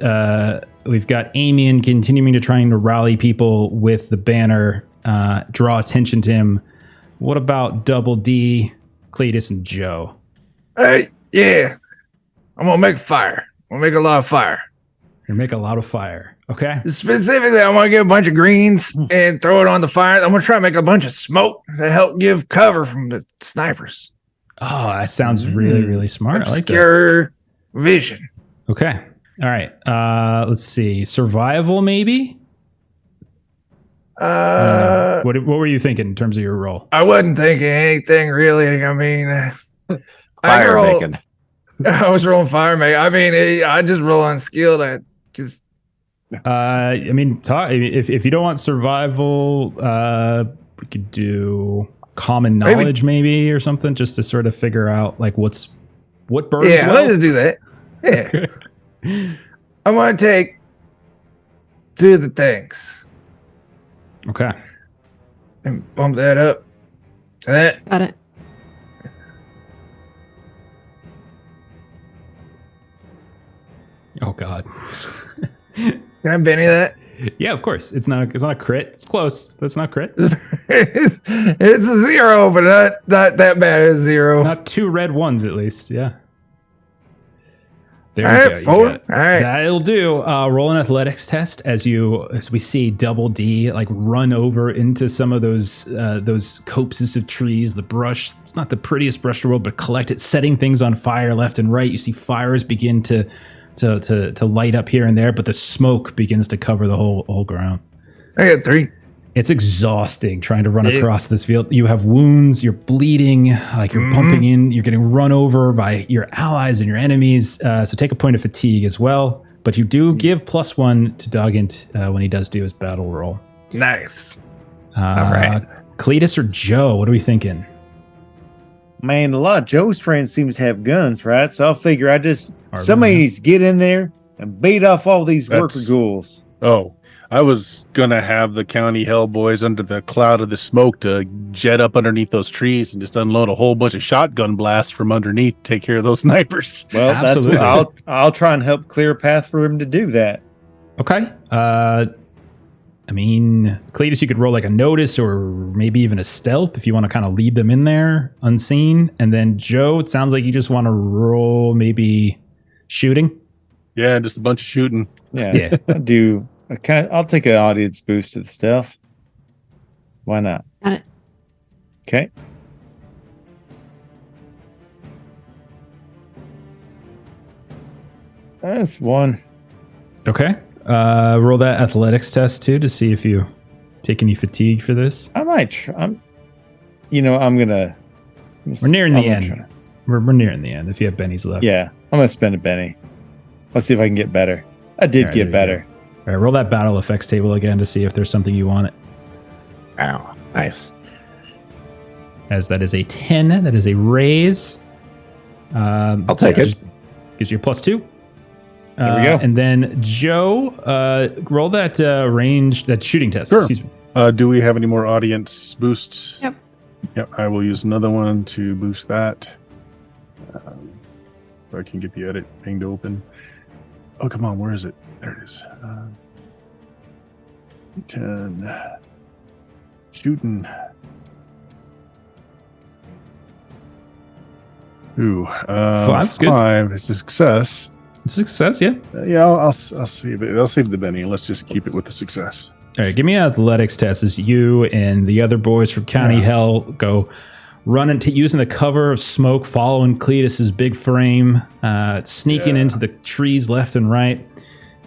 Amian continuing to trying to rally people with the banner, draw attention to him. What about Double D, Cletus, and Joe? Hey, yeah. I'm gonna make a fire. I'm gonna make a lot of fire. You make a lot of fire. Okay. Specifically, I want to get a bunch of greens and throw it on the fire. I'm gonna try to make a bunch of smoke to help give cover from the snipers. Oh, that sounds really, really smart. I like that. Obscure vision. Okay. All right. Let's see. Survival, maybe? What were you thinking in terms of your roll? I wasn't thinking anything really. I mean, Fire making. I was rolling fire making. I mean, I just roll on skill. If you don't want survival, we could do common knowledge maybe or something, just to sort of figure out like what burns. Yeah, well. let's just do that. Yeah. Okay. I want to do the things. Okay. And bump that up to that. Got it. Oh God. Can I Benny that? Yeah, of course. It's not a crit. It's close, but it's not crit. it's a 0, but not that bad. It's 0. It's not 2 red ones at least. Yeah. There All you right, go. You 4. got it. All right. That'll do. Roll an athletics test as we see Double D like run over into some of those copses of trees. The brush, it's not the prettiest brush in the world, but collect it, setting things on fire left and right. You see fires begin to light up here and there, but the smoke begins to cover the whole ground. I got 3. It's exhausting trying to run across this field. You have wounds, you're bleeding, like you're bumping in, you're getting run over by your allies and your enemies. So take a point of fatigue as well. But you do give +1 to Doggint when he does do his battle roll. Nice. All right. Cletus or Joe, what are we thinking? Man, a lot of Joe's friends seems to have guns, right? So I'll figure somebody needs to get in there and beat off all these worker ghouls. Oh, I was gonna have the county hellboys under the cloud of the smoke to jet up underneath those trees and just unload a whole bunch of shotgun blasts from underneath to take care of those snipers. Well, Absolutely. that's what I'll try and help clear a path for him to do that. Okay. I mean, Cletus, you could roll like a notice or maybe even a stealth if you want to kind of lead them in there unseen. And then Joe, it sounds like you just want to roll maybe shooting. Yeah, just a bunch of shooting. Yeah. I'll take an audience boost to the stealth. Why not? Got it. Okay. That's one. Okay. Roll that athletics test too to see if you take any fatigue for this. I might try. I'm gonna. We're nearing the end. try. We're nearing the end. If you have bennies left. Yeah, I'm gonna spend a Benny. Let's see if I can get better. I did Alright, get there you better. All right. Roll that battle effects table again to see if there's something you want it. Wow, nice. As that is a 10. That is a raise. I'll take it. Gives you a +2. There we go. And then Joe, roll that range, that shooting test. Sure. Excuse me. Do we have any more audience boosts? Yep. Yep. I will use another one to boost that. So I can get the edit thing to open. Oh, come on. Where is it? There it is. 10. Shooting. Ooh. Five's good. 5 is a success. Success, yeah. Yeah, I'll save it. I'll save the Benny. Let's just keep it with the success. All right, give me an athletics test as you and the other boys from County Hell go running to using the cover of smoke, following Cletus's big frame, sneaking into the trees left and right.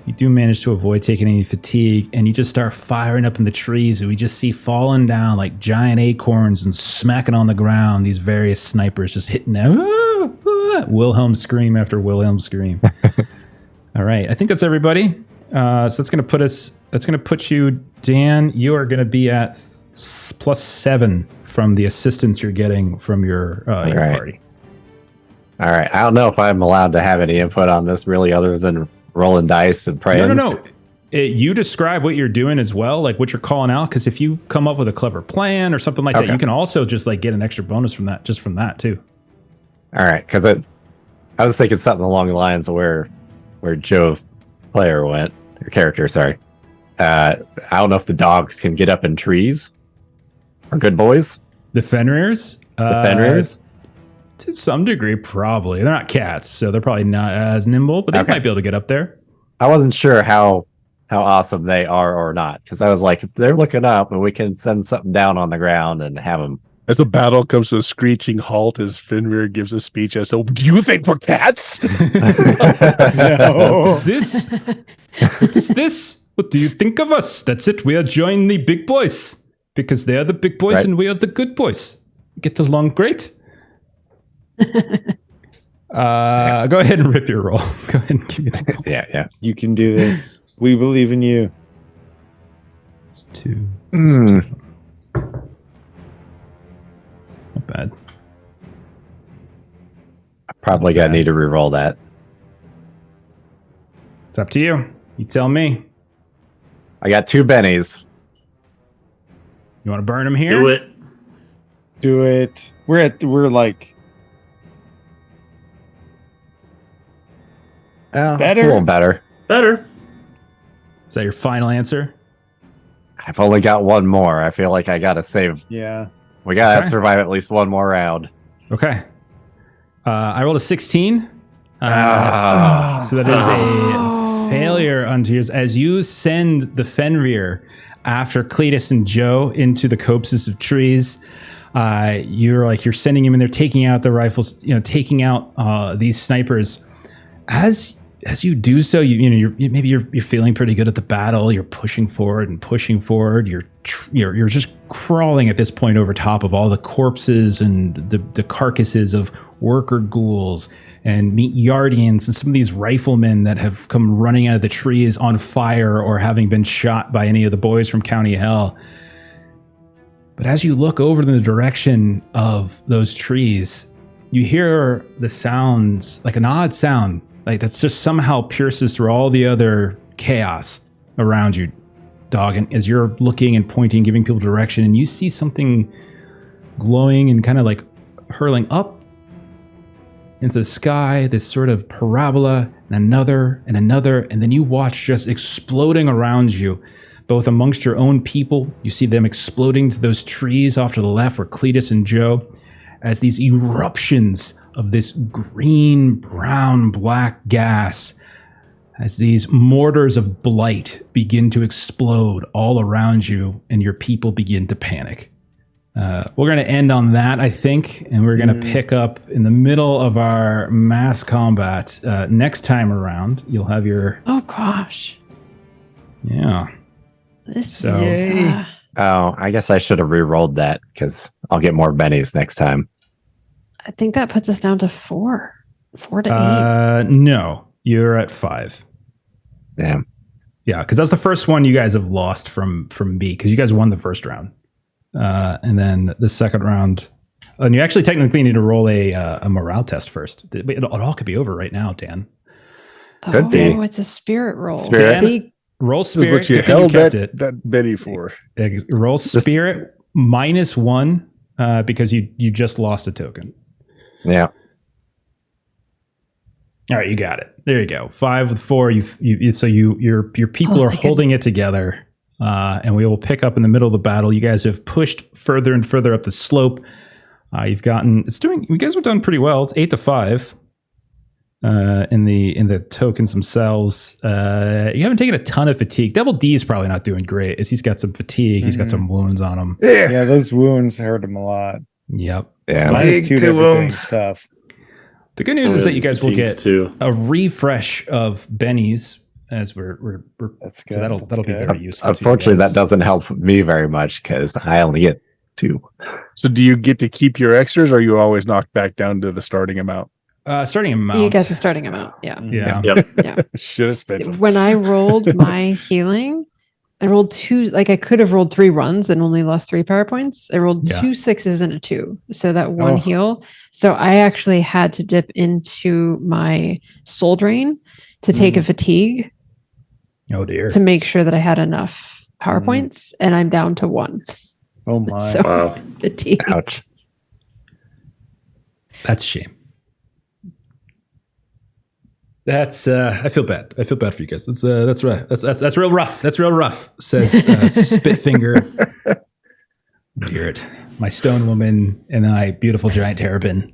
You do manage to avoid taking any fatigue, and you just start firing up in the trees, and we just see falling down like giant acorns and smacking on the ground. These various snipers just hitting them. Wilhelm scream after Wilhelm scream. All right, I think that's everybody. So that's going to put us. That's going to put you, Dan. You are going to be at +7 from the assistance you're getting from your Right. party. All right. I don't know if I'm allowed to have any input on this really other than rolling dice and praying. No. You describe what you're doing as well, like what you're calling out. Because if you come up with a clever plan or something like that, you can also just like get an extra bonus from that, just from that too. All right. Because I was thinking something along the lines of where Joe player went, or character, sorry. I don't know if the dogs can get up in trees. Are good boys? The Fenrir's? The Fenrir's? To some degree, probably. They're not cats, so they're probably not as nimble, but they might be able to get up there. I wasn't sure how awesome they are or not, because I was like, if they're looking up and we can send something down on the ground and have them. As the battle comes to a screeching halt, as Fenrir gives a speech as to, do you think we're cats? What is this? What is this? What do you think of us? That's it. We are joining the big boys because they are the big boys and we are the good boys. Get along great. Go ahead and rip your roll. Go ahead and give me that roll. Yeah. You can do this. We believe in you. It's 2. It's 2. Not bad. I probably gonna need to re-roll that. It's up to you. You tell me. I got 2 bennies. You want to burn them here? Do it. Do it. We're like Oh, better. it's a little better. Better. Is that your final answer? I've only got one more. I feel like I gotta save. Yeah. We gotta Okay. survive at least one more round. Okay. I rolled a 16. So that is a failure unto yours. As you send the Fenrir after Cletus and Joe into the copses of trees, you're sending him in there, taking out the rifles, taking out these snipers. As you do so, you're feeling pretty good at the battle. You're pushing forward and pushing forward. You're just crawling at this point over top of all the corpses and the carcasses of worker ghouls and meet Yardians and some of these riflemen that have come running out of the trees on fire or having been shot by any of the boys from County Hell. But as you look over in the direction of those trees, you hear the sounds, like an odd sound, like that's just somehow pierces through all the other chaos around you, dog. And as you're looking and pointing, giving people direction, and you see something glowing and kind of like hurling up into the sky, this sort of parabola, and another, and then you watch just exploding around you, both amongst your own people. You see them exploding to those trees off to the left where Cletus and Joe, as these eruptions of this green, brown, black gas, as these mortars of blight begin to explode all around you and your people begin to panic. we're going to end on that, I think, and we're going to pick up in the middle of our mass combat next time around. You'll have your... Oh, gosh. Yeah. This So- Oh, I guess I should have re-rolled that because I'll get more bennies next time. I think that puts us down to 4. 4 to 8. No, you're at 5. Damn. Yeah, because that's the first one you guys have lost from me, because you guys won the first round. And then the second round... And you actually technically need to roll a morale test first. It all could be over right now, Dan. Could be. It's a spirit roll. Spirit. See, Roll This is spirit. what you good thing held kept that Betty for. Roll spirit -1 because you just lost a token. Yeah. All right, you got it. There you go. 5 with 4. Your people are thank holding it together, and we will pick up in the middle of the battle. You guys have pushed further and further up the slope. You guys have done pretty well. It's 8 to 5 in the tokens themselves. You haven't taken a ton of fatigue. Double D is probably not doing great, as he's got some fatigue. He's got some wounds on him. Yeah, those wounds hurt him a lot. Yep. Yeah. Minus 2 to 2 everything, wounds. tough. The good news is that you guys will get too. a refresh of bennies as we're That's good. so that'll That's be good. very useful. Unfortunately, to you that guys. doesn't help me very much because I only get 2. So do you get to keep your extras, or are you always knocked back down to the starting amount? Starting amount. you get the starting amount. Yeah. Yeah. Yep. Yeah. Should have spent them. When I rolled my healing, I rolled 2. Like I could have rolled 3 runs and only lost 3 power points. I rolled Yeah. 2 6s and a 2. So that one Oh. heal. So I actually had to dip into my soul drain to take a fatigue Oh dear. to make sure that I had enough power Mm. points. And I'm down to 1. Oh my. So Wow. fatigue. Ouch. That's a shame. That's I feel bad. I feel bad for you guys. That's right. That's real rough. That's real rough. Says Spitfinger. Hear it. My stone woman and I, beautiful giant terrapin.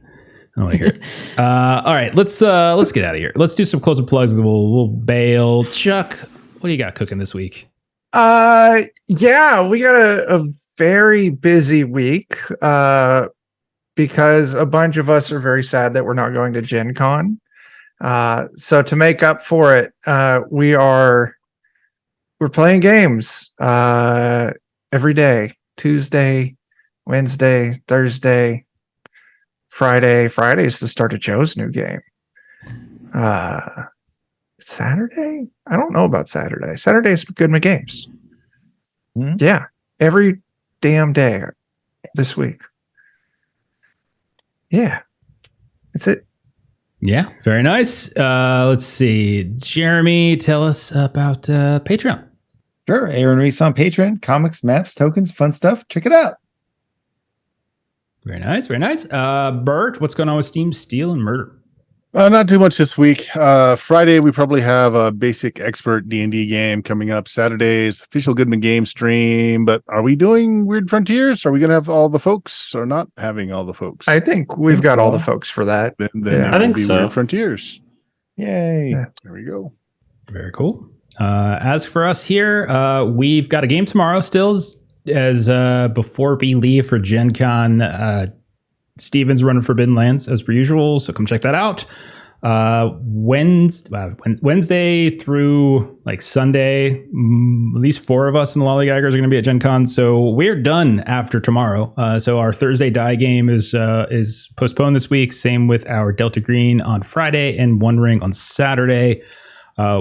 I want to hear it. All right, let's get out of here. Let's do some closing plugs and we'll bail. Chuck, what do you got cooking this week? Yeah, we got a very busy week because a bunch of us are very sad that we're not going to Gen Con. So to make up for it, we're playing games every day. Tuesday, Wednesday, Thursday, Friday. Friday's the start of Joe's new game. Saturday? I don't know about Saturday. Saturday's good my games. Yeah, every damn day this week. Yeah, that's it. Yeah, very nice. Let's see. Jeremy, tell us about Patreon. Sure. Aaron Reese on Patreon. Comics, maps, tokens, fun stuff. Check it out. Very nice, very nice. Bert, what's going on with Steam Steal and Murder? Not too much this week. Friday, we probably have a basic expert D&D game coming up. Saturday's official Goodman game stream. But are we doing Weird Frontiers? Are we going to have all the folks or not having all the folks? I think we've Think got all so. the folks for that. then Yeah. it I will think be so. Weird Frontiers. Yay. Yeah. There we go. Very cool. As for us here, we've got a game tomorrow still as before we leave for Gen Con. Steven's running Forbidden Lands as per usual, so come check that out. Wednesday through like Sunday, at least 4 of us in the Lollygaggers are going to be at Gen Con, so we're done after tomorrow. So our Thursday die game is postponed this week. Same with our Delta Green on Friday and One Ring on Saturday.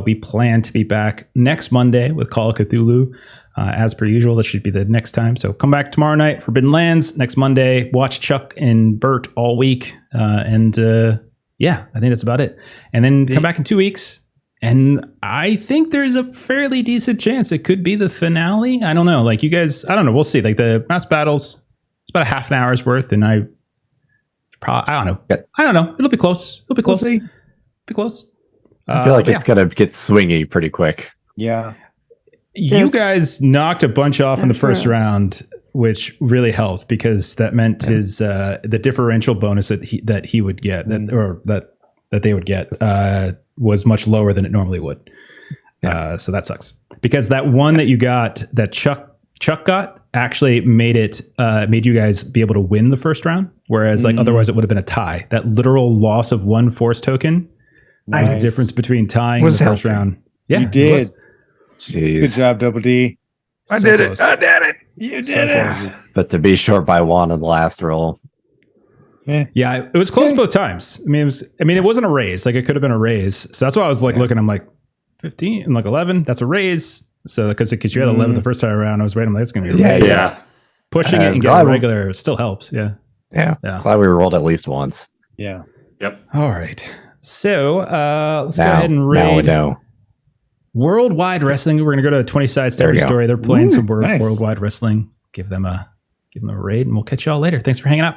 We plan to be back next Monday with Call of Cthulhu. As per usual, that should be the next time. So come back tomorrow night, Forbidden Lands. Next Monday, watch Chuck and Bert all week. Yeah, I think that's about it. And then come back in 2 weeks. And I think there's a fairly decent chance it could be the finale. I don't know. Like you guys, I don't know. We'll see. Like the mass battles, it's about a half an hour's worth. And I don't know. Yeah. I don't know. It'll be close. It'll be close. Be close. I feel like yeah. it's going to get swingy pretty quick. Yeah. You Yes. guys knocked a bunch off in the first Savageworlds. round, which really helped because that meant his the differential bonus that he would get that they would get was much lower than it normally would. So that sucks because that one that you got that Chuck got actually made you guys be able to win the first round, whereas like otherwise it would have been a tie. That literal loss of 1 force token was the difference between tying Was the first round. Yeah, You it did. was. Jeez. Good job, Double D. I So did close. it. I did it. You So did it. close. But to be short by 1 in the last roll. Yeah, it was close both times. I mean, it wasn't a raise. Like it could have been a raise. So that's why I was like looking. I'm like 15 and like 11. That's a raise. So because you had 11 the first time around, I was waiting. Like it's gonna be a raise. Yeah. Pushing it and glad getting we- regular still helps. Yeah. Yeah. Yeah. Glad we rolled at least once. Yeah. Yep. All right. So let's go Now, ahead and now we raid know. Worldwide Wrestling. We're gonna go to 20 sides to There every you go. story. They're playing some nice. Worldwide Wrestling. Give them a raid, and we'll catch y'all later. Thanks for hanging out.